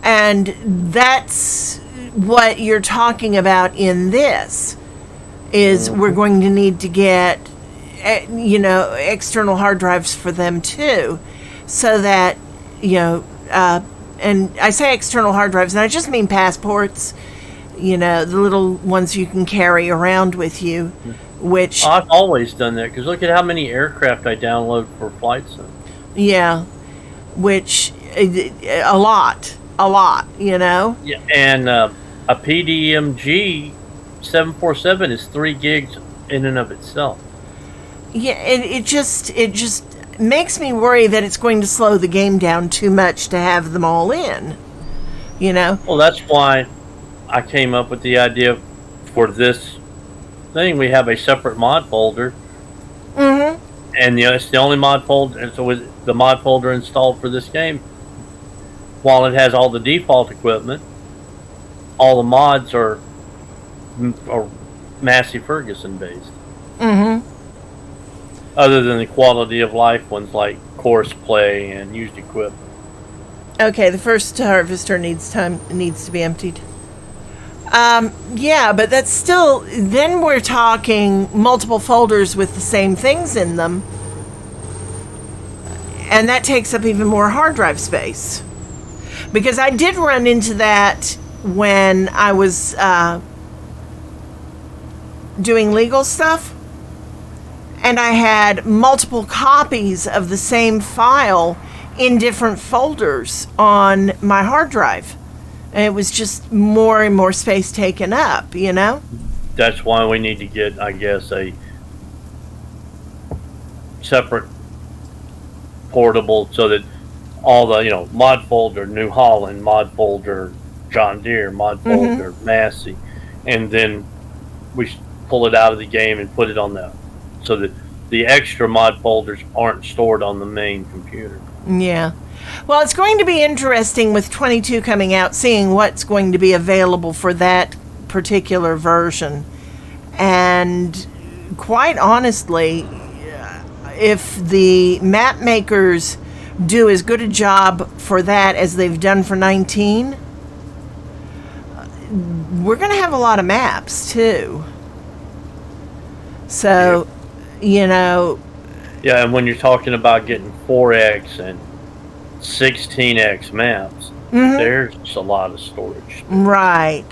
and that's what you're talking about in this. Is we're going to need to get external hard drives for them too, so that and I say external hard drives, and I just mean passports, the little ones you can carry around with you, which I've always done that, because look at how many aircraft I download for Flight Sim. Yeah, which a lot, Yeah, and a PDMG 747 is 3 gigs in and of itself. Yeah, it just makes me worry that it's going to slow the game down too much to have them all in. Well, that's why I came up with the idea for this thing. We have a separate mod folder. Mm-hmm. And it's the only mod folder, and so with the mod folder installed for this game, while it has all the default equipment, all the mods are Massey Ferguson based. Mm-hmm. Other than the quality of life ones like course play and used equipment. Okay, the first harvester needs to be emptied. Yeah, but that's still, then we're talking multiple folders with the same things in them, and that takes up even more hard drive space. Because I did run into that when I was doing legal stuff, and I had multiple copies of the same file in different folders on my hard drive. And it was just more and more space taken up, That's why we need to get, I guess, a separate portable, so that all the, mod folder, New Holland, mod folder, John Deere, mod folder, Massey, and then we pull it out of the game and put it on so that the extra mod folders aren't stored on the main computer. Yeah. Well, it's going to be interesting with 22 coming out, seeing what's going to be available for that particular version. And quite honestly, if the map makers do as good a job for that as they've done for 19, we're going to have a lot of maps too. So, Yeah, and when you're talking about getting 4X and 16X maps, there's a lot of storage. Right.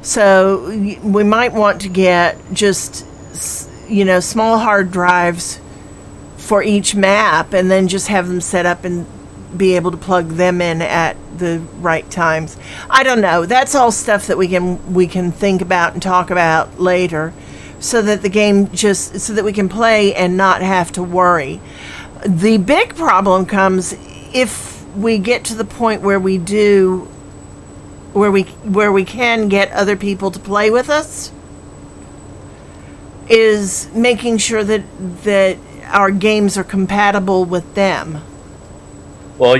So we might want to get just, small hard drives for each map, and then just have them set up and be able to plug them in at the right times. I don't know. That's all stuff that we can think about and talk about later, so that the game so that we can play and not have to worry. The big problem comes if we get to the point where we can get other people to play with us, is making sure that our games are compatible with them. Well,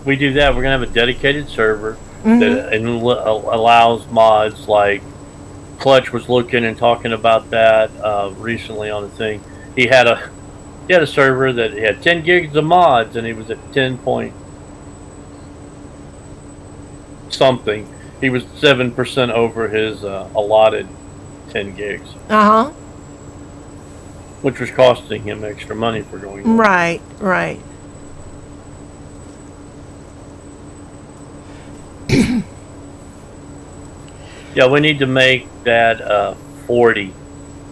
we do that. We're going to have a dedicated server that allows mods like Clutch was looking and talking about that recently on a thing. He had a server that had 10 gigs of mods, and he was at 10 point something. He was 7% over his allotted 10 gigs. Which was costing him extra money for going on. Right. Yeah, we need to make that 40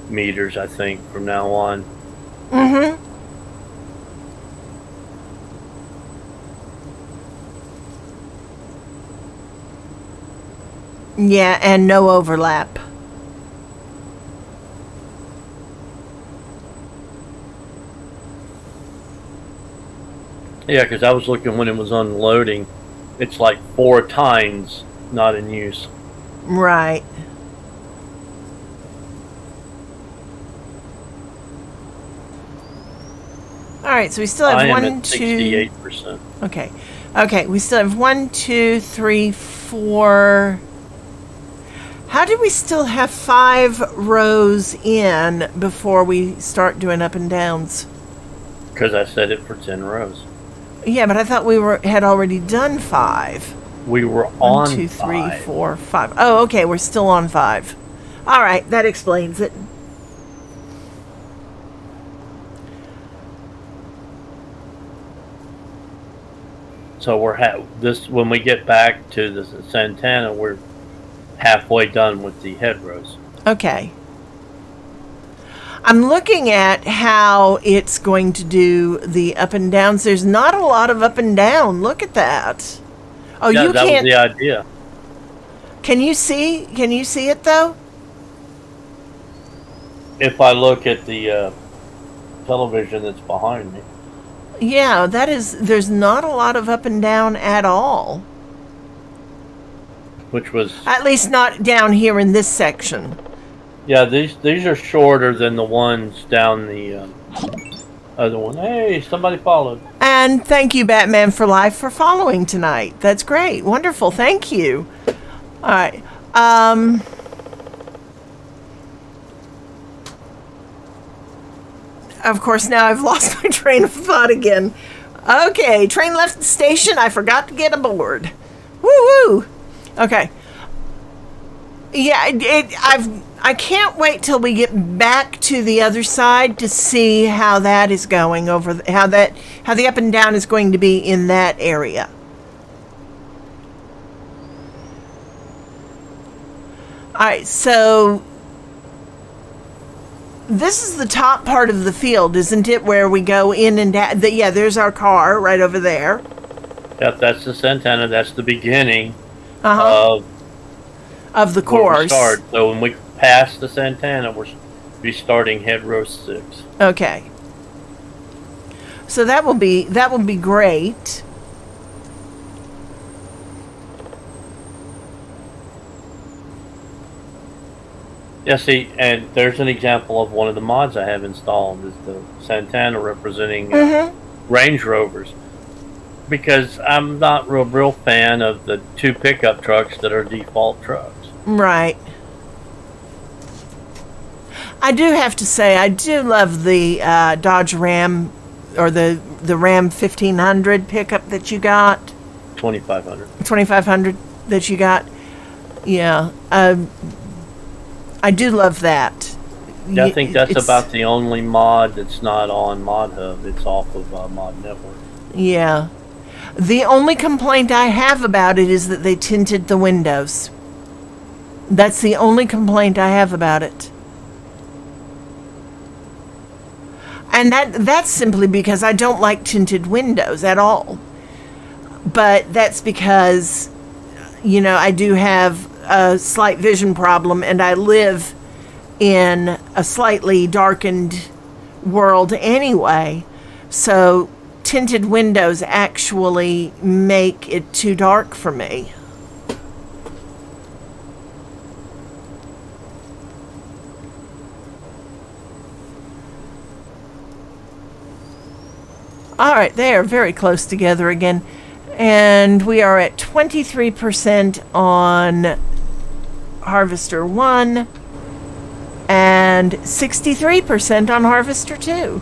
meters, I think, from now on. Mm-hmm. Yeah, and no overlap. Yeah, because I was looking when it was unloading. It's like 4 tines not in use. Right. All right, so we still have I am one, at two. 68%. Okay. Okay, we still have 1, 2, 3, 4. How do we still have 5 rows in before we start doing up and downs? Because I set it for 10 rows. Yeah, but I thought had already done 5. We were 1, on 2, 3, 5. 4, 5. Oh, okay, we're still on 5. All right, that explains it. So when we get back to the Santana, we're halfway done with the head rows. Okay. I'm looking at how it's going to do the up and downs. There's not a lot of up and down. Look at that. Oh, Yeah, you that can't. was the idea. Can you see? Can you see it though? If I look at the television that's behind me. Yeah, that is. There's not a lot of up and down at all. Which was, At least not down here in this section. yeah, these are shorter than the ones down the other one. Hey, somebody followed. And thank you, Batman for Life, for following tonight. That's great. Wonderful. Thank you. All right. Of course, now I've lost my train of thought again. Okay, train left the station. I forgot to get aboard. Woo woo. Okay. Yeah, I can't wait till we get back to the other side to see how that is going how the up and down is going to be in that area. All right, so this is the top part of the field, isn't it? Where we go in and out. Yeah, there's our car right over there. Yep, that's the Santana. That's the beginning Of the where we course. start. So when we pass the Santana, we'll be starting head row 6. Okay. So that will be great. Yeah, see, and there's an example of one of the mods I have installed is the Santana representing Range Rovers. Because I'm not real fan of the 2 pickup trucks that are default trucks. Right. I do have to say, I do love the Dodge Ram, or the Ram 1500 pickup that you got. 2500. 2500 that you got. Yeah. I do love that. Yeah, I think that's about the only mod that's not on Mod Hub. It's off of Mod Network. Yeah. The only complaint I have about it is that they tinted the windows. That's the only complaint I have about it. And that's simply because I don't like tinted windows at all. But that's because, I do have a slight vision problem, and I live in a slightly darkened world anyway. So tinted windows actually make it too dark for me. All right, they are very close together again. And we are at 23% on Harvester 1 and 63% on Harvester 2.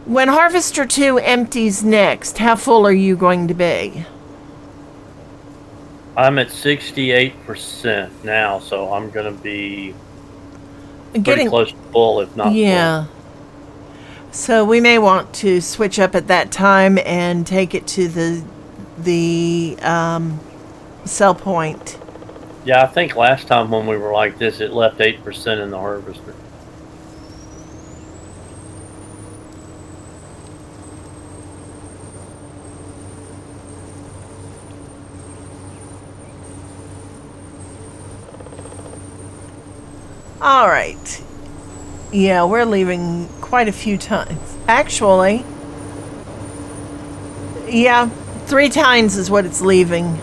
When Harvester 2 empties next, how full are you going to be? I'm at 68% now, so I'm going to be pretty close to full, if not full. So we may want to switch up at that time and take it to the sell point. Yeah, I think last time when we were like this, it left 8% in the harvester. All right. Yeah, we're leaving quite a few times. Actually, yeah, 3 times is what it's leaving.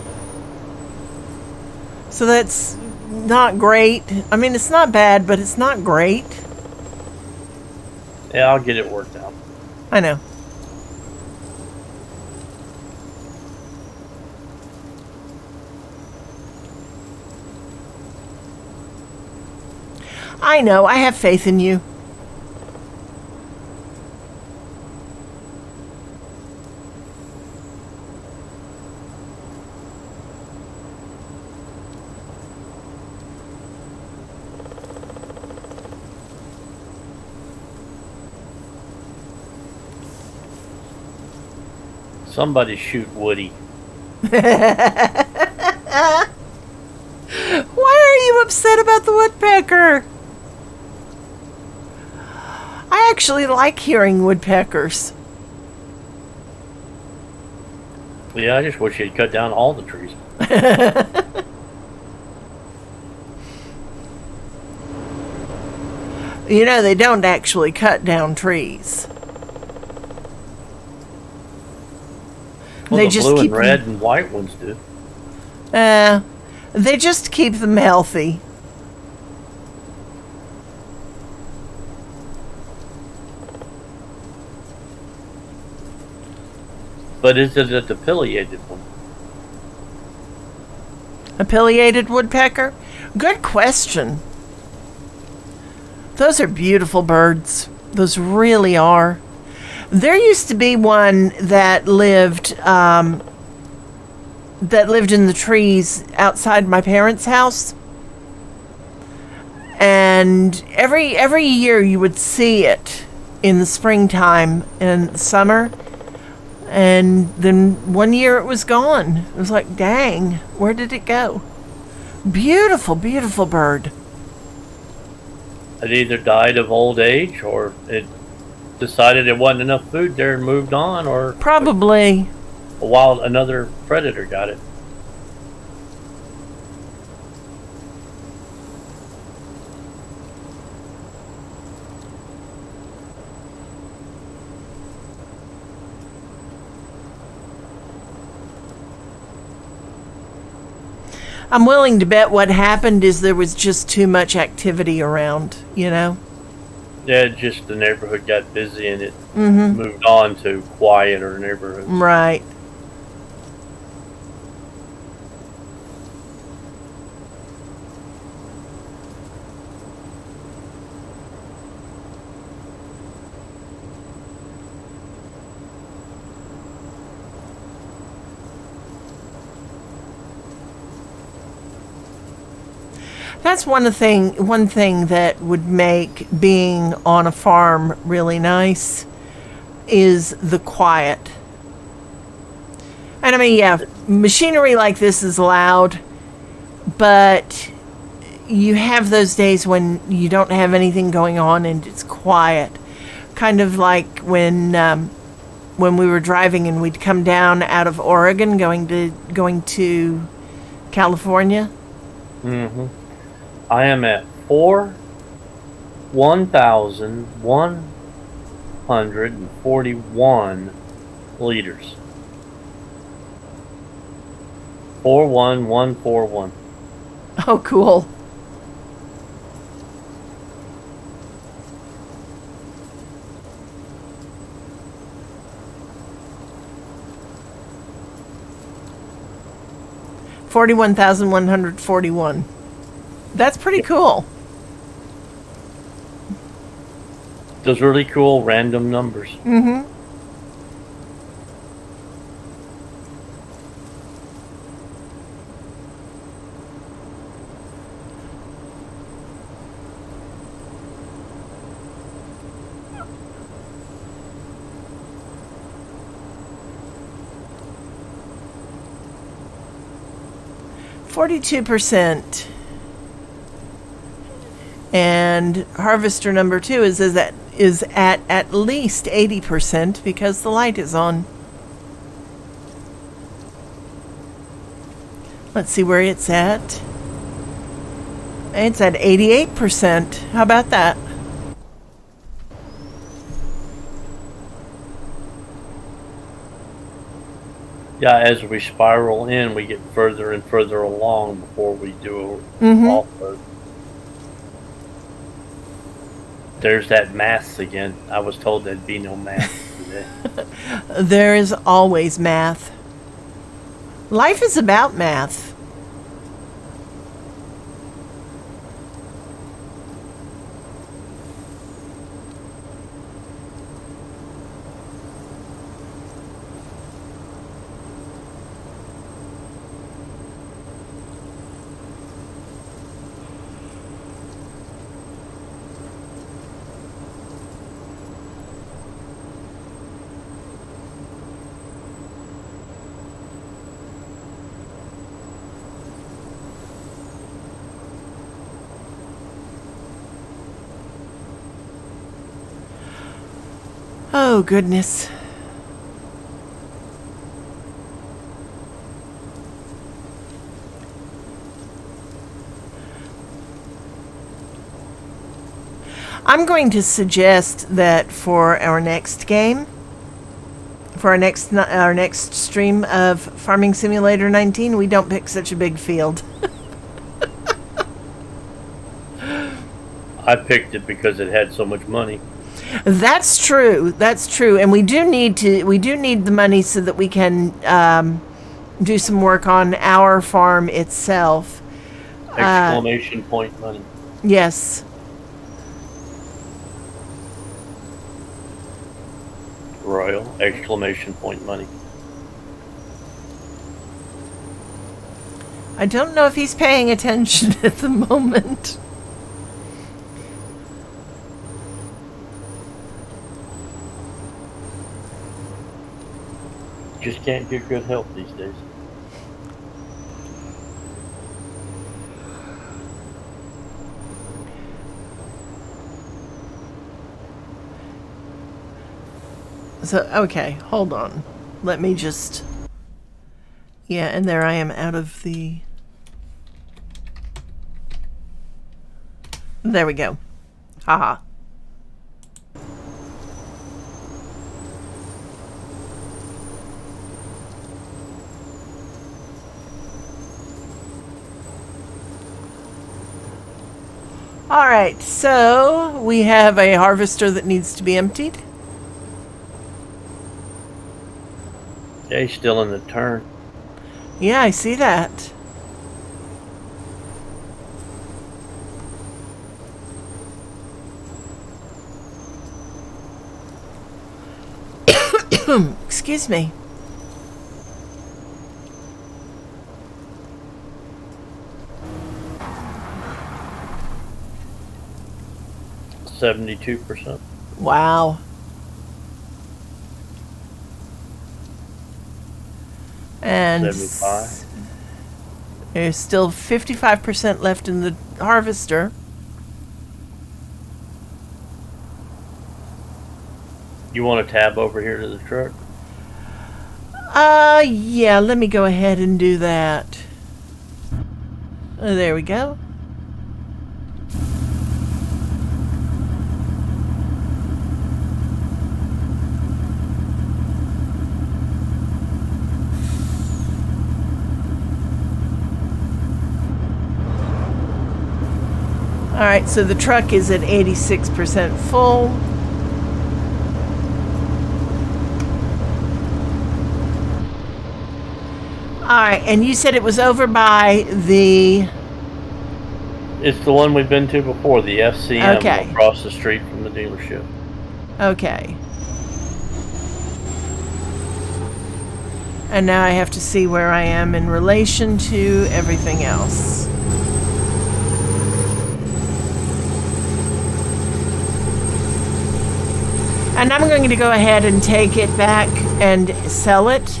So that's not great. I mean, it's not bad, but it's not great. Yeah, I'll get it worked out. I know. I know. I have faith in you. Somebody shoot Woody. Why are you upset about the woodpecker? I actually like hearing woodpeckers. Yeah, I just wish he'd cut down all the trees. You know, they don't actually cut down trees. Well, They the just blue keep and red and white ones do. They just keep them healthy. But is it a pileated one? A pileated woodpecker? Good question. Those are beautiful birds. Those really are. There used to be one that lived in the trees outside my parents' house. And every year you would see it in the springtime and summer. And then one year it was gone. It was like, dang, where did it go? Beautiful, beautiful bird. It either died of old age or it decided there wasn't enough food there and moved on, or Probably. another predator got it. I'm willing to bet what happened is there was just too much activity around, you know? Yeah, just the neighborhood got busy and it moved on to quieter neighborhoods. Right. That's one thing that would make being on a farm really nice is the quiet. And I mean, yeah, machinery like this is loud, but you have those days when you don't have anything going on and it's quiet. Kind of like when we were driving and we'd come down out of Oregon going to California. Mm-hmm. I am at 1,141 liters. 41141. Oh, cool. $41,141. That's pretty cool. Those really cool random numbers. Mm-hmm. 42%. And harvester number 2 is at least 80% because the light is on. Let's see where it's at. It's at 88%. How about that? Yeah, as we spiral in, we get further and further along before we do off-road. There's that math again. I was told there'd be no math today. There is always math. Life is about math. Oh, goodness. I'm going to suggest that for our next game, for our next stream of Farming Simulator 19, we don't pick such a big field. I picked it because it had so much money. That's true. That's true. And we do need the money so that we can do some work on our farm itself. Exclamation point money. Yes. Royal exclamation point money. I don't know if he's paying attention at the moment. Just can't get good help these days. So, okay, hold on. Let me just... Yeah, and there I am out of the... There we go. Haha. All right, so we have a harvester that needs to be emptied. Yeah, he's still in the turn. Yeah, I see that. Excuse me. %. Wow. And 75. There's still 55% left in the harvester. You want to tab over here to the truck? Yeah, let me go ahead and do that. There we go. All right, so the truck is at 86% full. All right, and you said it was over by the... It's the one we've been to before, the FCM, Okay. across the street from the dealership. Okay. And now I have to see where I am in relation to everything else. And I'm going to go ahead and take it back and sell it.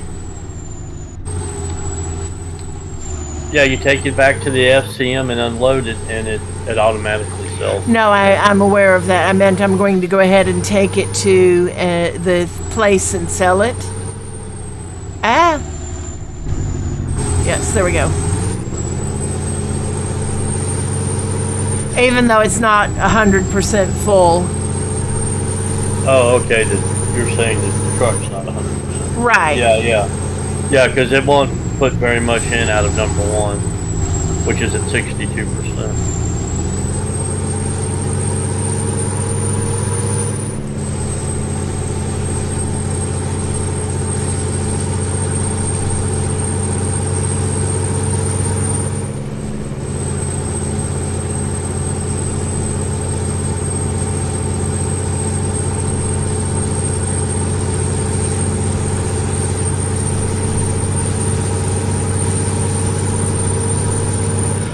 Yeah, you take it back to the FCM and unload it, and it automatically sells. No, I'm aware of that. I meant I'm going to go ahead and take it to the place and sell it. Ah. Yes, there we go. Even though it's not 100% full. Oh, okay. You're saying that the truck's not 100%. Right. Yeah, because it won't put very much in out of number one, which is at 62%.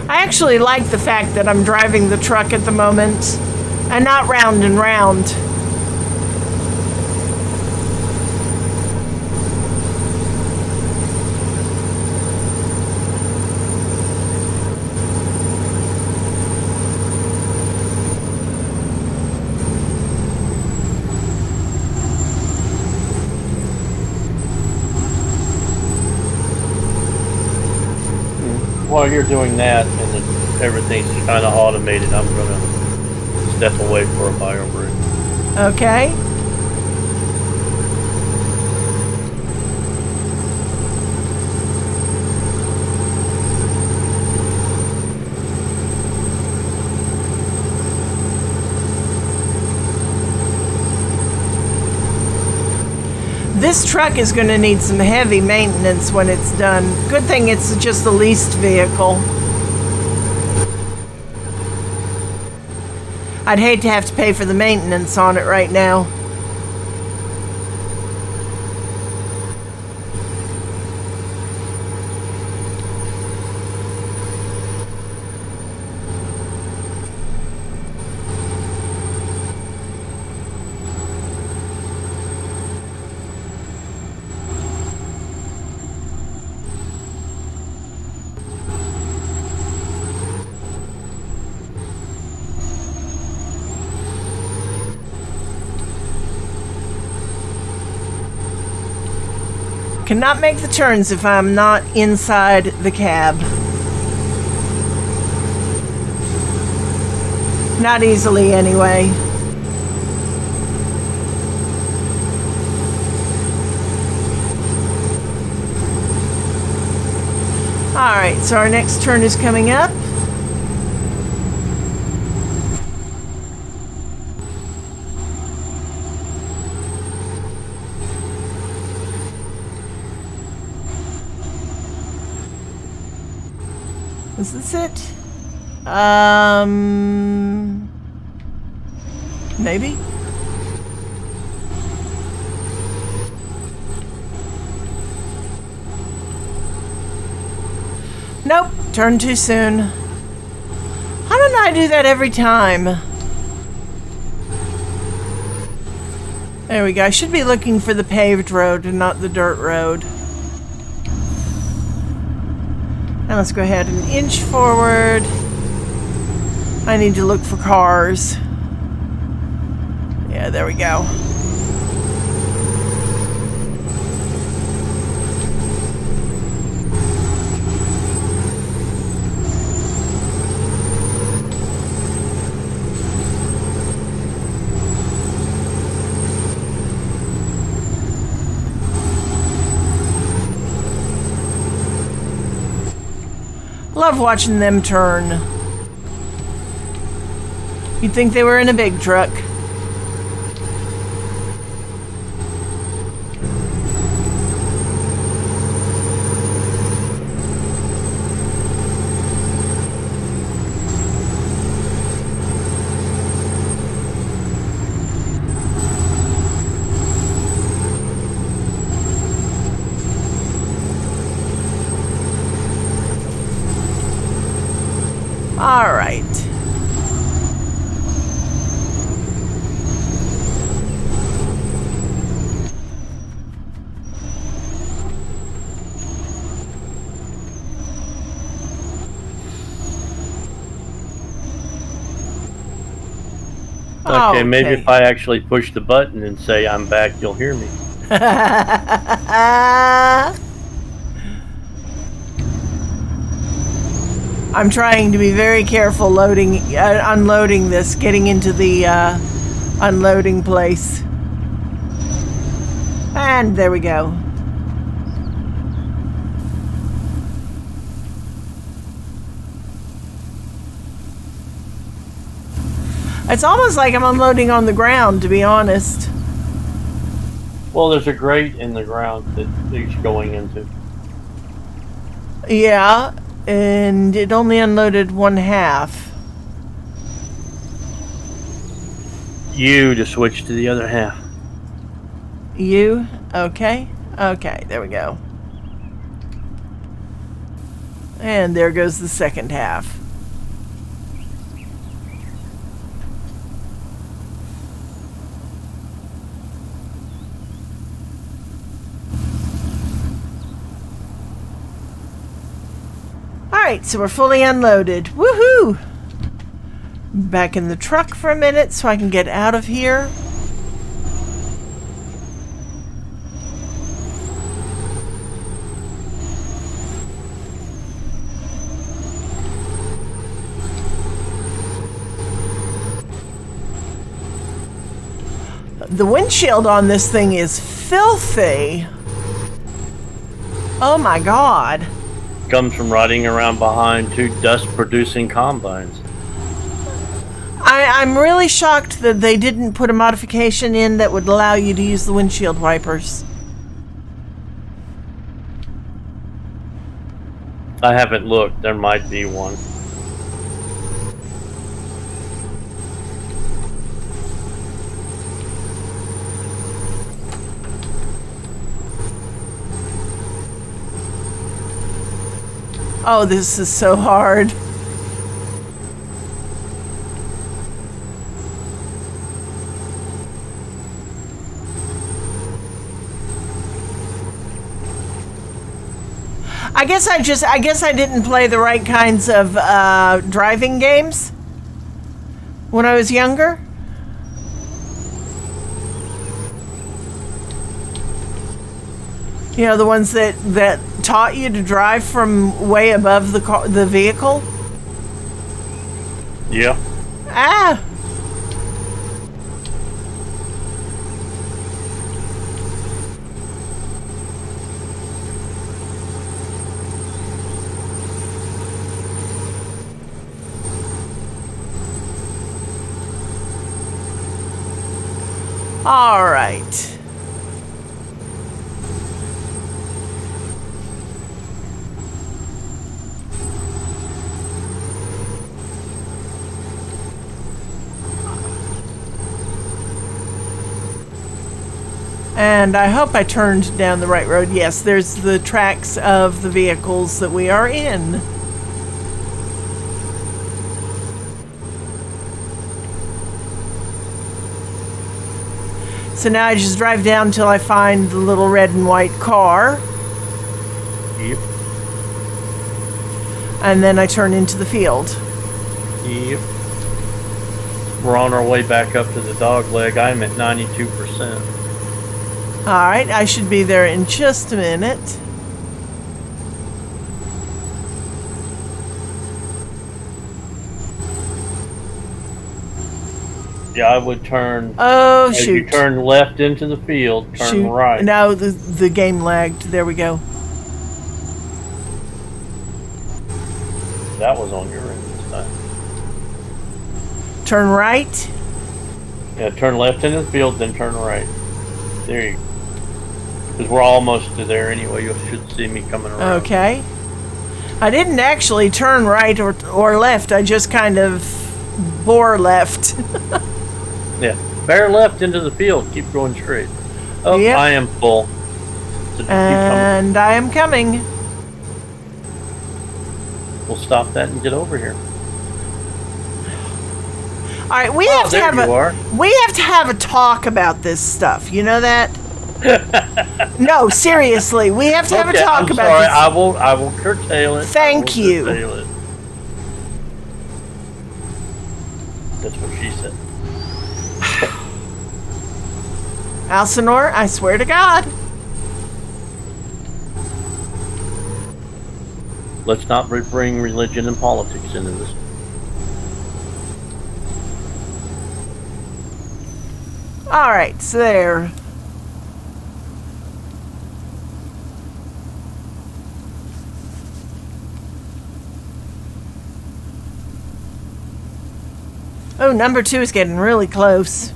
I actually like the fact that I'm driving the truck at the moment and not round and round. While you're doing that and everything's kind of automated, I'm going to step away for a bio break. Okay. This truck is going to need some heavy maintenance when it's done. Good thing it's just the leased vehicle. I'd hate to have to pay for the maintenance on it right now. Cannot make the turns if I'm not inside the cab. Not easily, anyway. Alright, so our next turn is coming up. Is this it? Maybe? Nope, turned too soon. How don't I do that every time? There we go. I should be looking for the paved road and not the dirt road. Now let's go ahead and inch forward. I need to look for cars. Yeah, there we go. Love watching them turn. You'd think they were in a big truck. All right. Okay, maybe if I actually push the button and say I'm back, you'll hear me. I'm trying to be very careful unloading this, getting into the unloading place. And there we go. It's almost like I'm unloading on the ground, to be honest. Well, there's a grate in the ground that he's going into. Yeah, and it only unloaded one half. You to switch to the other half. You? Okay. Okay, there we go. And there goes the second half. Alright, so we're fully unloaded. Woohoo! Back in the truck for a minute so I can get out of here. The windshield on this thing is filthy. Oh my god. Comes from riding around behind two dust-producing combines. I'm really shocked that they didn't put a modification in that would allow you to use the windshield wipers. I haven't looked. There might be one. Oh, this is so hard. I guess I didn't play the right kinds of driving games when I was younger. You know, the ones that taught you to drive from way above the vehicle. Yeah. Ah. All right. And I hope I turned down the right road. Yes, there's the tracks of the vehicles that we are in. So now I just drive down until I find the little red and white car. Yep. And then I turn into the field. Yep. We're on our way back up to the dog leg. I'm at 92%. Alright, I should be there in just a minute. Yeah, I would turn. Oh, as shoot. You turn left into the field, turn Shoot. right. No, the game lagged. There we go. That was on your end this time. Turn right. Yeah, turn left into the field, then turn right. There you go. Because we're almost to there anyway. You should see me coming around. Okay. I didn't actually turn right or left. I just kind of bore left. Yeah. Bear left into the field. Keep going straight. Oh, Yep. I am full. So keep coming. And I am coming. We'll stop that and get over here. All right, we have to there have you are. we have to have a talk about this stuff. You know that? No, seriously, we have to have a talk I'm about sorry. this. I will curtail it. Thank you. Curtail it. That's what she said. Alcinor, I swear to God. Let's not bring religion and politics into this. All right, so there. Oh, number 2 is getting really close.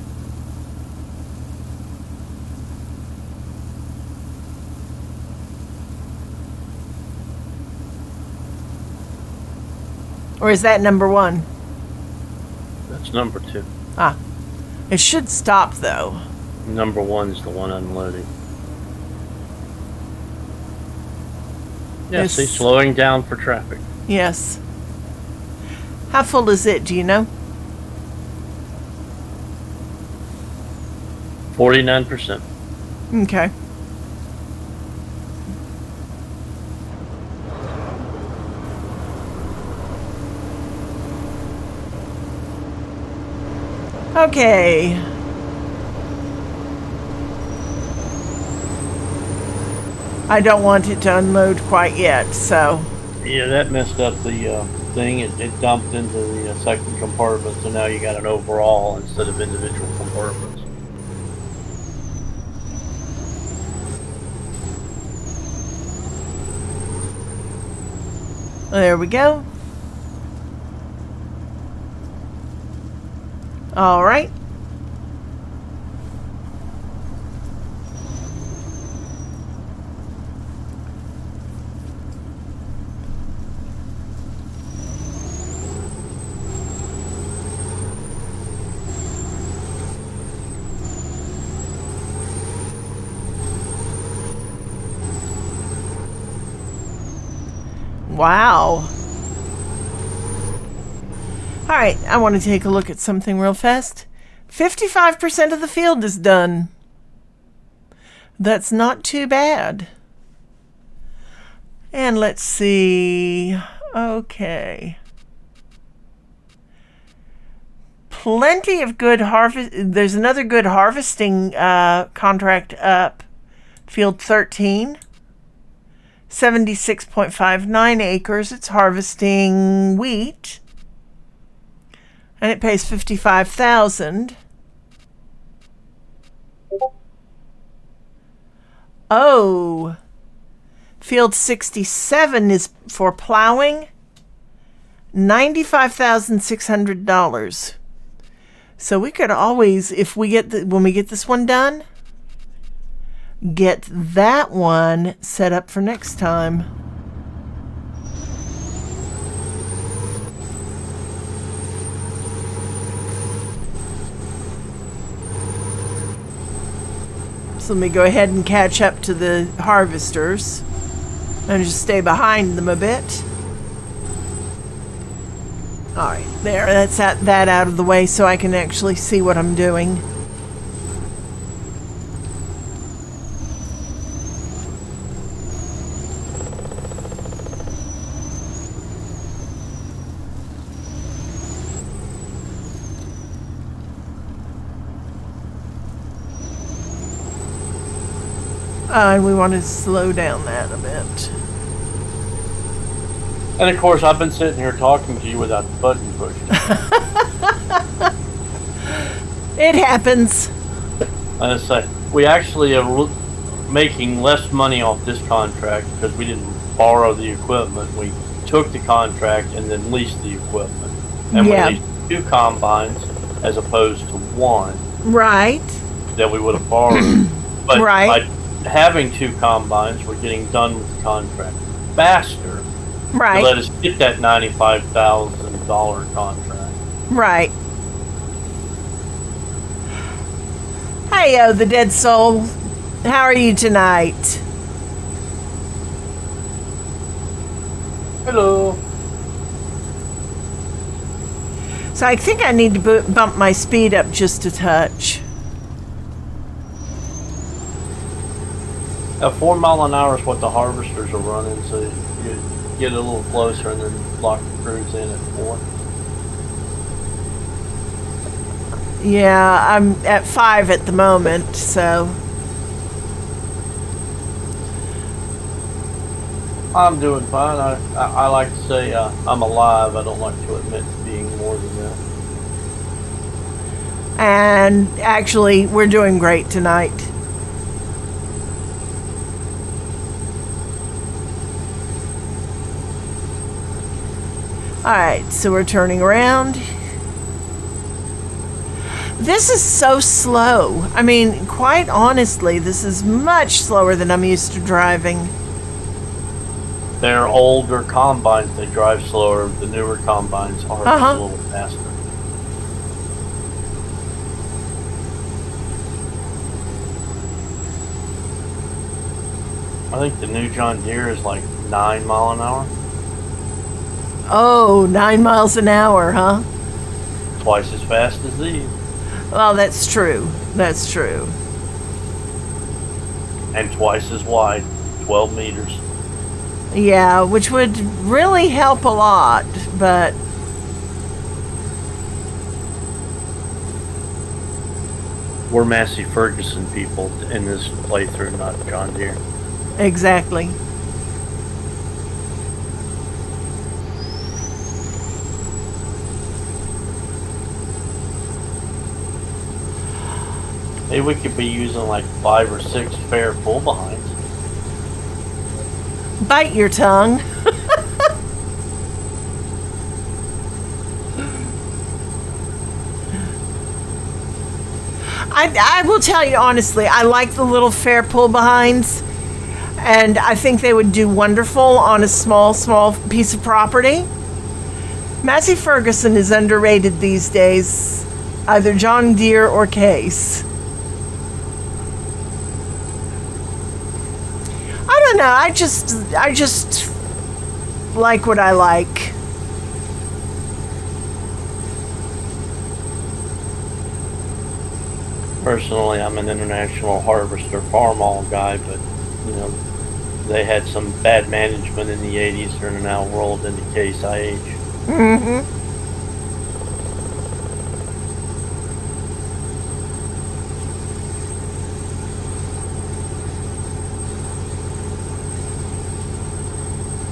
Or is that number 1? That's number 2. Ah. It should stop, though. Number 1's the one unloading. Yeah, Yes. see, slowing down for traffic. Yes. How full is it, do you know? 49%. Okay. Okay. I don't want it to unload quite yet, so. Yeah, that messed up the thing. It dumped into the second compartment, so now you got an overall instead of individual compartments. There we go. All right. Wow. All right, I want to take a look at something real fast. 55% of the field is done. That's not too bad. And let's see. Okay. Plenty of good harvest. There's another good harvesting contract up. Field 13. 76.59 acres. It's harvesting wheat. And it pays $55,000. Oh. Field 67 is for plowing. $95,600. So we could always, if we get when we get this one done, get that one set up for next time. So let me go ahead and catch up to the harvesters and just stay behind them a bit. All right, there, that's that out of the way so I can actually see what I'm doing. And we want to slow down that a bit. And of course, I've been sitting here talking to you without the button pushed. It happens. I say, we actually are making less money off this contract because we didn't borrow the equipment. We took the contract and then leased the equipment. And Yeah. we leased 2 combines as opposed to 1 Right. that we would have borrowed. But Right. by having 2 combines, we're getting done with the contract faster to Right. let us get that $95,000 contract. Right. Hey, the dead soul. How are you tonight? Hello. So I think I need to bump my speed up just a touch. At 4 mile an hour is what the harvesters are running, so you get a little closer and then lock the crews in at 4. Yeah, I'm at 5 at the moment, so. I'm doing fine. I like to say I'm alive. I don't like to admit to being more than that. And actually, we're doing great tonight. Alright, so we're turning around. This is so slow. I mean, quite honestly, this is much slower than I'm used to driving. They're older combines. They drive slower. The newer combines are a little faster. I think the new John Deere is like 9 mile an hour. Oh, 9 miles an hour, huh? Twice as fast as these. Well, that's true. That's true. And twice as wide, 12 meters. Yeah, which would really help a lot, but We're Massey Ferguson people in this playthrough, not John Deere. exactly. Maybe we could be using like 5 or 6 fair pull behinds. Bite your tongue. I will tell you honestly, I like the little fair pull behinds, and I think they would do wonderful on a small piece of property. Massey Ferguson is underrated these days, either John Deere or Case. I don't know. I just like what I like. Personally, I'm an International Harvester Farmall guy, but you know, they had some bad management in the 80s. They're now rolled into Case IH. Mm-hmm.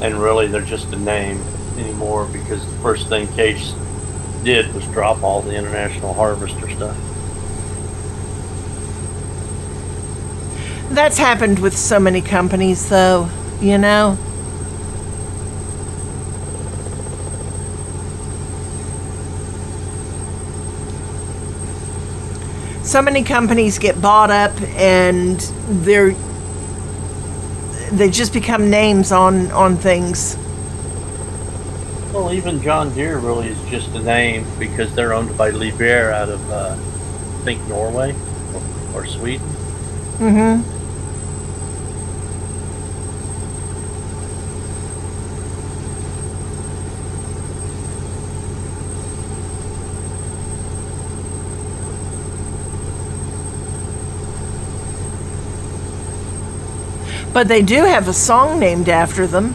And really, they're just a name anymore because the first thing Case did was drop all the International Harvester stuff. That's happened with so many companies, though, you know? So many companies get bought up and they just become names on things. Well, even John Deere really is just a name because they're owned by Liebherr out of, I think, Norway or Sweden. Mm-hmm. But they do have a song named after them.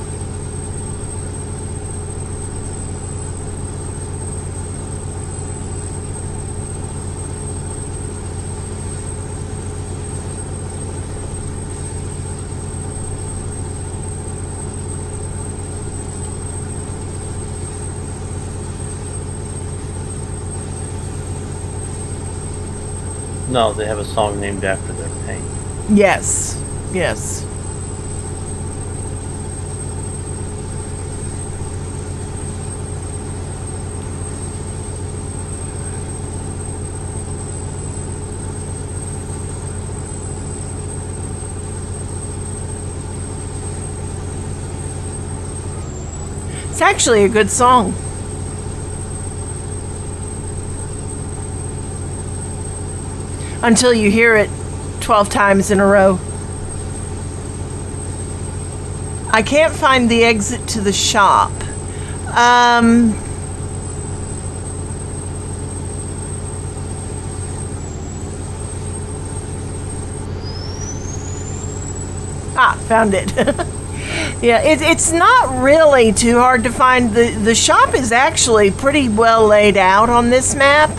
No, they have a song named after their paint. Yes. Yes. It's actually a good song. Until you hear it 12 times in a row. I can't find the exit to the shop. Found it. Yeah, it's not really too hard to find. The shop is actually pretty well laid out on this map.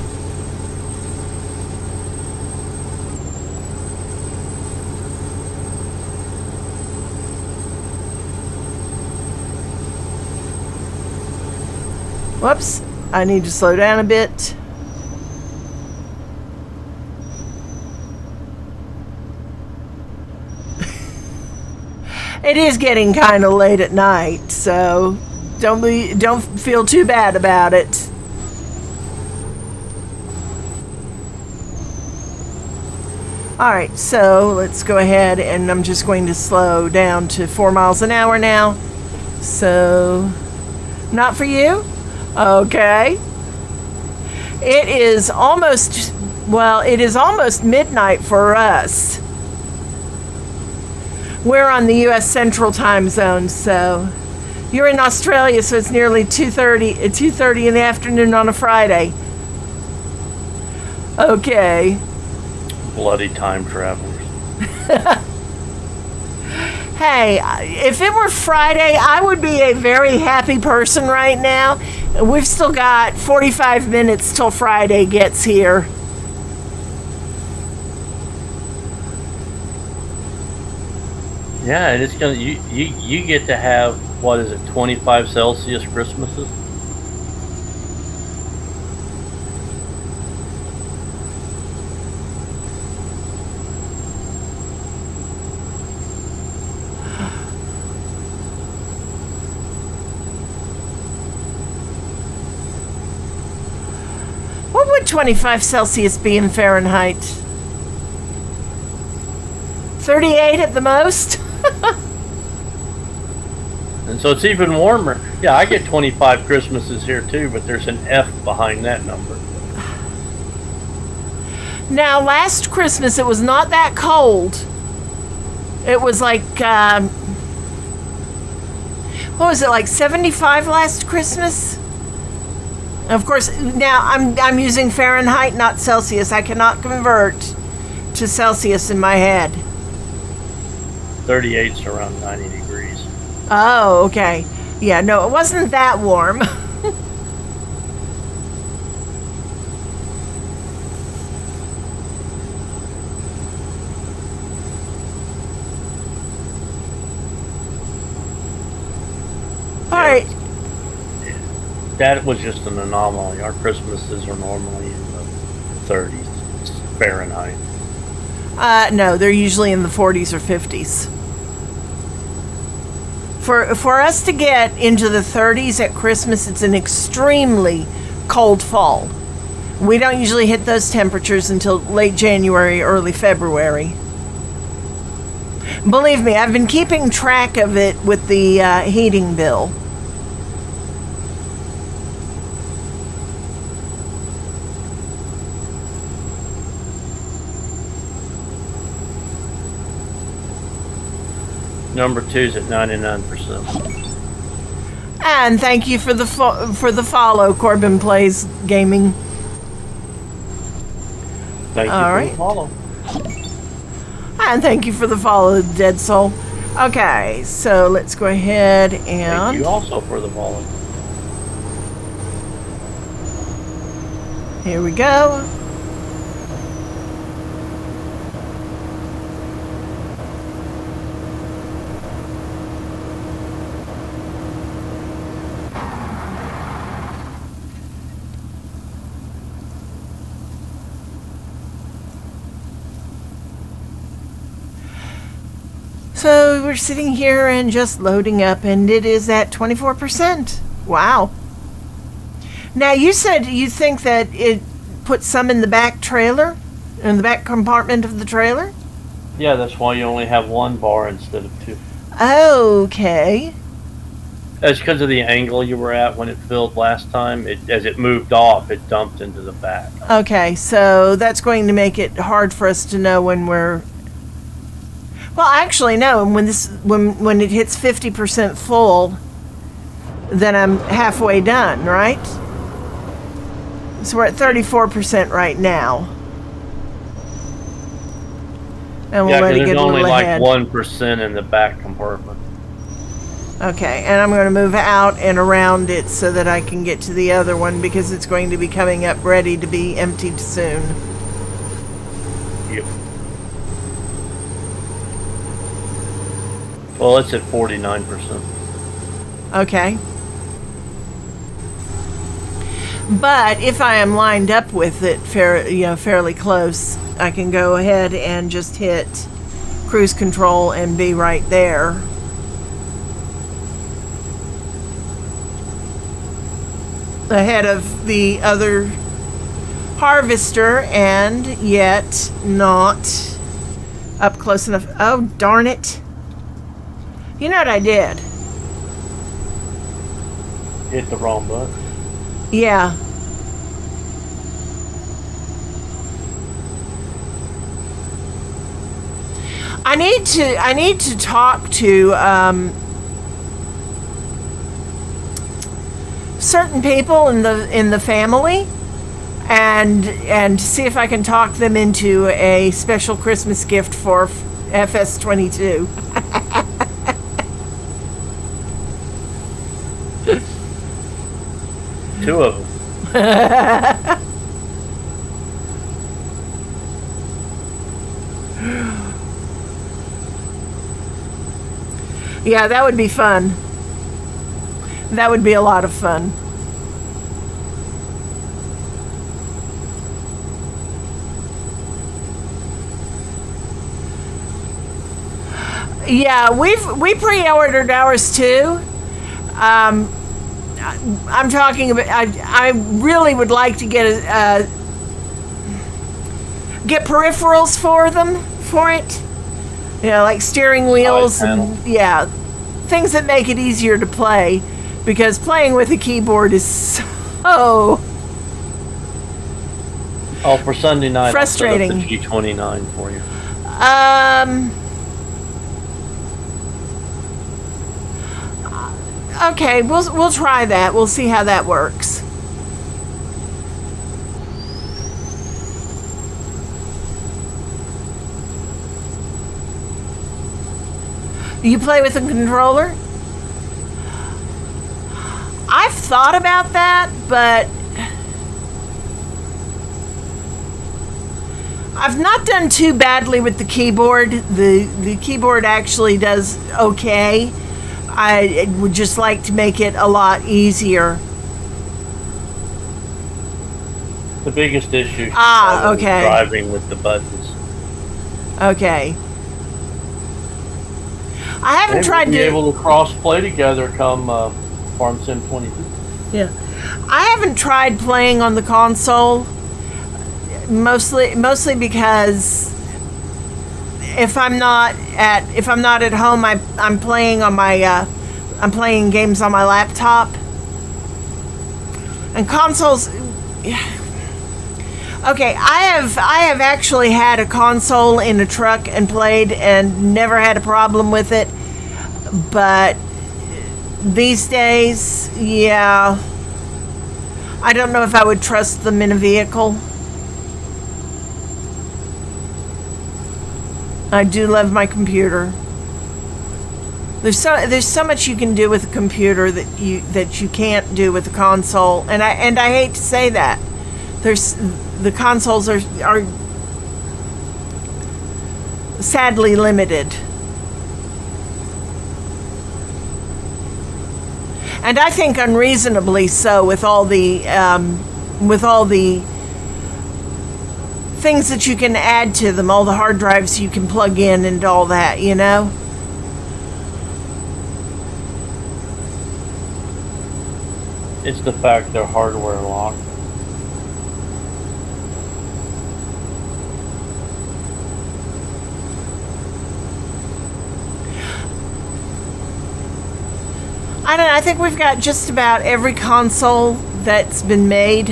Whoops. I need to slow down a bit. It is getting kind of late at night, so don't feel too bad about it. Alright, so let's go ahead, and I'm just going to slow down to 4 miles an hour now. So, not for you? Okay. It is almost midnight for us. We're on the U.S. Central Time Zone, so you're in Australia, so it's nearly 2:30 in the afternoon on a Friday. Okay. Bloody time travelers. Hey, if it were Friday, I would be a very happy person right now. We've still got 45 minutes till Friday gets here. Yeah, and it's gonna you get to have, what is it, 25 Celsius Christmases? What would 25 Celsius be in Fahrenheit? 38 at the most? And so it's even warmer. Yeah, I get 25 Christmases here too, but there's an F behind that number. Now, last Christmas, it was not that cold. It was like, what was it, like 75 last Christmas? Of course, now I'm using Fahrenheit, not Celsius. I cannot convert to Celsius in my head. 38's around 90 degrees. Oh, okay. Yeah, no, it wasn't that warm. All right. That was just an anomaly. Our Christmases are normally in the 30s Fahrenheit. No, they're usually in the 40s or 50s. For us to get into the 30s at Christmas, it's an extremely cold fall. We don't usually hit those temperatures until late January, early February. Believe me, I've been keeping track of it with the heating bill. Number 2's at 99%. And thank you for the follow, Corbin Plays Gaming. Thank you All for right. the follow. And thank you for the follow, Dead Soul. Okay, so let's go ahead Thank and... you also for the follow. Here we go. So we're sitting here and just loading up, and it is at 24%. Wow. Now, you said you think that it put some in the back trailer, in the back compartment of the trailer? Yeah, that's why you only have one bar instead of two. Okay. That's because of the angle you were at when it filled last time. As it moved off, it dumped into the back. Okay, so that's going to make it hard for us to know when we're... Well, actually, no. When it hits 50% full, then I'm halfway done, right? So we're at 34% right now. And we'll Yeah, let because it get there's a only little like ahead. 1% in the back compartment. Okay, and I'm going to move out and around it so that I can get to the other one because it's going to be coming up ready to be emptied soon. Yep. Well, it's at 49%. Okay. But if I am lined up with it fairly close, I can go ahead and just hit cruise control and be right there. Ahead of the other harvester, and yet not up close enough. Oh, darn it. You know what I did? Hit the wrong button. Yeah. I need to talk to certain people in the family and see if I can talk them into a special Christmas gift for FS22. Two of them. Yeah, that would be fun. That would be a lot of fun. Yeah, we pre-ordered ours too. I'm talking about. I really would like to get get peripherals for it. You know, like steering wheels and things that make it easier to play, because playing with a keyboard is so for Sunday night, frustrating. I'll set up the G29 for you. Okay, we'll try that. We'll see how that works. You play with a controller? I've thought about that, but I've not done too badly with the keyboard. The keyboard actually does okay. I would just like to make it a lot easier. The biggest issue is okay. driving with the buttons. Okay. I haven't tried to be able to cross play together come Farm Sim 22. Yeah, I haven't tried playing on the console. Mostly because if I'm not at home, I'm playing on my I'm playing games on my laptop. And consoles. Okay, I have actually had a console in a truck and played and never had a problem with it. But these days, yeah, I don't know if I would trust them in a vehicle. I do love my computer. There's so much you can do with a computer that you can't do with a console, and I hate to say that. The consoles are sadly limited. And I think unreasonably so, with all the things that you can add to them, all the hard drives you can plug in and all that, you know? It's the fact they're hardware locked. I don't know, I think we've got just about every console that's been made.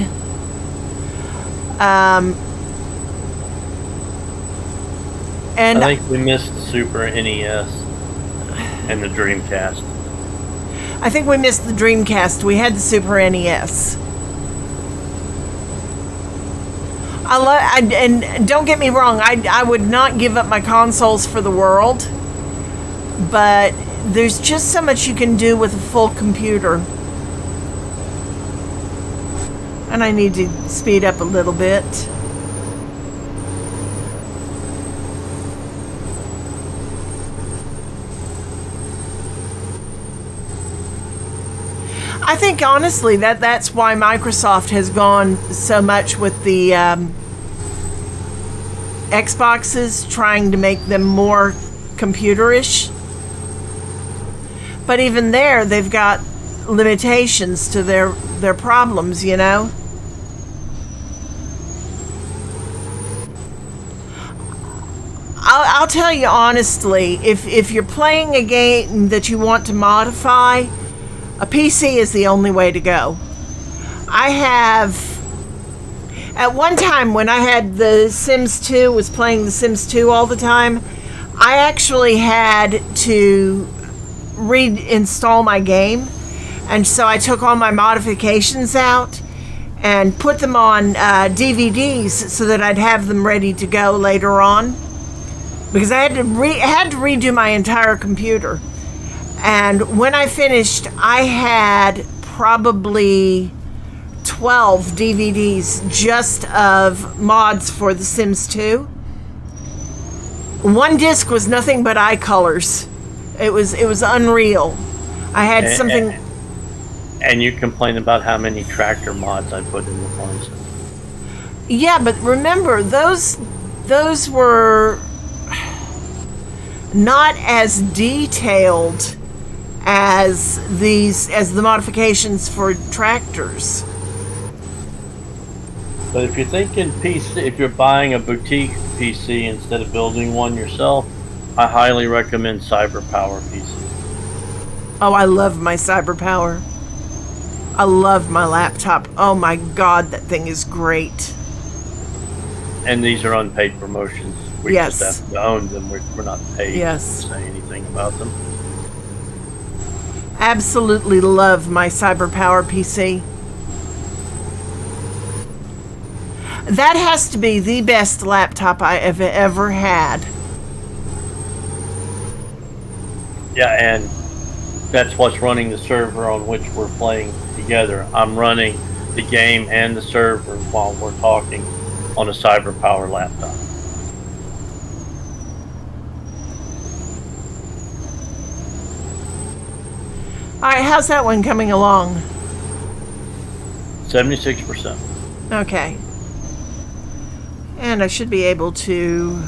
And I think we missed the Super NES and the Dreamcast. I think we missed the Dreamcast. We had the Super NES. And don't get me wrong, I would not give up my consoles for the world, but there's just so much you can do with a full computer. And I need to speed up a little bit. I think honestly that's why Microsoft has gone so much with the Xboxes, trying to make them more computerish. But even there, they've got limitations to their problems, you know. I'll tell you honestly, if you're playing a game that you want to modify, a PC is the only way to go. I have, at one time when I had the Sims 2, was playing the Sims 2 all the time, I actually had to reinstall my game. And so I took all my modifications out and put them on DVDs so that I'd have them ready to go later on. Because I had to redo my entire computer. And when I finished, I had probably 12 DVDs just of mods for The Sims 2. One disc was nothing but eye colors. It was unreal. I had something. And you complain about how many tractor mods I put in the ones. Yeah, but remember those were not as detailed as the modifications for tractors. But if you're thinking PC, if you're buying a boutique PC instead of building one yourself, I highly recommend CyberPower PC. Oh, I love my CyberPower. I love my laptop. Oh my God, that thing is great. And these are unpaid promotions. We Yes. just have to own them. We're not paid Yes. to say anything about them. Absolutely love my CyberPower PC. That has to be the best laptop I have ever had. Yeah, and that's what's running the server on which we're playing together. I'm running the game and the server while we're talking on a CyberPower laptop. All right, how's that one coming along? 76%. Okay. And I should be able to...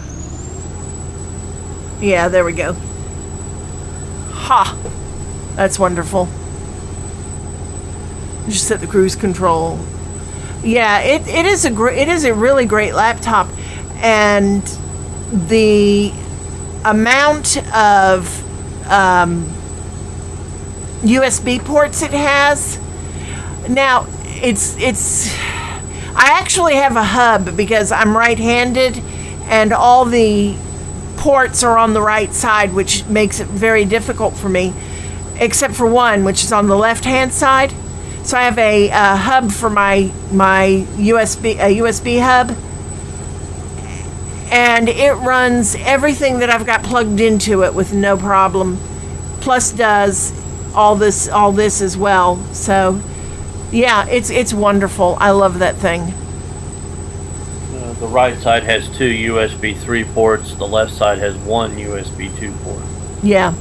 Yeah, there we go. Ha! That's wonderful. Just set the cruise control. Yeah, it is a really great laptop, and the amount of USB ports it has. Now, I actually have a hub because I'm right-handed, and all the ports are on the right side, which makes it very difficult for me, except for one, which is on the left-hand side. So I have a hub for my USB hub, and it runs everything that I've got plugged into it with no problem. Plus does all this as well. So yeah, it's wonderful. I love that thing. The right side has 2 USB 3 ports. The left side has 1 USB 2 port. Yeah.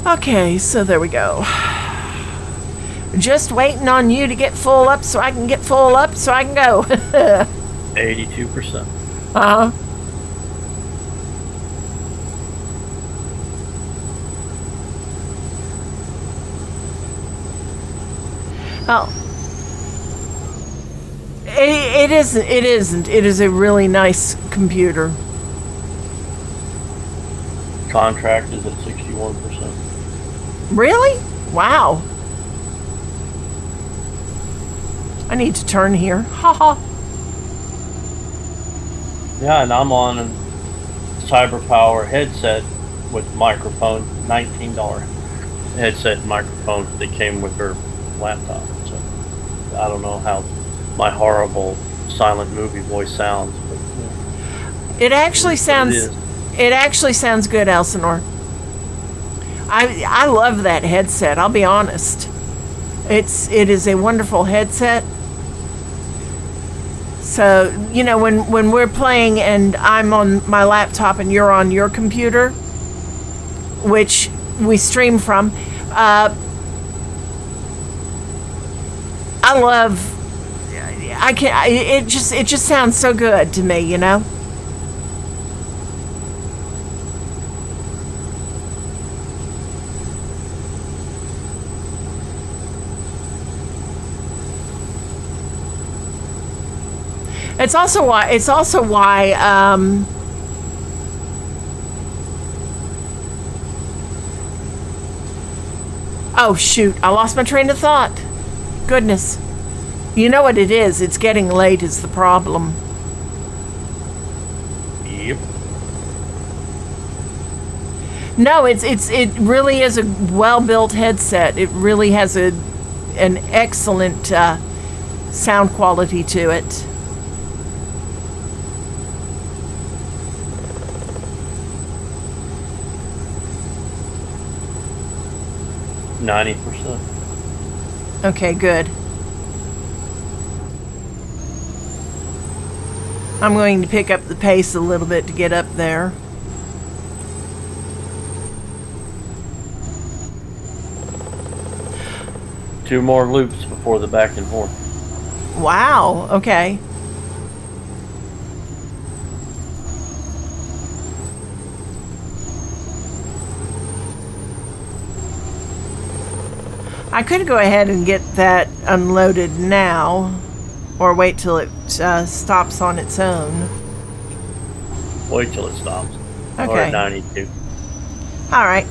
Okay, so there we go. Just waiting on you to get full up so I can get full up so I can go. 82%. Uh-huh. Oh. It isn't. It is a really nice computer. Contract is at 61%. Really? Wow. I need to turn here. Haha. Yeah, and I'm on a CyberPower headset with microphone, $19 headset and microphone that came with her laptop. So I don't know how my horrible silent movie voice sounds, but It actually sounds. is. It actually sounds good, Elsinore. I love that headset. I'll be honest. It is a wonderful headset. So, when we're playing and I'm on my laptop and you're on your computer, which we stream from, it just sounds so good to me. It's also why oh shoot, I lost my train of thought. Goodness. You know what it is? It's getting late is the problem. Yep. No, it really is a well-built headset. It really has an excellent sound quality to it. %. Okay, good. I'm going to pick up the pace a little bit to get up there. Two more loops before the back and forth. Wow, okay. I could go ahead and get that unloaded now, or wait till it stops on its own. Wait till it stops. Okay. Or at 92. All right.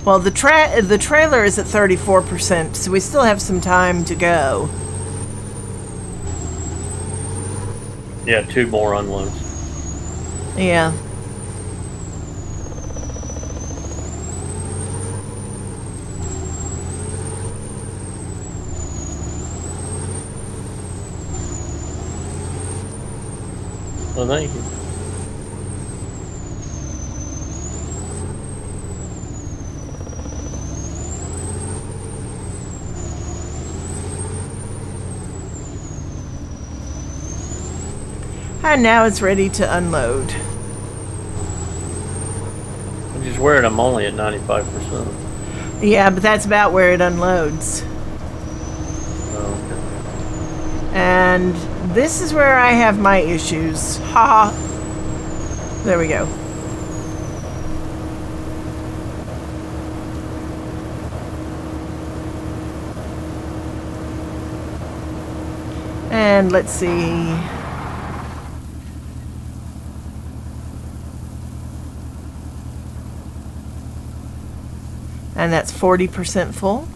Well, the trailer is at 34%, so we still have some time to go. Yeah, 2 more unloads. Yeah. Well, thank you. And now it's ready to unload. I'm just worried I'm only at 95%. Yeah, but that's about where it unloads. Oh, okay. And this is where I have my issues. Haha. There we go. And let's see. And that's 40% full.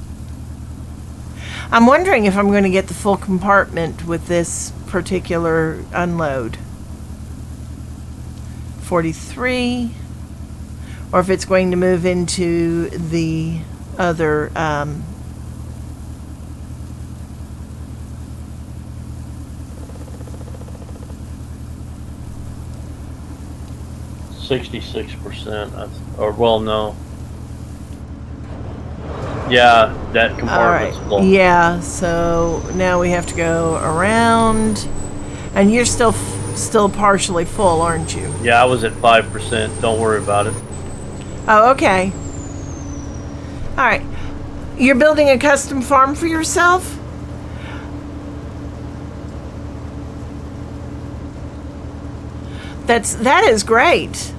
I'm wondering if I'm going to get the full compartment with this particular unload. 43. Or if it's going to move into the other 66%. Or, well, no. Yeah, that compartment's full. Yeah, so now we have to go around. And you're still partially full, aren't you? Yeah, I was at 5%. Don't worry about it. Oh, okay. All right. You're building a custom farm for yourself? That is great.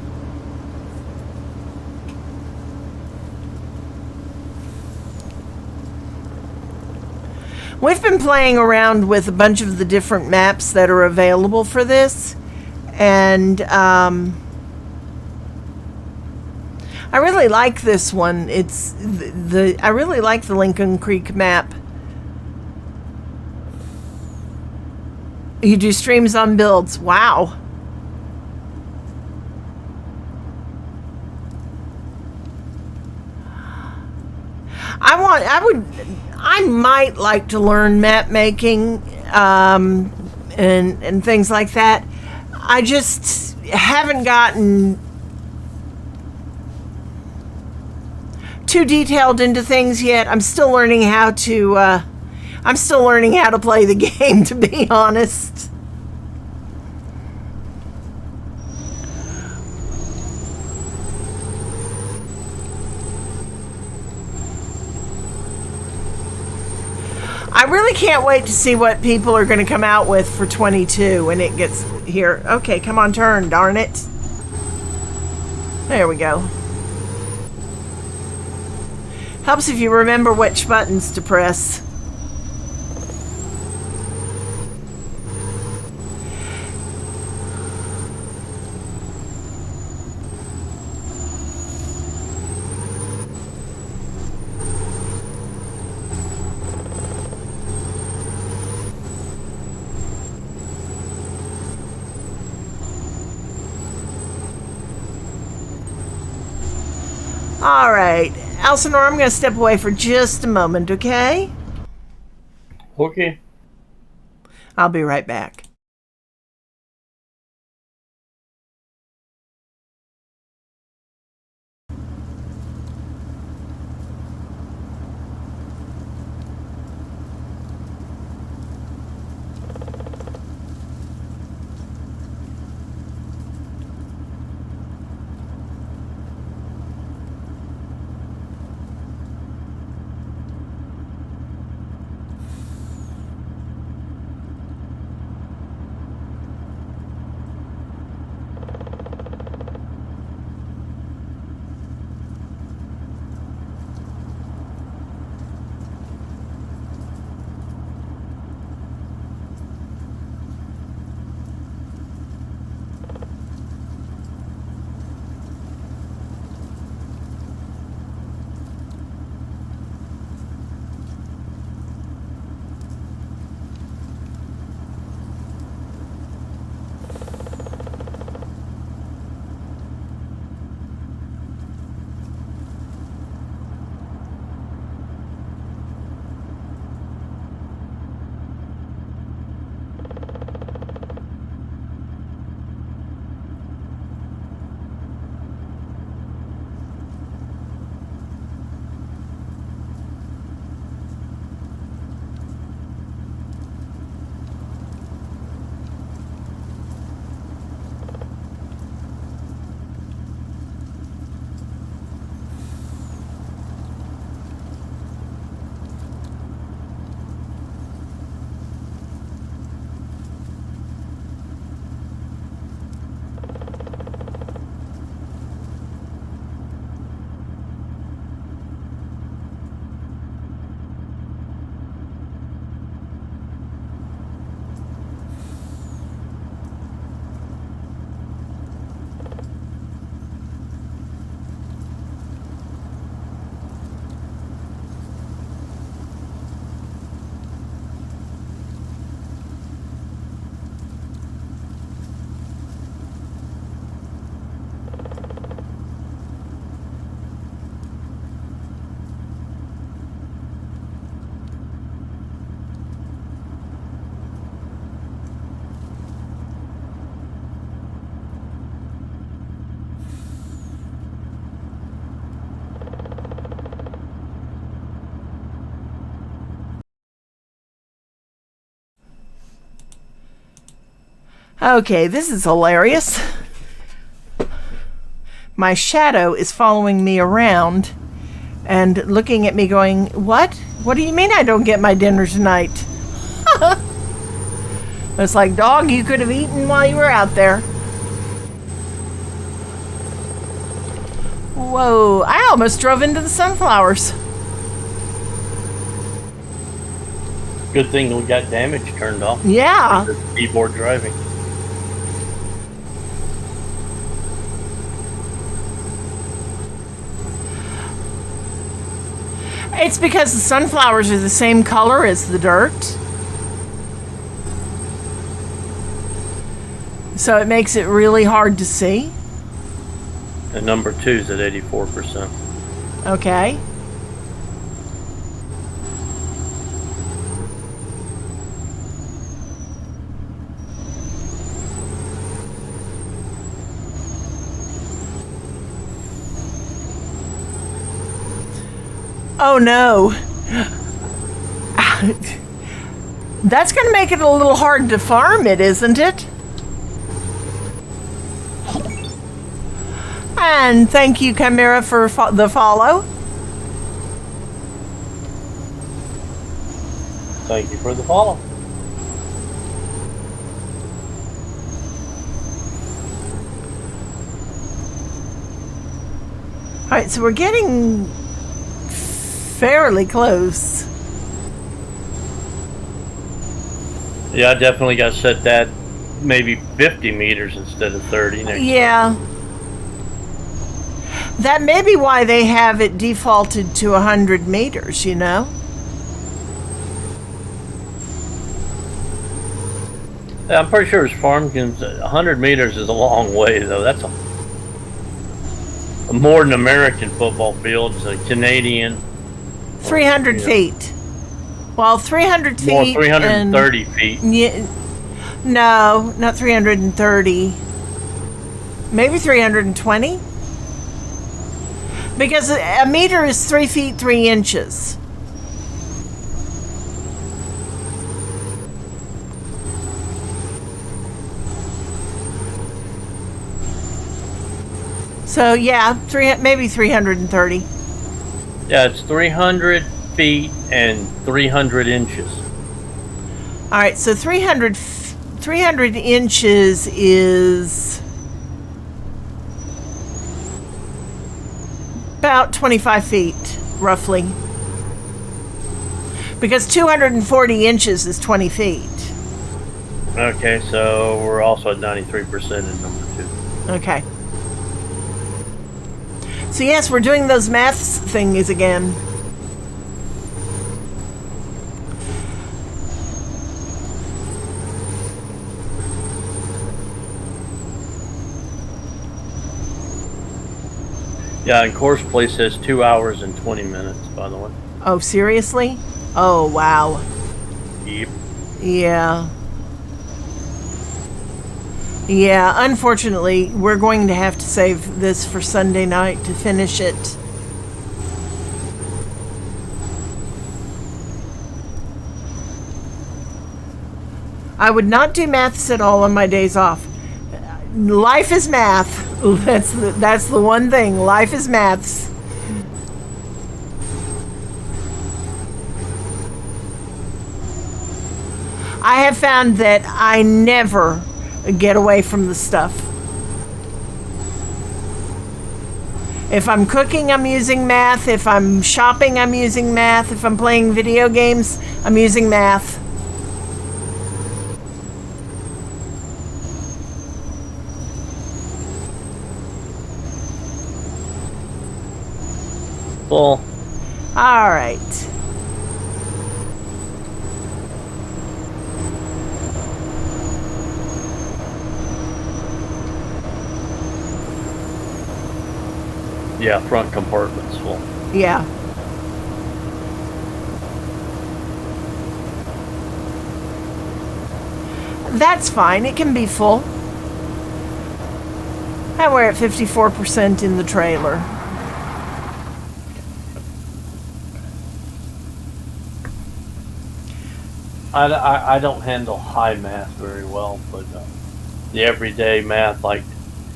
We've been playing around with a bunch of the different maps that are available for this, and I really like this one. I really like the Lincoln Creek map. You do streams on builds. Wow. I might like to learn map making and things like that. I just haven't gotten too detailed into things yet. I'm still learning how to I'm still learning how to play the game, to be honest. I really can't wait to see what people are going to come out with for 22 when it gets here. Okay, come on, turn, darn it. There we go. Helps if you remember which buttons to press. All right, Elsinore, I'm going to step away for just a moment, okay? Okay. I'll be right back. Okay, this is hilarious. My shadow is following me around and looking at me going, what? What do you mean I don't get my dinner tonight? It's like, dog, you could have eaten while you were out there. Whoa, I almost drove into the sunflowers. Good thing we got damage turned off. Yeah. The keyboard driving. It's because the sunflowers are the same color as the dirt. So it makes it really hard to see. And number 2's at 84%. Okay. Oh no. That's going to make it a little hard to farm it, isn't it? And thank you, Chimera, for the follow. Thank you for the follow. All right, so we're getting fairly close. Yeah, I definitely got to set that maybe 50 meters instead of 30 next Yeah. That may be why they have it defaulted to 100 meters, you know? Yeah, I'm pretty sure his farm can. 100 meters is a long way, though. That's a more than American football field. It's a Canadian. 300 feet. Well, 300 feet. More 330 feet. Yeah, no, not 330. Maybe 320? Because a meter is 3 feet 3 inches. So yeah, maybe 330. Yeah, it's 300 feet and 300 inches. All right, so 300 inches is about 25 feet, roughly. Because 240 inches is 20 feet. Okay, so we're also at 93% in number 2. Okay. So yes, we're doing those maths things again. Yeah, and course play says 2 hours and 20 minutes, by the way. Oh, seriously? Oh, wow. Yep. Yeah. Yeah, unfortunately, we're going to have to save this for Sunday night to finish it. I would not do maths at all on my days off. Life is math. That's the one thing. Life is maths. I have found that I never get away from the stuff. If I'm cooking, I'm using math. If I'm shopping, I'm using math. If I'm playing video games, I'm using math. Full. All right. Yeah, front compartment's full. Yeah. That's fine. It can be full. And we're at 54% in the trailer. I don't handle high math very well, but the everyday math, like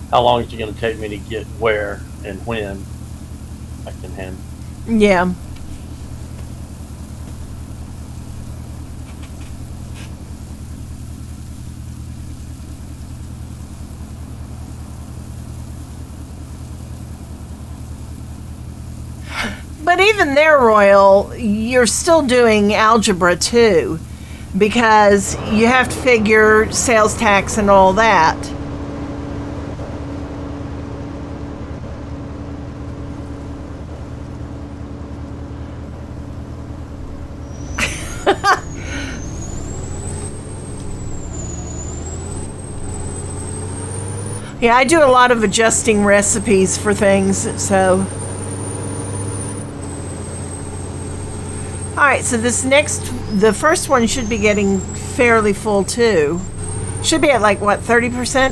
how long is it going to take me to get where and when, I can handle. Yeah. But even there, Royal, you're still doing algebra too, because you have to figure sales tax and all that. Yeah, I do a lot of adjusting recipes for things, so. Alright, so the first one should be getting fairly full too. Should be at like, what, 30%? 40%?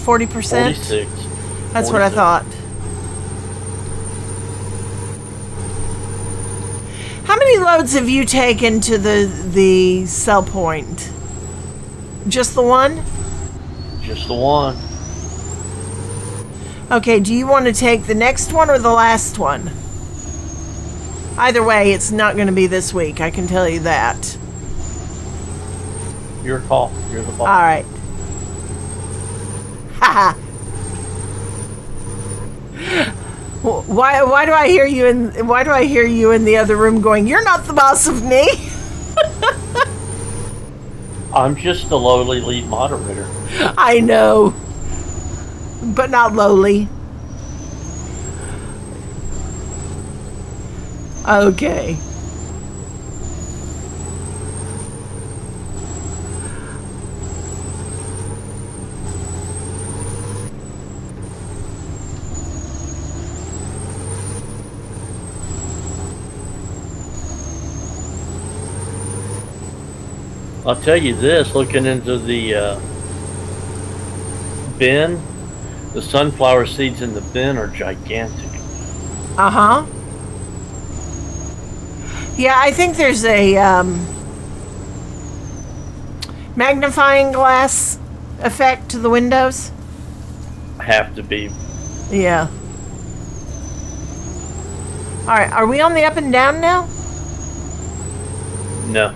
46. That's what I thought. How many many loads have you taken to the sell point? Just the one? Just the one. Okay, do you want to take the next one or the last one? Either way, it's not going to be this week, I can tell you that. Your call. You're the boss. All right. Haha. Why do I hear you in the other room going, "You're not the boss of me"? I'm just the lowly lead moderator. I know. But not lowly. Okay. I'll tell you this, looking into the bin, the sunflower seeds in the bin are gigantic. Uh-huh. Yeah, I think there's a magnifying glass effect to the windows. Have to be. Yeah. Alright, are we on the up and down now? No.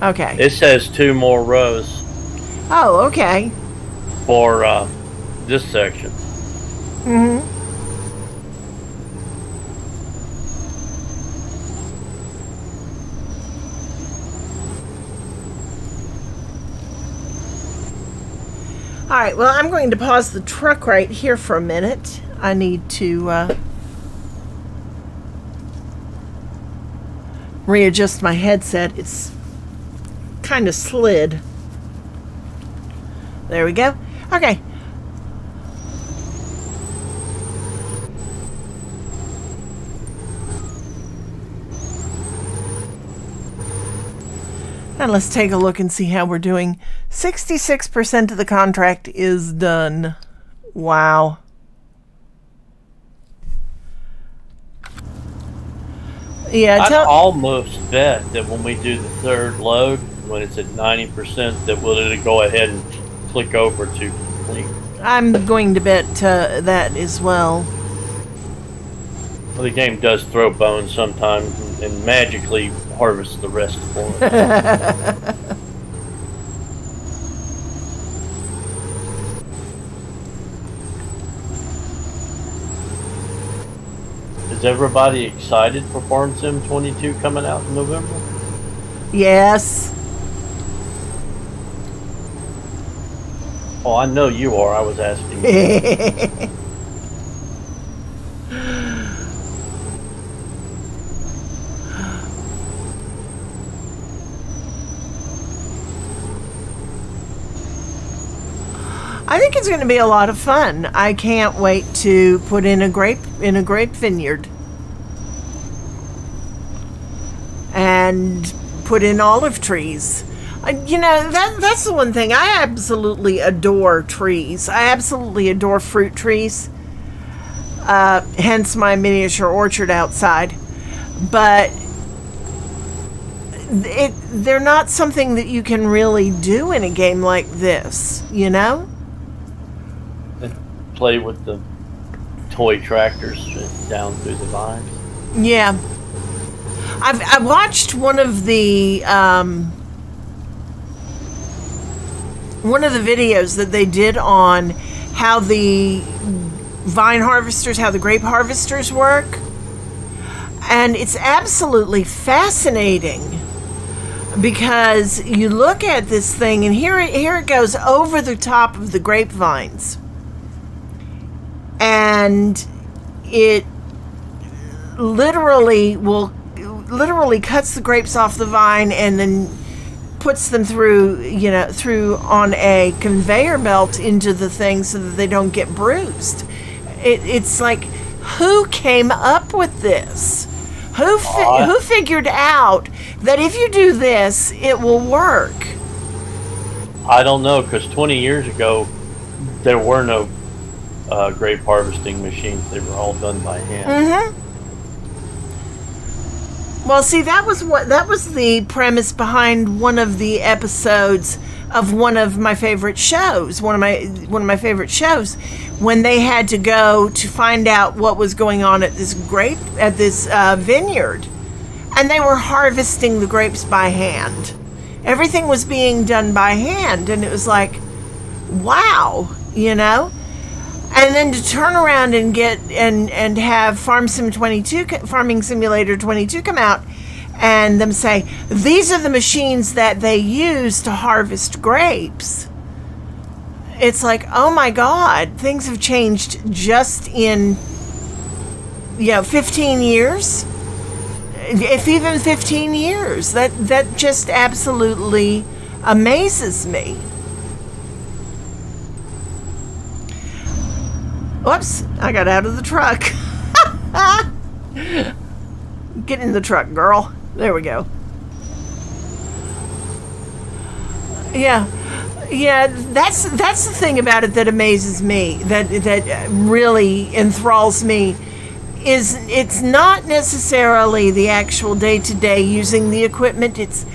Okay. It says 2 more rows Oh, okay. for this section. Mm-hmm. Alright, well, I'm going to pause the truck right here for a minute. I need to readjust my headset. It's kind of slid. There we go. Okay. And let's take a look and see how we're doing. 66% of the contract is done. Wow. Yeah, I'd almost bet that when we do the third load, when it's at 90%, that we'll go ahead and click over to complete. I'm going to bet that as well. Well, the game does throw bones sometimes and magically harvest the rest for us. Is everybody excited for Farm Sim 22 coming out in November? Yes. Oh, I know you are. I was asking you. I think it's going to be a lot of fun. I can't wait to put in a grape vineyard and put in olive trees. You know, that's the one thing. I absolutely adore trees. I absolutely adore fruit trees. Hence my miniature orchard outside. But they're not something that you can really do in a game like this, you know? Play with the toy tractors down through the vines. Yeah. I watched one of the videos that they did on how the vine harvesters, how the grape harvesters work. And it's absolutely fascinating because you look at this thing and here it goes over the top of the grapevines. And it literally cuts the grapes off the vine and then puts them through on a conveyor belt into the thing so that they don't get bruised. It's like, who came up with this? Who figured out that if you do this, it will work? I don't know, because 20 years ago, there were no grape harvesting machines. They were all done by hand. Mm-hmm. Well, see, that was the premise behind one of the episodes of one of my favorite shows. One of my favorite shows, when they had to go to find out what was going on at this vineyard, and they were harvesting the grapes by hand. Everything was being done by hand, and it was like, wow, And then to turn around and get and have Farming Simulator 22 come out and them say, these are the machines that they use to harvest grapes. It's like, oh my God, things have changed just in 15 years. If even 15 years. That just absolutely amazes me. Whoops, I got out of the truck. Get in the truck, girl. There we go. Yeah, that's the thing about it that amazes me, that really enthralls me, is it's not necessarily the actual day-to-day using the equipment. It's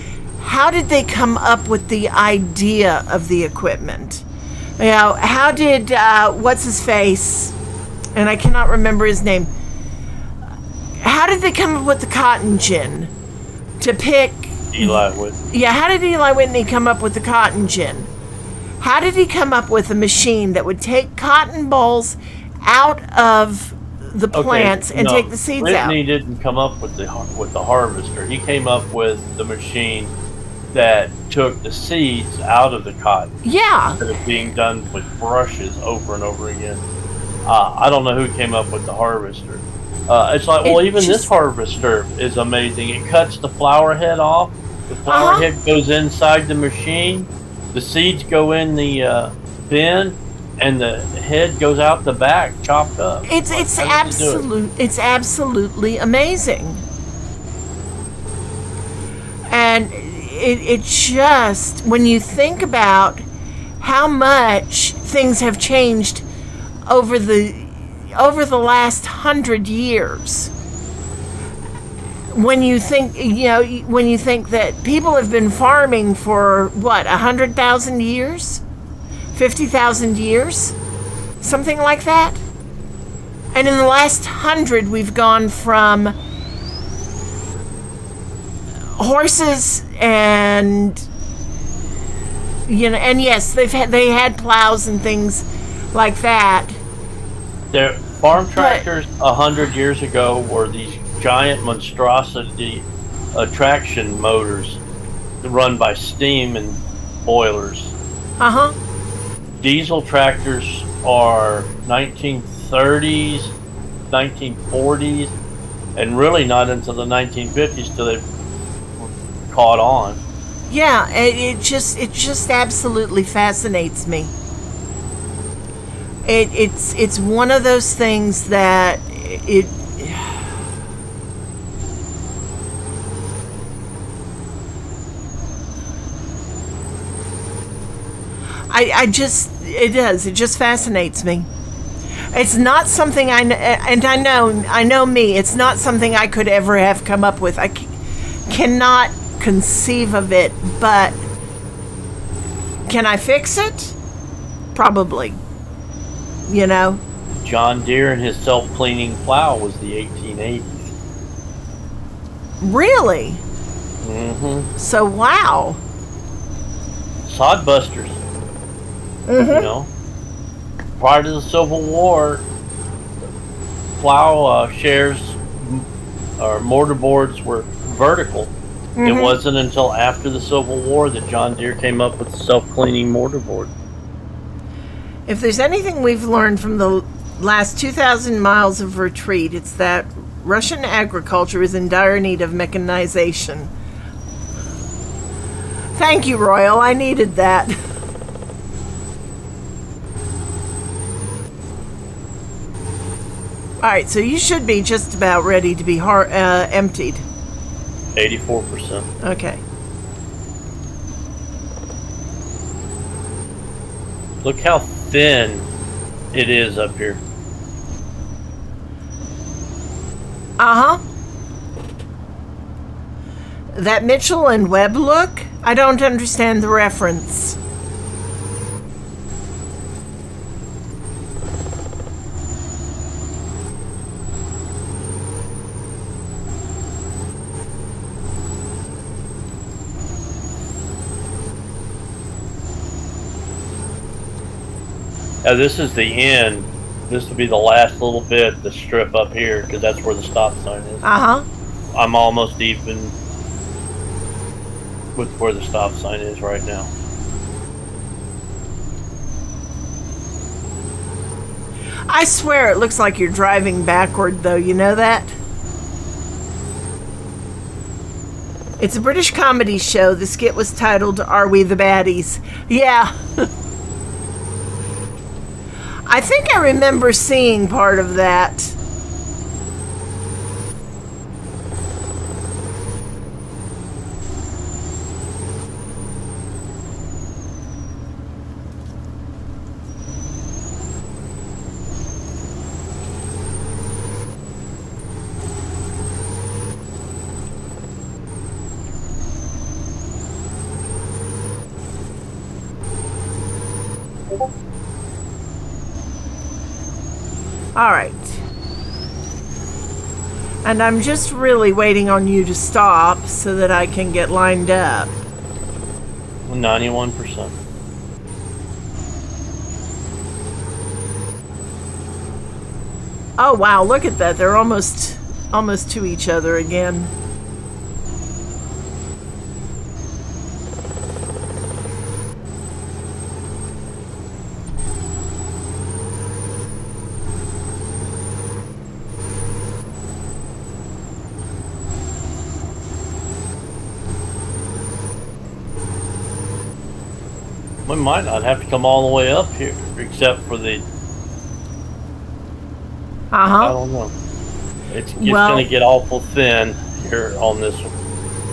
how did they come up with the idea of the equipment? How did, what's his face? And I cannot remember his name. How did they come up with the cotton gin to pick? Eli Whitney. Yeah, how did Eli Whitney come up with the cotton gin? How did he come up with a machine that would take cotton bolls out of the plants and take the seeds out? Whitney didn't come up with the harvester. He came up with the machine that took the seeds out of the cotton. Yeah. Instead of being done with brushes over and over again. I don't know who came up with the harvester. It's like, this harvester is amazing. It cuts the flower head off. The flower head goes inside the machine. The seeds go in the bin, and the head goes out the back, chopped up. It's absolutely amazing. And it just, when you think about how much things have changed over the last 100 years, when you think that people have been farming for 100,000 years, 50,000 years, something like that, and in the last 100 we've gone from horses and yes, they had plows and things like that. Their farm tractors 100 years ago were these giant monstrosity traction motors run by steam and boilers. Diesel tractors are 1930s, 1940s, and really not until the 1950s till they caught on. Yeah, it just absolutely fascinates me. It's one of those things that it just fascinates me. It's not something I know me. It's not something I could ever have come up with. I cannot conceive of it, but can I fix it? Probably. John Deere and his self-cleaning plow was the 1880s. Really? Mm-hmm. So wow. Sodbusters. Mm-hmm. Prior to the Civil War, plow shares or mortar boards were vertical. Mm-hmm. It wasn't until after the Civil War that John Deere came up with the self-cleaning mortar board. If there's anything we've learned from the last 2,000 miles of retreat, it's that Russian agriculture is in dire need of mechanization. Thank you, Royal. I needed that. All right, so you should be just about ready to be emptied. 84%. Okay. Look how thin it is up here. That Mitchell and Webb look? I don't understand the reference. Now this is the end. This will be the last little bit, the strip up here, because that's where the stop sign is. Uh-huh. I'm almost even with where the stop sign is right now. I swear it looks like you're driving backward, though. You know that? It's a British comedy show. The skit was titled, Are We the Baddies? Yeah. I think I remember seeing part of that. All right. And I'm just really waiting on you to stop so that I can get lined up. 91%. Oh wow, look at that. They're almost to each other again. We might not have to come all the way up here, except for the. I don't know. It's going to get awful thin here on this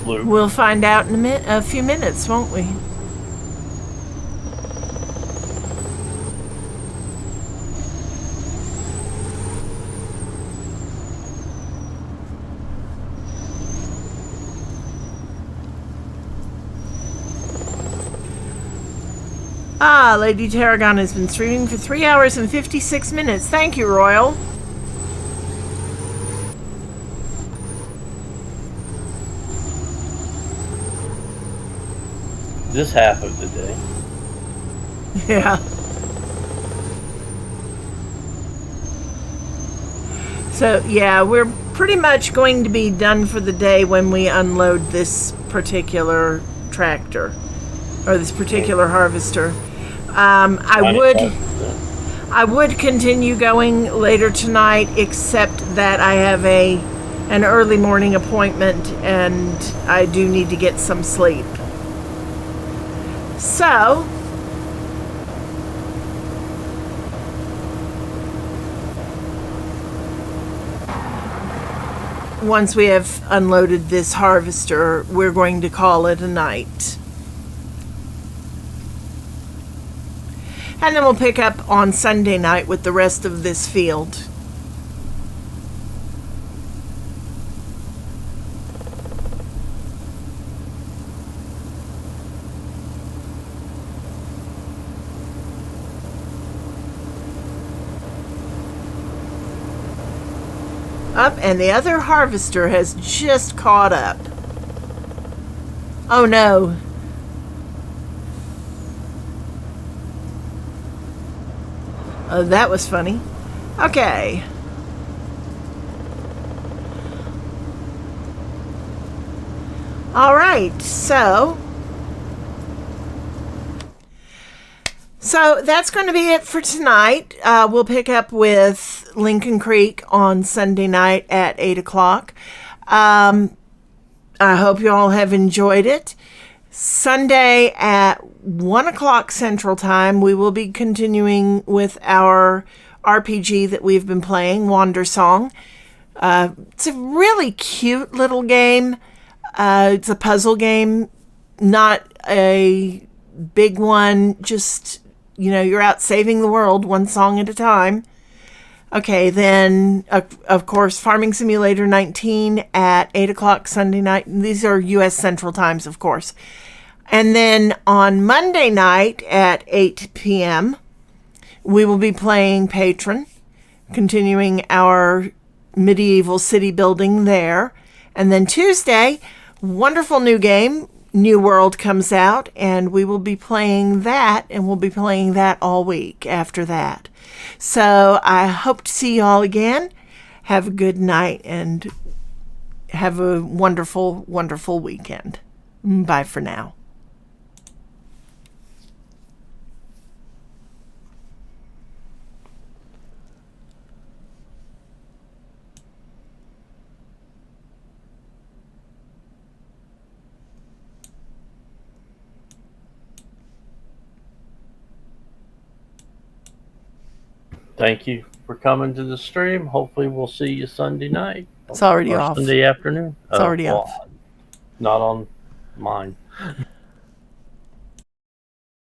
loop. We'll find out in a few minutes, won't we? Lady Tarragon has been streaming for 3 hours and 56 minutes. Thank you, Royal. This half of the day. Yeah. So, yeah, we're pretty much going to be done for the day when we unload this particular tractor. Or this particular harvester. I would continue going later tonight, except that I have an early morning appointment and I do need to get some sleep. So, once we have unloaded this harvester, we're going to call it a night. And then we'll pick up on Sunday night with the rest of this field. Up, and the other harvester has just caught up. Oh no. Oh, that was funny. Okay. All right, so that's going to be it for tonight. We'll pick up with Lincoln Creek on Sunday night at 8 o'clock. I hope you all have enjoyed it. Sunday at 1 o'clock Central Time, we will be continuing with our RPG that we've been playing, Wandersong. It's a really cute little game. It's a puzzle game, not a big one. Just, you're out saving the world one song at a time. Okay, then, of course, Farming Simulator 19 at 8 o'clock Sunday night. These are U.S. Central Times, of course. And then on Monday night at 8 p.m., we will be playing Patron, continuing our medieval city building there. And then Tuesday, wonderful new game, New World comes out, and we will be playing that, and we'll be playing that all week after that. So I hope to see you all again. Have a good night and have a wonderful, wonderful weekend. Bye for now. Thank you for coming to the stream. Hopefully, we'll see you Sunday night. It's already or off. Sunday afternoon. It's already off. Not on mine.